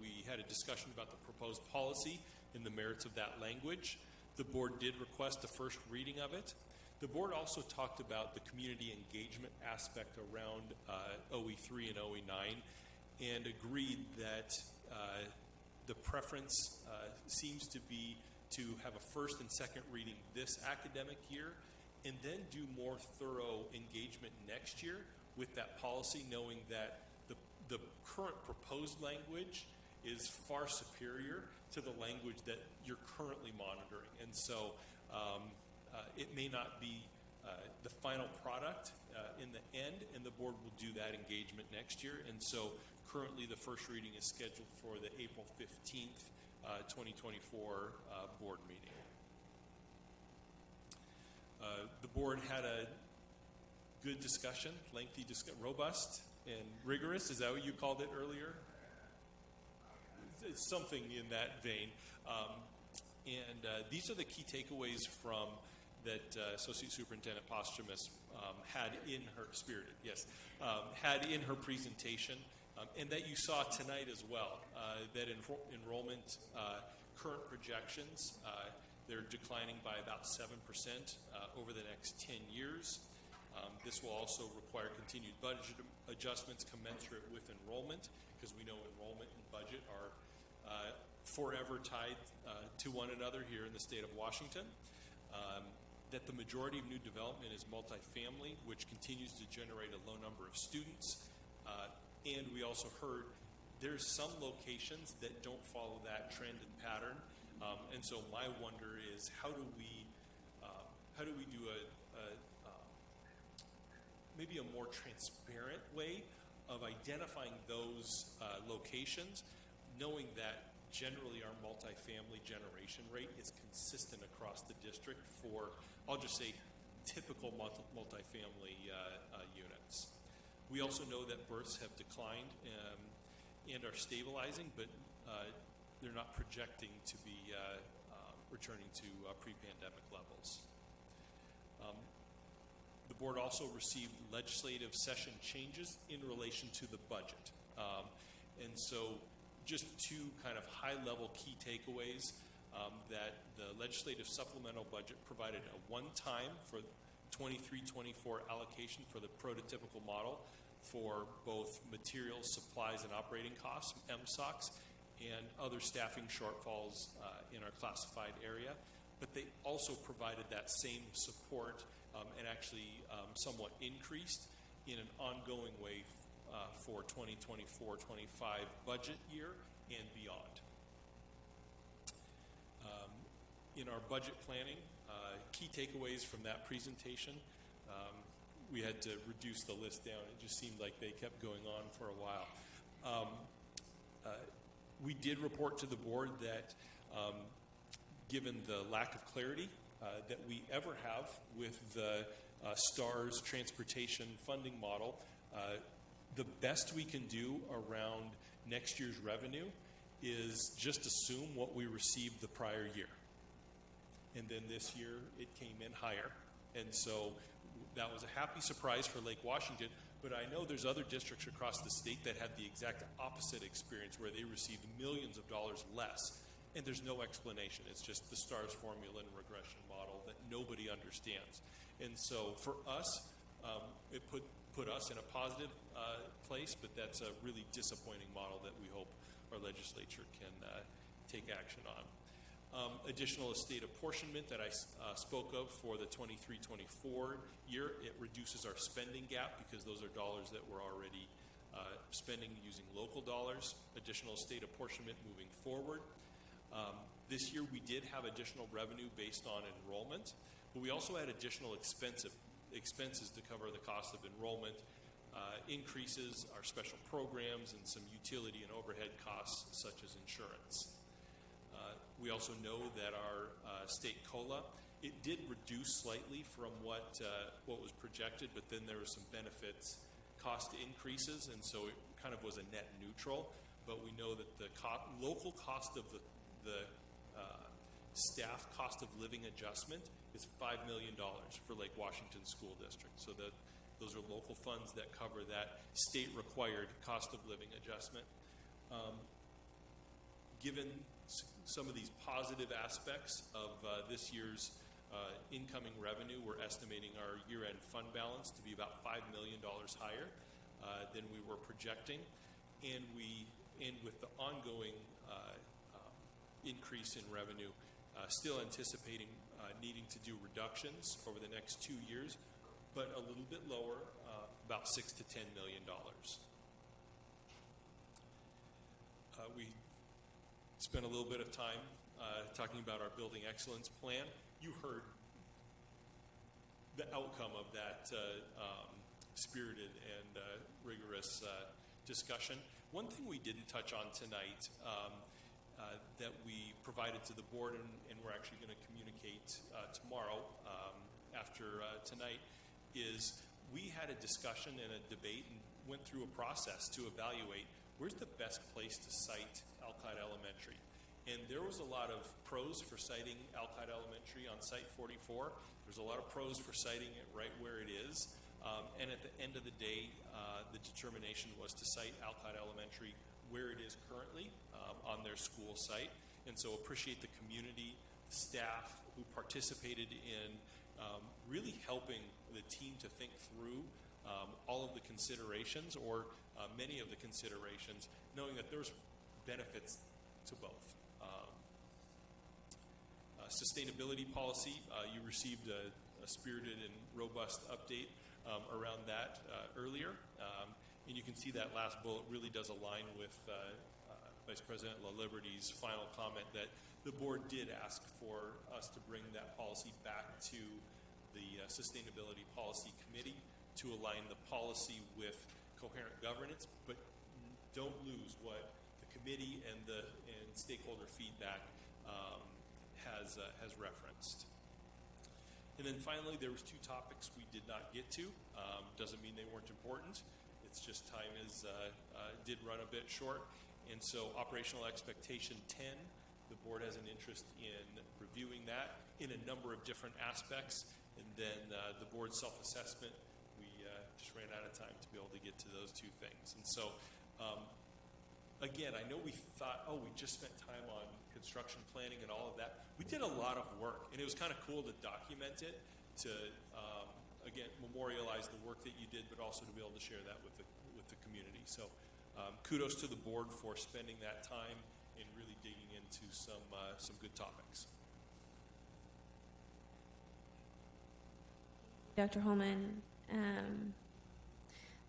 We had a discussion about the proposed policy and the merits of that language. The board did request a first reading of it. The board also talked about the community engagement aspect around OE3 and OE9 and agreed that the preference seems to be to have a first and second reading this academic year and then do more thorough engagement next year with that policy, knowing that the current proposed language is far superior to the language that you're currently monitoring. And so it may not be the final product in the end, and the board will do that engagement next year. And so currently the first reading is scheduled for the April 15th, 2024 board meeting. The board had a good discussion, lengthy discussion, robust and rigorous. Is that what you called it earlier? it's something in that vein. These are the key takeaways from that Associate Superintendent Posthumus had in her had in her presentation, and that you saw tonight as well. That enrollment current projections they're declining by about 7% over the next 10 years. This will also require continued budget adjustments commensurate with enrollment, because we know enrollment and budget are forever tied to one another here in the state of Washington. That the majority of new development is multifamily, which continues to generate a low number of students. And we also heard there's some locations that don't follow that trend and pattern. And so my wonder is, how do we do maybe a more transparent way of identifying those locations, knowing that generally our multifamily generation rate is consistent across the district for, I'll just say, typical multifamily units. We also know that births have declined and are stabilizing, but they're not projecting to be returning to pre-pandemic levels. The board also received legislative session changes in relation to the budget. And so just two kind of high-level key takeaways, that the legislative supplemental budget provided a one-time for 23-24 allocation for the prototypical model for both materials, supplies, and operating costs, MSOCs, and other staffing shortfalls in our classified area. But they also provided that same support and actually somewhat increased in an ongoing way for 2024-25 budget year and beyond. In our budget planning, key takeaways from that presentation, we had to reduce the list down. It just seemed like they kept going on for a while. We did report to the board that given the lack of clarity that we ever have with the STARS transportation funding model, the best we can do around next year's revenue is just assume what we received the prior year. And then this year it came in higher. And so that was a happy surprise for Lake Washington, but I know there's other districts across the state that had the exact opposite experience, where they received millions of dollars less, and there's no explanation. It's just the STARS formula and regression model that nobody understands. And so for us, it put us in a positive place, but that's a really disappointing model that we hope our legislature can take action on. Additional estate apportionment that I spoke of for the 23-24 year, it reduces our spending gap because those are dollars that we're already spending using local dollars. Additional estate apportionment moving forward. This year we did have additional revenue based on enrollment, but we also had additional expenses to cover the cost of enrollment, increases, our special programs, and some utility and overhead costs such as insurance. We also know that our state COLA, it did reduce slightly from what was projected, but then there were some benefits, cost increases, and so it kind of was a net neutral. But we know that the local cost of the staff cost of living adjustment is $5 million for Lake Washington School District. So that those are local funds that cover that state-required cost of living adjustment. Given some of these positive aspects of this year's incoming revenue, we're estimating our year-end fund balance to be about $5 million higher than we were projecting. And with the ongoing increase in revenue, still anticipating needing to do reductions over the next 2 years, but a little bit lower, about $6 to $10 million. We spent a little bit of time talking about our Building Excellence Plan. You heard the outcome of that spirited and rigorous discussion. One thing we didn't touch on tonight that we provided to the board, and we're actually going to communicate tomorrow after tonight, is we had a discussion and a debate and went through a process to evaluate where's the best place to site Alkite Elementary? And there was a lot of pros for citing Alkite Elementary on Site 44. There's a lot of pros for citing it right where it is. And at the end of the day, the determination was to cite Alkite Elementary where it is currently on their school site. And so appreciate the community, staff who participated in really helping the team to think through all of the considerations, or many of the considerations, knowing that there's benefits to both. Sustainability policy, you received a spirited and robust update around that earlier. And you can see that last bullet really does align with Vice President LaLiberty's final comment that the board did ask for us to bring that policy back to the Sustainability Policy Committee to align the policy with coherent governance, but don't lose what the committee and stakeholder feedback has referenced. And then finally, there was 2 topics we did not get to. Doesn't mean they weren't important. It's just time did run a bit short. And so operational expectation 10, the board has an interest in reviewing that in a number of different aspects. And then the board self-assessment, we just ran out of time to be able to get to those 2 things. And so, again, I know we thought, we just spent time on construction planning and all of that. We did a lot of work, and it was kind of cool to document it, to, again, memorialize the work that you did, but also to be able to share that with the community. So kudos to the board for spending that time and really digging into some good topics. Dr. Holman,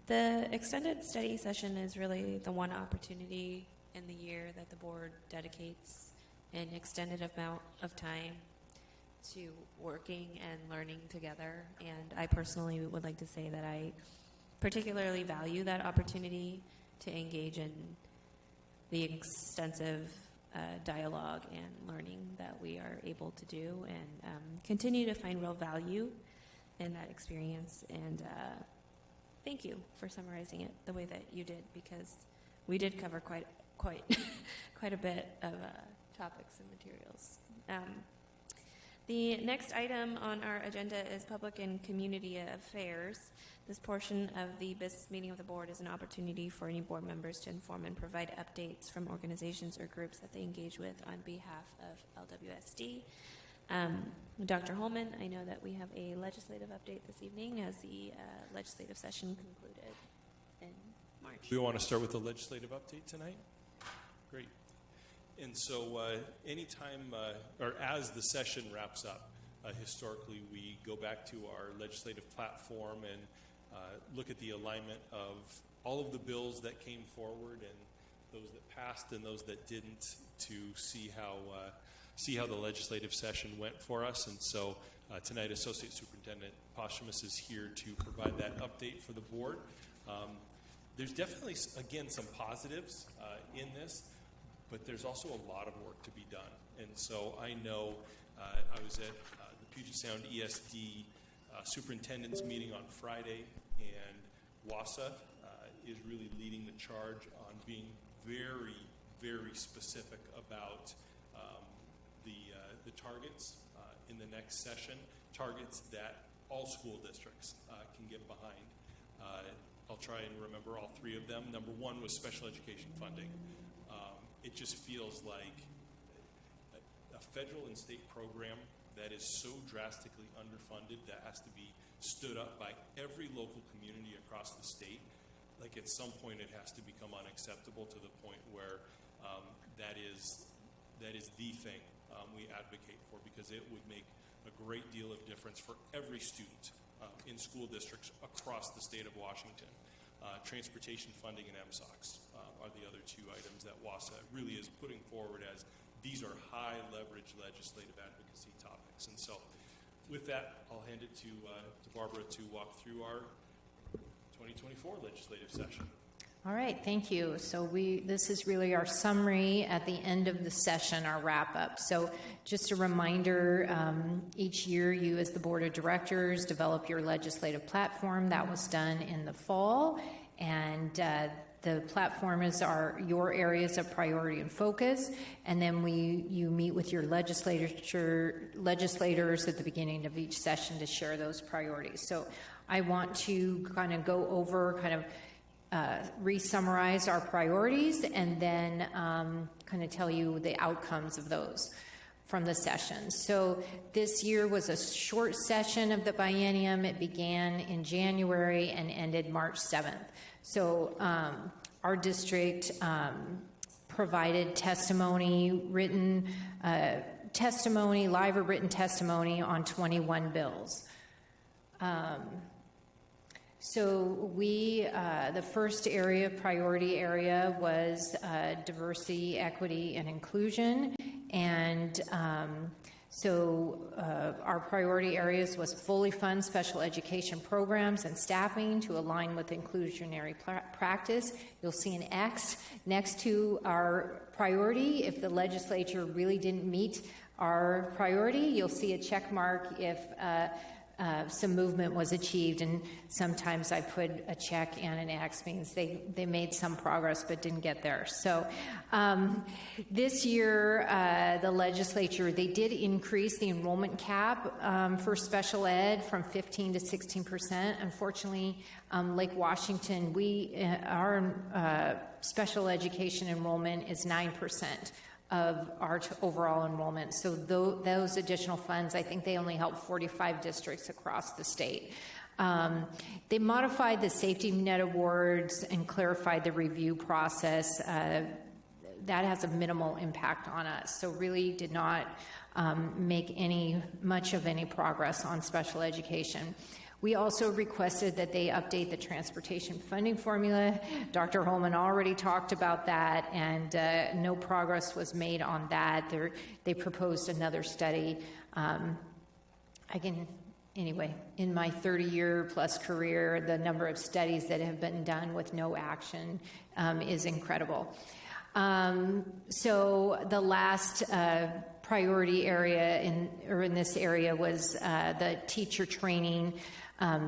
the extended study session is really the one opportunity in the year that the board dedicates an extended amount of time to working and learning together. And I personally would like to say that I particularly value that opportunity to engage in the extensive dialogue and learning that we are able to do, and continue to find real value in that experience. And thank you for summarizing it the way that you did, because we did cover quite a bit of topics and materials. The next item on our agenda is Public and Community Affairs. This portion of the business meeting of the board is an opportunity for any board members to inform and provide updates from organizations or groups that they engage with on behalf of LWSD. Dr. Holman, I know that we have a legislative update this evening as the legislative session concluded in March. We want to start with the legislative update tonight? Great. And so anytime, or as the session wraps up, historically we go back to our legislative platform and look at the alignment of all of the bills that came forward and those that passed and those that didn't, to see how the legislative session went for us. And so tonight Associate Superintendent Posthumus is here to provide that update for the board. There's definitely, again, some positives in this, but there's also a lot of work to be done. And so I know I was at the Puget Sound ESD superintendent's meeting on Friday, and WASA is really leading the charge on being very, very specific about the targets in the next session, targets that all school districts can get behind. I'll try and remember all 3 of them. Number 1 was special education funding. It just feels like a federal and state program that is so drastically underfunded that has to be stood up by every local community across the state. Like, at some point it has to become unacceptable, to the point where that is the thing we advocate for, because it would make a great deal of difference for every student in school districts across the state of Washington. Transportation funding and MSOCs are the other 2 items that WASA really is putting forward as these are high leverage legislative advocacy topics. And so with that, I'll hand it to Barbara to walk through our 2024 legislative session. All right, thank you. So this is really our summary at the end of the session, our wrap-up. So just a reminder, each year you as the Board of Directors develop your legislative platform. That was done in the fall, and the platform is your areas of priority and focus, and then you meet with your legislators at the beginning of each session to share those priorities. So I want to kind of go over, re-summarize our priorities, and then kind of tell you the outcomes of those from the session. So this year was a short session of the biennium. It began in January and ended March 7th. So our district provided testimony, written testimony, live or written testimony on 21 bills. So the first priority area was diversity, equity, and inclusion. And our priority areas was fully fund special education programs and staffing to align with inclusionary practice. You'll see an X next to our priority. If the legislature really didn't meet our priority, you'll see a check mark if some movement was achieved, and sometimes I put a check and an X, means they made some progress but didn't get there. So this year, the legislature, they did increase the enrollment cap for special ed from 15 to 16%. Unfortunately, Lake Washington, our special education enrollment is 9% of our overall enrollment. So those additional funds, I think they only help 45 districts across the state. They modified the safety net awards and clarified the review process. That has a minimal impact on us. So really did not make much of any progress on special education. We also requested that they update the transportation funding formula. Dr. Holman already talked about that, and no progress was made on that. They proposed another study. Anyway, in my 30-year plus career, the number of studies that have been done with no action is incredible. So the last priority area in this area was the teacher training.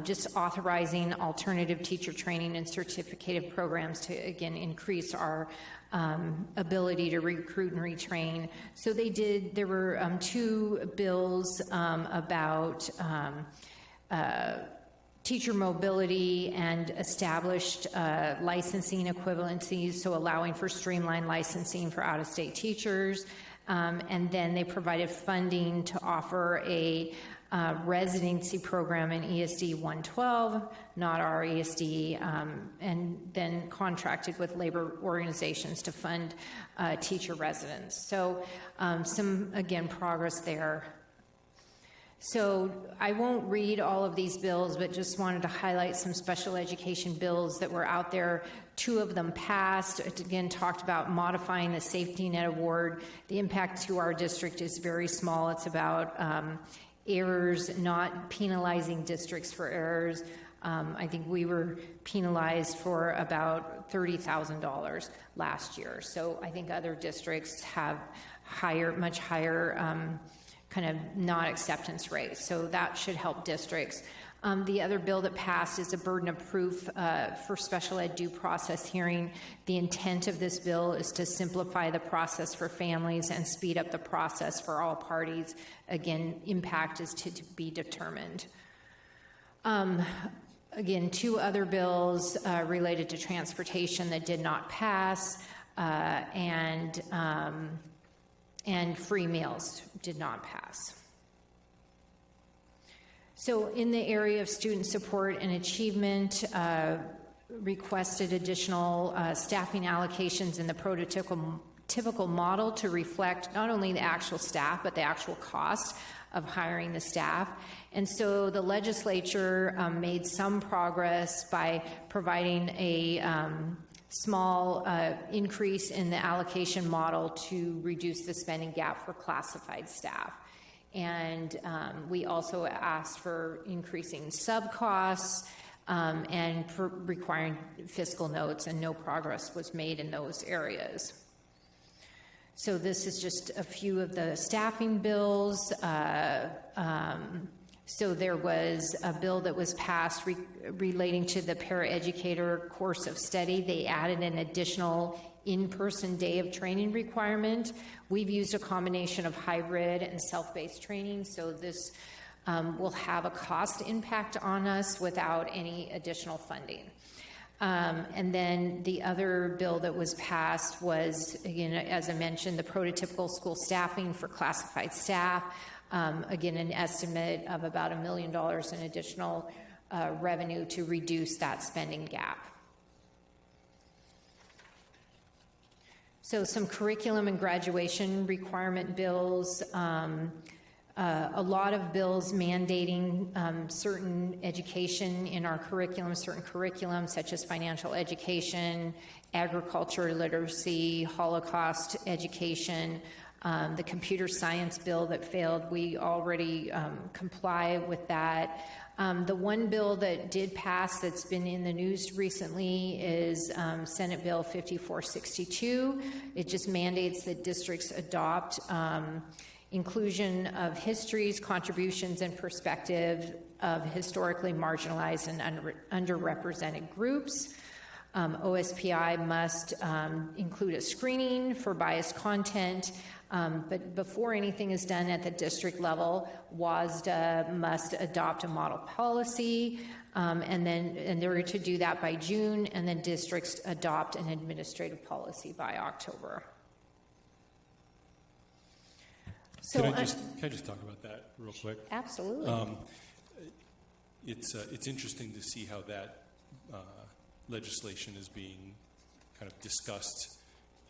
Just authorizing alternative teacher training and certificated programs to, again, increase our ability to recruit and retrain. So there were 2 bills about teacher mobility and established licensing equivalencies, so allowing for streamlined licensing for out-of-state teachers. And then they provided funding to offer a residency program in ESD 112, not our ESD, and then contracted with labor organizations to fund teacher residents. So some, again, progress there. So I won't read all of these bills, but just wanted to highlight some special education bills that were out there. 2 of them passed. It again talked about modifying the safety net award. The impact to our district is very small. It's about errors, not penalizing districts for errors. I think we were penalized for about $30,000 last year. So I think other districts have much higher kind of non-acceptance rates. So that should help districts. The other bill that passed is a burden of proof for special ed due process hearing. The intent of this bill is to simplify the process for families and speed up the process for all parties. Again, impact is to be determined. Again, 2 other bills related to transportation that did not pass, and free meals did not pass. So in the area of student support and achievement, requested additional staffing allocations in the prototypical model to reflect not only the actual staff, but the actual cost of hiring the staff. And so the legislature made some progress by providing a small increase in the allocation model to reduce the spending gap for classified staff. And we also asked for increasing sub-costs and for requiring fiscal notes, and no progress was made in those areas. So this is just a few of the staffing bills. So there was a bill that was passed relating to the paraeducator course of study. They added an additional in-person day of training requirement. We've used a combination of hybrid and self-paced training, so this will have a cost impact on us without any additional funding. And then the other bill that was passed was, again, as I mentioned, the prototypical school staffing for classified staff. Again, an estimate of about $1 million in additional revenue to reduce that spending gap. So some curriculum and graduation requirement bills, a lot of bills mandating certain education in our curriculum, certain curriculums such as financial education, agriculture literacy, Holocaust education, the computer science bill that failed, we already comply with that. The one bill that did pass that's been in the news recently is Senate Bill 5462. It just mandates that districts adopt inclusion of histories, contributions, and perspective of historically marginalized and underrepresented groups. OSPI must include a screening for biased content, but before anything is done at the district level, WASDA must adopt a model policy, and they're to do that by June, and then districts adopt an administrative policy by October. So can I just talk about that real quick? Absolutely. It's interesting to see how that legislation is being kind of discussed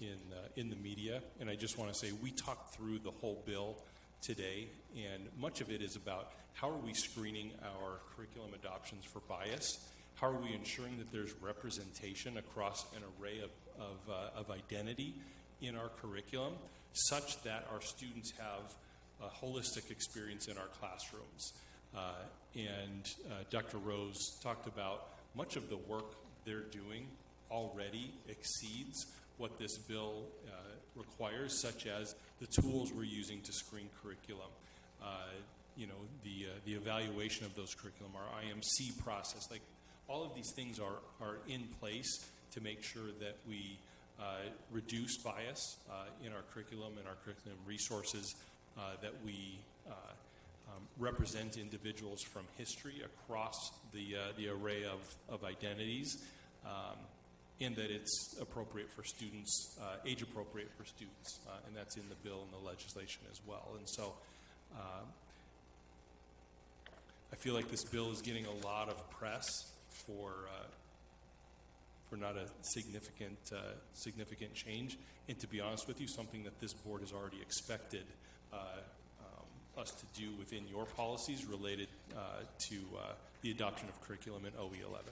in the media, and I just want to say we talked through the whole bill today, and much of it is about how are we screening our curriculum adoptions for bias? How are we ensuring that there's representation across an array of identity in our curriculum, such that our students have a holistic experience in our classrooms. Dr. Rose talked about much of the work they're doing already exceeds what this bill requires, such as the tools we're using to screen curriculum, the evaluation of those curriculum, our IMC process. Like, all of these things are in place to make sure that we reduce bias in our curriculum and our curriculum resources, that we represent individuals from history across the array of identities, and that it's appropriate for students, age appropriate for students, and that's in the bill and the legislation as well. And so I feel like this bill is getting a lot of press for not a significant change, and to be honest with you, something that this board has already expected us to do within your policies related to the adoption of curriculum in OE11.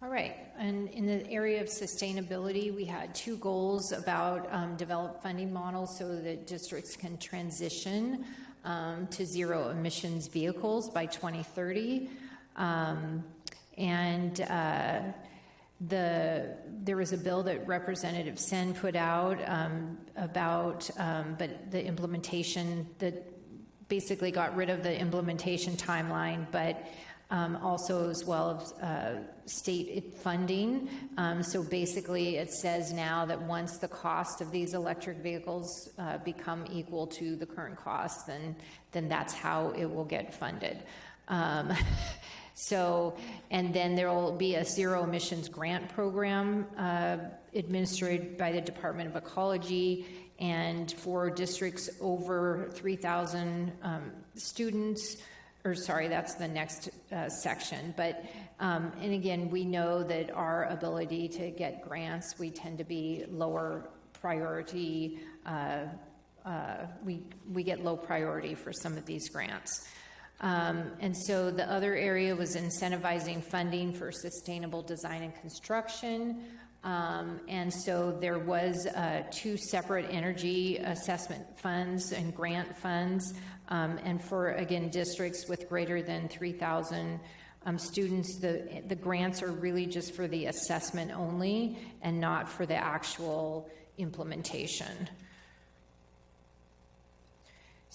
All right, and in the area of sustainability, we had two goals about develop funding models so that districts can transition to zero emissions vehicles by 2030. There was a bill that Representative Sen put out about, but the implementation that basically got rid of the implementation timeline, but also as well as state funding. So basically it says now that once the cost of these electric vehicles become equal to the current cost, then that's how it will get funded. And then there will be a zero emissions grant program administered by the Department of Ecology, and for districts over 3,000 students, that's the next section. But, and again, we know that our ability to get grants, we tend to be lower priority. We get low priority for some of these grants. And so the other area was incentivizing funding for sustainable design and construction. And so there was two separate energy assessment funds and grant funds. And for, again, districts with greater than 3,000 students, the grants are really just for the assessment only and not for the actual implementation.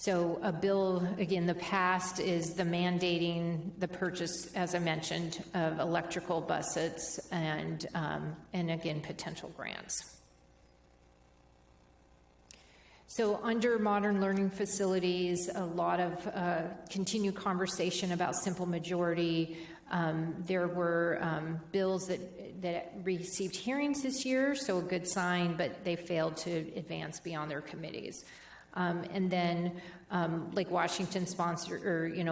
So a bill, again, the past is the mandating the purchase, as I mentioned, of electrical buses and again, potential grants. So under modern learning facilities, a lot of continued conversation about simple majority. There were bills that received hearings this year, so a good sign, but they failed to advance beyond their committees. And then Lake Washington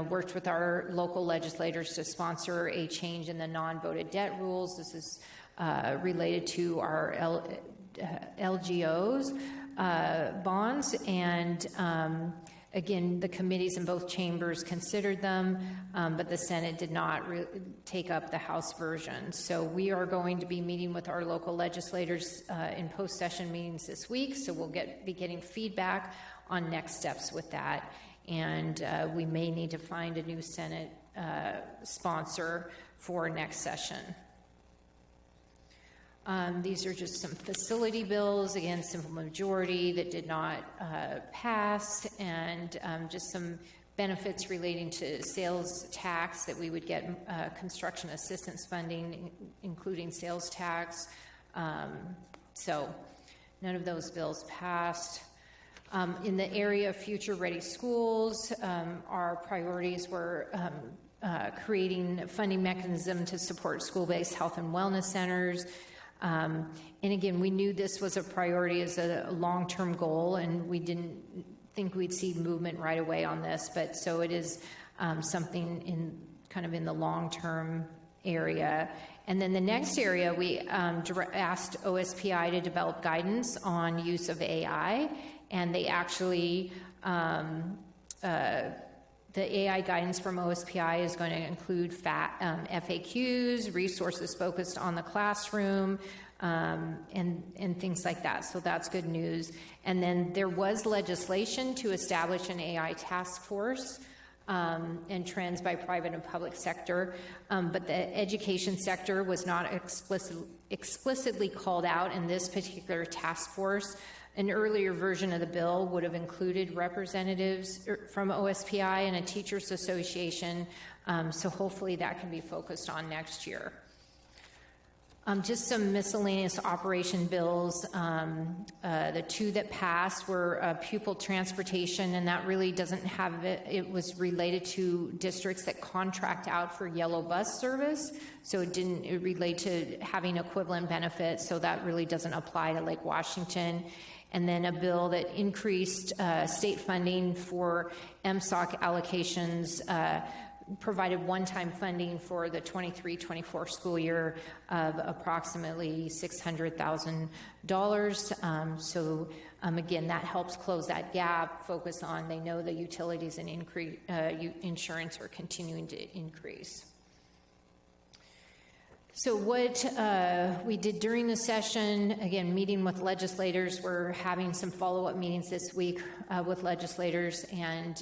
worked with our local legislators to sponsor a change in the non-voted debt rules. This is related to our LGOs bonds, and again, the committees in both chambers considered them, but the Senate did not take up the House version. So we are going to be meeting with our local legislators in post-session meetings this week, so we'll be getting feedback on next steps with that. And we may need to find a new Senate sponsor for next session. These are just some facility bills, again, simple majority that did not pass, and just some benefits relating to sales tax that we would get construction assistance funding, including sales tax. So none of those bills passed. In the area of future-ready schools, our priorities were creating a funding mechanism to support school-based health and wellness centers. And again, we knew this was a priority as a long-term goal, and we didn't think we'd see movement right away on this, but so it is something in the long-term area. And then the next area, we asked OSPI to develop guidance on use of AI, and they actually, the AI guidance from OSPI is going to include FAQs, resources focused on the classroom, and things like that. So that's good news. And then there was legislation to establish an AI task force and trends by private and public sector, but the education sector was not explicitly called out in this particular task force. An earlier version of the bill would have included representatives from OSPI and a teachers association, so hopefully that can be focused on next year. Just some miscellaneous operation bills. The two that passed were pupil transportation, and that really doesn't have it. It was related to districts that contract out for yellow bus service, so it didn't relate to having equivalent benefits, so that really doesn't apply to Lake Washington. And then a bill that increased state funding for MSOC allocations, provided one-time funding for the 23-24 school year of approximately $600,000. So again, that helps close that gap, focus on, they know the utilities and insurance are continuing to increase. So what we did during the session, again, meeting with legislators, we're having some follow-up meetings this week with legislators, and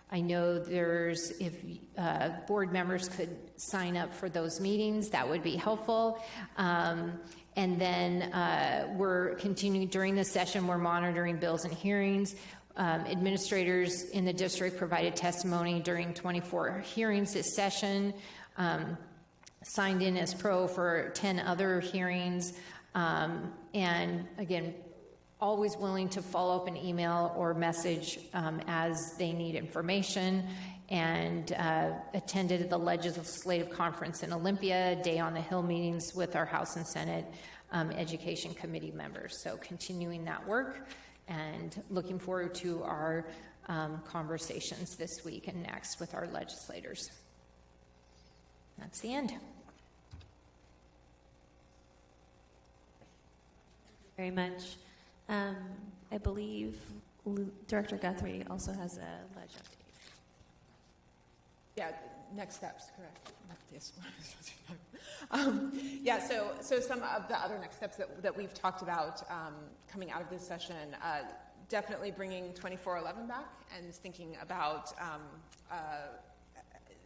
I know if board members could sign up for those meetings, that would be helpful. And then we're continuing during the session, we're monitoring bills and hearings. Administrators in the district provided testimony during 24 hearings this session. Signed in as pro for 10 other hearings, and again, always willing to follow up an email or message as they need information, and attended the legislative conference in Olympia, Day on the Hill meetings with our House and Senate Education Committee members. So continuing that work and looking forward to our conversations this week and next with our legislators. That's the end. Very much. I believe Director Guthrie also has a ledge update. Yeah, next steps, correct. Yes. So some of the other next steps that we've talked about coming out of this session, definitely bringing 2411 back and thinking about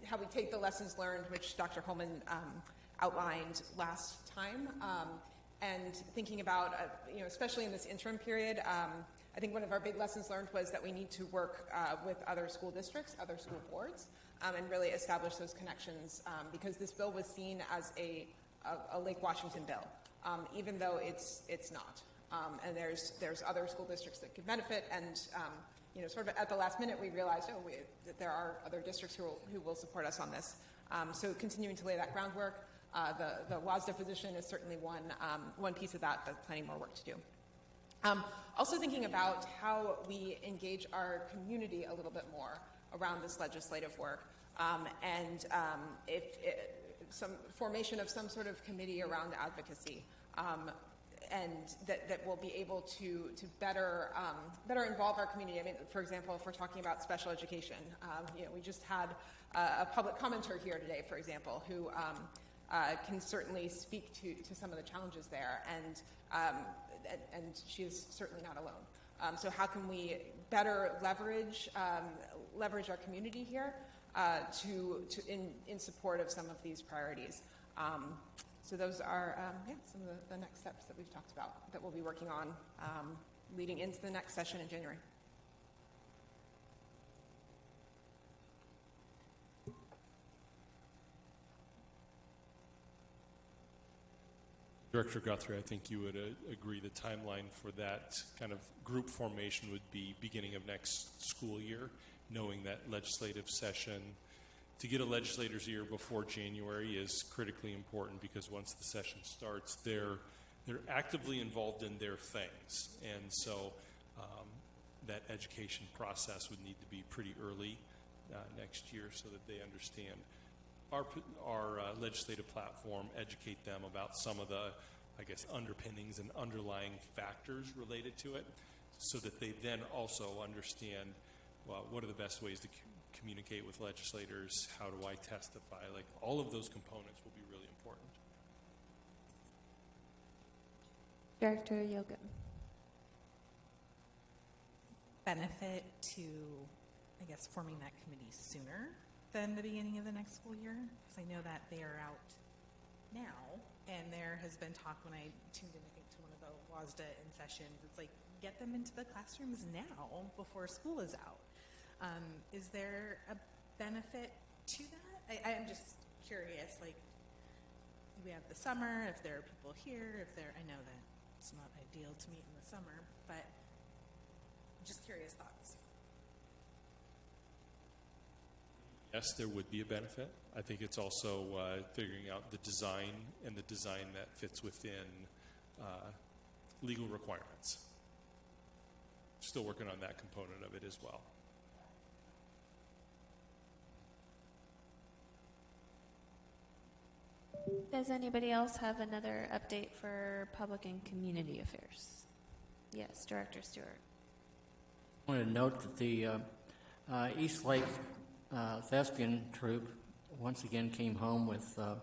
how we take the lessons learned, which Dr. Holman outlined last time, and thinking about, especially in this interim period, I think one of our big lessons learned was that we need to work with other school districts, other school boards, and really establish those connections because this bill was seen as a Lake Washington bill, even though it's not. And there's other school districts that could benefit, and sort of at the last minute we realized, that there are other districts who will support us on this. So continuing to lay that groundwork, the WASDA position is certainly one piece of that, but plenty more work to do. Also thinking about how we engage our community a little bit more around this legislative work, and some formation of some sort of committee around advocacy, and that will be able to better involve our community. I mean, for example, if we're talking about special education, we just had a public commenter here today, for example, who can certainly speak to some of the challenges there, and she is certainly not alone. So how can we better leverage our community here in support of some of these priorities? So those are some of the next steps that we've talked about that we'll be working on leading into the next session in January. Director Guthrie, I think you would agree the timeline for that kind of group formation would be beginning of next school year, knowing that legislative session. To get a legislator's ear before January is critically important because once the session starts, they're actively involved in their things. And so that education process would need to be pretty early next year so that they understand our legislative platform, educate them about some of the, underpinnings and underlying factors related to it so that they then also understand, well, what are the best ways to communicate with legislators? How do I testify? Like, all of those components will be really important. Director Yoga. Benefit to, forming that committee sooner than the beginning of the next school year? Because I know that they are out now, and there has been talk when I tuned in, I think, to one of the WASDA in sessions. It's like, get them into the classrooms now before school is out. Is there a benefit to that? I'm just curious, we have the summer, if there are people here, I know that it's not ideal to meet in the summer, but just curious thoughts. Yes, there would be a benefit. I think it's also figuring out the design and the design that fits within legal requirements. Still working on that component of it as well. Does anybody else have another update for public and community affairs? Yes, Director Stewart. I want to note that the East Lake Thespian troupe once again came home with the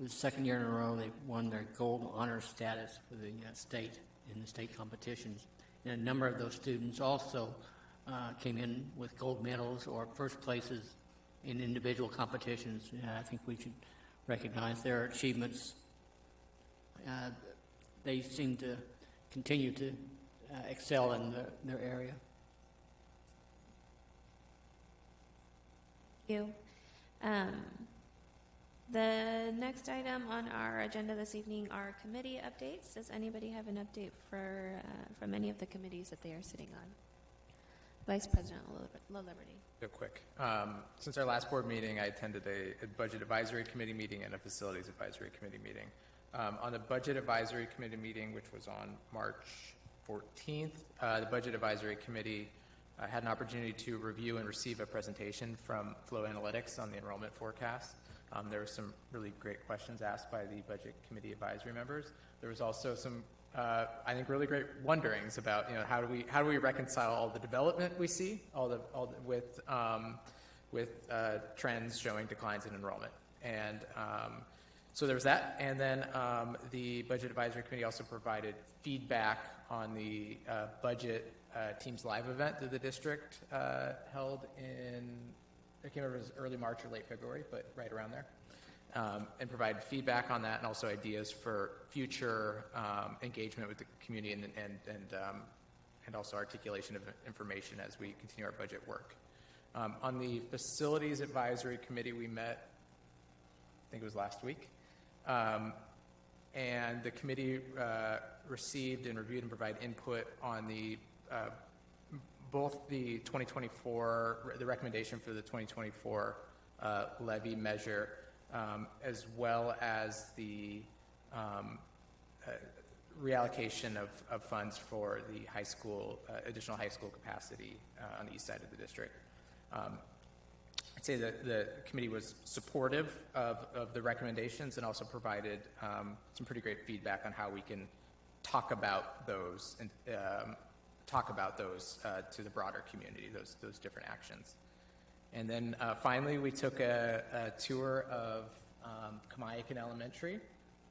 second year in a row they won their gold honor status for the state in the state competitions. And a number of those students also came in with gold medals or first places in individual competitions. I think we should recognize their achievements. They seem to continue to excel in their area. Thank you. The next item on our agenda this evening are committee updates. Does anybody have an update from any of the committees that they are sitting on? Vice President LaLiberty. Real quick. Since our last board meeting, I attended a Budget Advisory Committee meeting and a Facilities Advisory Committee meeting. On the Budget Advisory Committee meeting, which was on March 14th, the Budget Advisory Committee had an opportunity to review and receive a presentation from Flow Analytics on the enrollment forecast. There were some really great questions asked by the Budget Committee advisory members. There was also some, I think, really great wonderings about, how do we reconcile all the development we see, with trends showing declines in enrollment. And so there was that. And then the Budget Advisory Committee also provided feedback on the budget Teams Live event that the district held in, I can't remember if it was early March or late February, but right around there. and provide feedback on that, and also ideas for future engagement with the community and also articulation of information as we continue our budget work. On the Facilities Advisory Committee, we met, I think it was last week, and the committee received and reviewed and provided input on both the 2024, the recommendation for the 2024 levy measure, as well as the reallocation of funds for the high school, additional high school capacity on the east side of the district. I'd say that the committee was supportive of the recommendations and also provided some pretty great feedback on how we can talk about those and to the broader community, those different actions. And then finally, we took a tour of Kamayakan Elementary.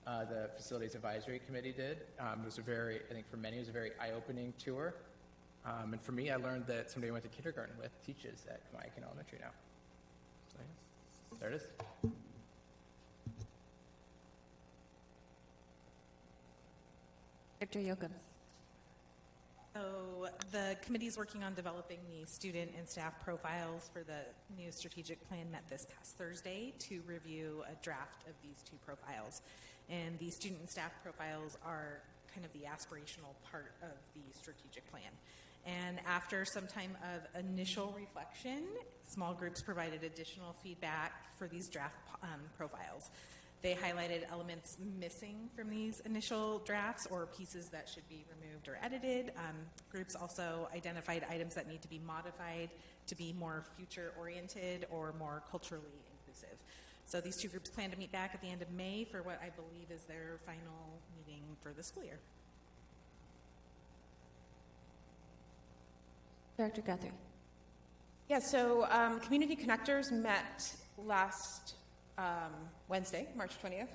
The Facilities Advisory Committee did. It was I think for many, it was a very eye-opening tour. And for me, I learned that somebody I went to kindergarten with teaches at Kamayakan Elementary now. So yeah, there it is. Dr. Yoakum. So the committee is working on developing the student and staff profiles for the new strategic plan met this past Thursday to review a draft of these two profiles. And the student and staff profiles are kind of the aspirational part of the strategic plan. And after some time of initial reflection, small groups provided additional feedback for these draft profiles. They highlighted elements missing from these initial drafts or pieces that should be removed or edited. Groups also identified items that need to be modified to be more future-oriented or more culturally inclusive. So these two groups plan to meet back at the end of May for what I believe is their final meeting for the school year. Director Guthrie. Yeah, so Community Connectors met last Wednesday, March 20th.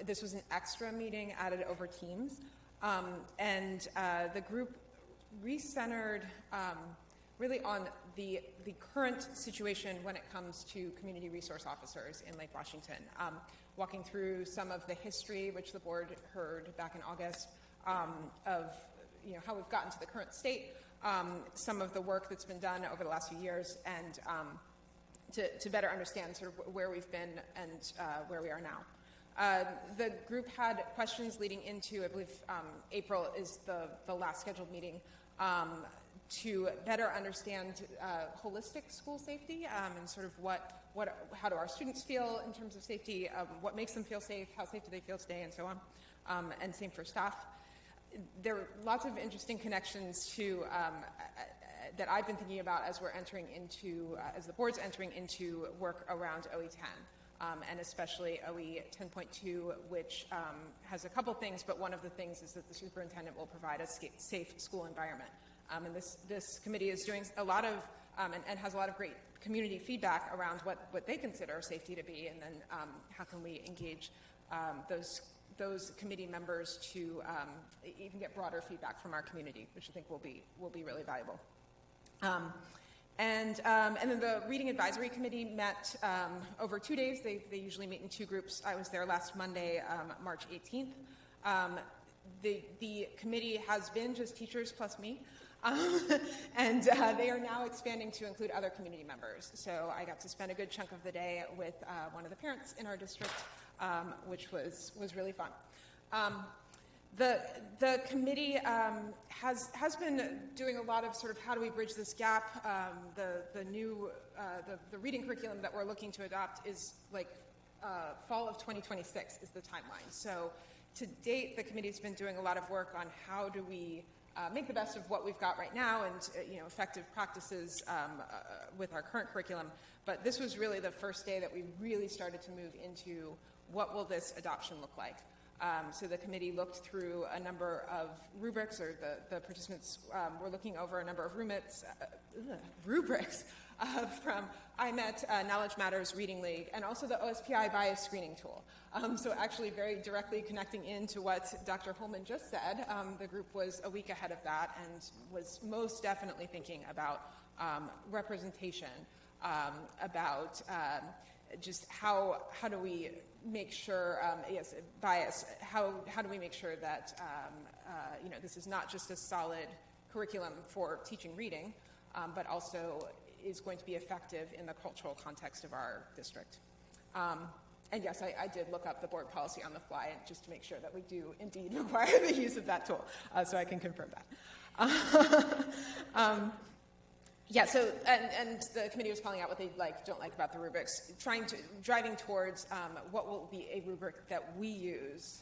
This was an extra meeting added over Teams. And the group recentered really on the current situation when it comes to community resource officers in Lake Washington, walking through some of the history, which the board heard back in August, of how we've gotten to the current state, some of the work that's been done over the last few years, and to better understand sort of where we've been and where we are now. The group had questions leading into, I believe, April is the last scheduled meeting, to better understand holistic school safety and sort of how do our students feel in terms of safety, what makes them feel safe, how safe do they feel today, and so on, and same for staff. There are lots of interesting connections to that I've been thinking about as we're entering into, as the board's entering into work around OE10, and especially OE 10.2, which has a couple things, but one of the things is that the superintendent will provide a safe school environment. And this committee is doing a lot of, and has a lot of great community feedback around what they consider safety to be, and then how can we engage those committee members to even get broader feedback from our community, which I think will be really valuable. And then the Reading Advisory Committee met over 2 days. They usually meet in two groups. I was there last Monday, March 18th. The committee has been just teachers plus me. And they are now expanding to include other community members. So I got to spend a good chunk of the day with one of the parents in our district, which was really fun. The committee has been doing a lot of sort of how do we bridge this gap. The new reading curriculum that we're looking to adopt is like fall of 2026 is the timeline. So to date, the committee's been doing a lot of work on how do we make the best of what we've got right now and effective practices with our current curriculum. But this was really the first day that we really started to move into what will this adoption look like. So the committee looked through a number of rubrics, or the participants were looking over a number of rubrics from IMET, Knowledge Matters, Reading League, and also the OSPI bias screening tool. So actually very directly connecting into what Dr. Holman just said, the group was a week ahead of that and was most definitely thinking about representation, about just how do we make sure, yes, bias, how do we make sure that, this is not just a solid curriculum for teaching reading, but also is going to be effective in the cultural context of our district. And yes, I did look up the board policy on the fly just to make sure that we do indeed require the use of that tool, so I can confirm that. Yeah, so, and the committee was calling out what they don't like about the rubrics, driving towards what will be a rubric that we use,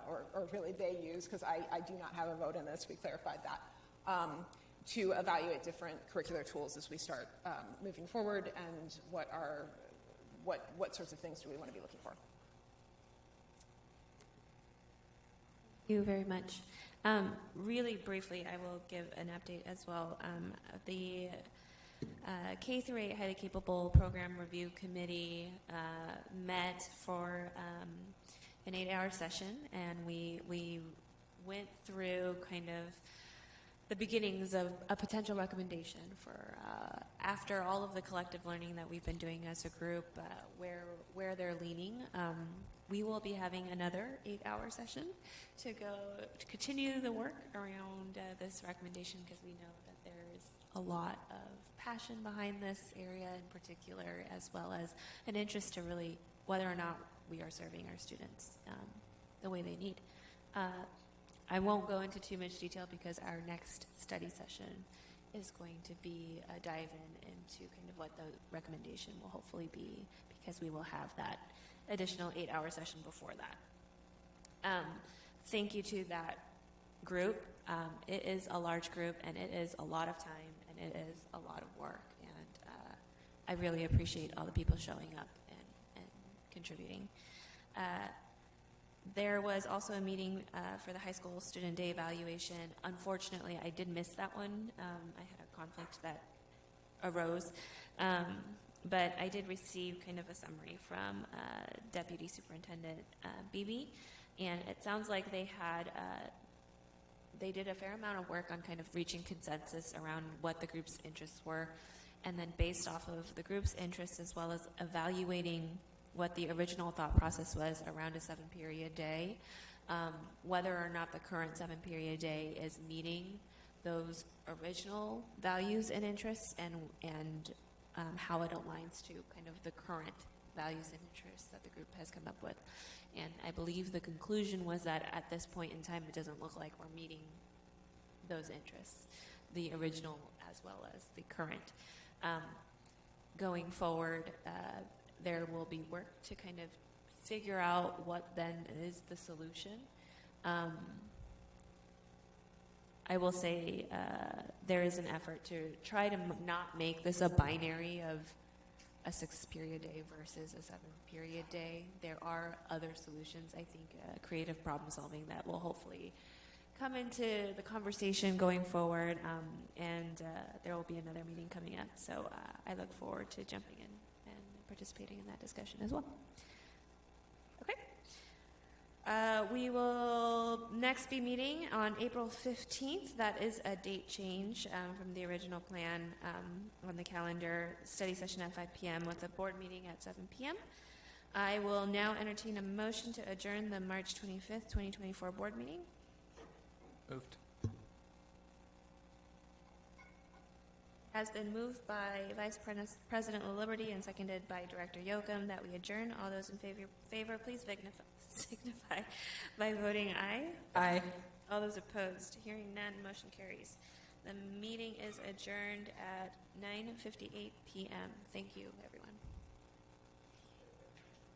or really they use, because I do not have a vote in this, we clarified that, to evaluate different curricular tools as we start moving forward, and what sorts of things do we want to be looking for. Thank you very much. Really briefly, I will give an update as well. The K-8 Highly Capable Program Review Committee met for an 8-hour session, and we went through kind of the beginnings of a potential recommendation for after all of the collective learning that we've been doing as a group, where they're leaning. We will be having another 8-hour session to continue the work around this recommendation, because we know that there's a lot of passion behind this area in particular, as well as an interest to really whether or not we are serving our students the way they need. I won't go into too much detail because our next study session is going to be a dive into kind of what the recommendation will hopefully be, because we will have that additional 8-hour session before that. Thank you to that group. It is a large group, and it is a lot of time, and it is a lot of work, and I really appreciate all the people showing up and contributing. There was also a meeting for the high school student day evaluation. Unfortunately, I did miss that one. I had a conflict that arose. But I did receive kind of a summary from Deputy Superintendent Beebe, and it sounds like they did a fair amount of work on kind of reaching consensus around what the group's interests were, and then based off of the group's interests as well as evaluating what the original thought process was around a 7-period day, whether or not the current 7-period day is meeting those original values and interests, and how it aligns to kind of the current values and interests that the group has come up with. And I believe the conclusion was that at this point in time, it doesn't look like we're meeting those interests, the original as well as the current. Going forward, there will be work to kind of figure out what then is the solution. I will say there is an effort to try to not make this a binary of a 6-period day versus a 7-period day. There are other solutions, I think, creative problem solving that will hopefully come into the conversation going forward, and there will be another meeting coming up. So I look forward to jumping in and participating in that discussion as well. Okay. We will next be meeting on April 15th. That is a date change from the original plan on the calendar. Study session at 5 p.m. with a board meeting at 7 p.m. I will now entertain a motion to adjourn the March 25th, 2024 board meeting. Moved. Has been moved by Vice President LaLiberty and seconded by Director Yoakum that we adjourn. All those in favor, please signify by voting aye. Aye. All those opposed, hearing none, motion carries. The meeting is adjourned at 9:58 p.m. Thank you, everyone.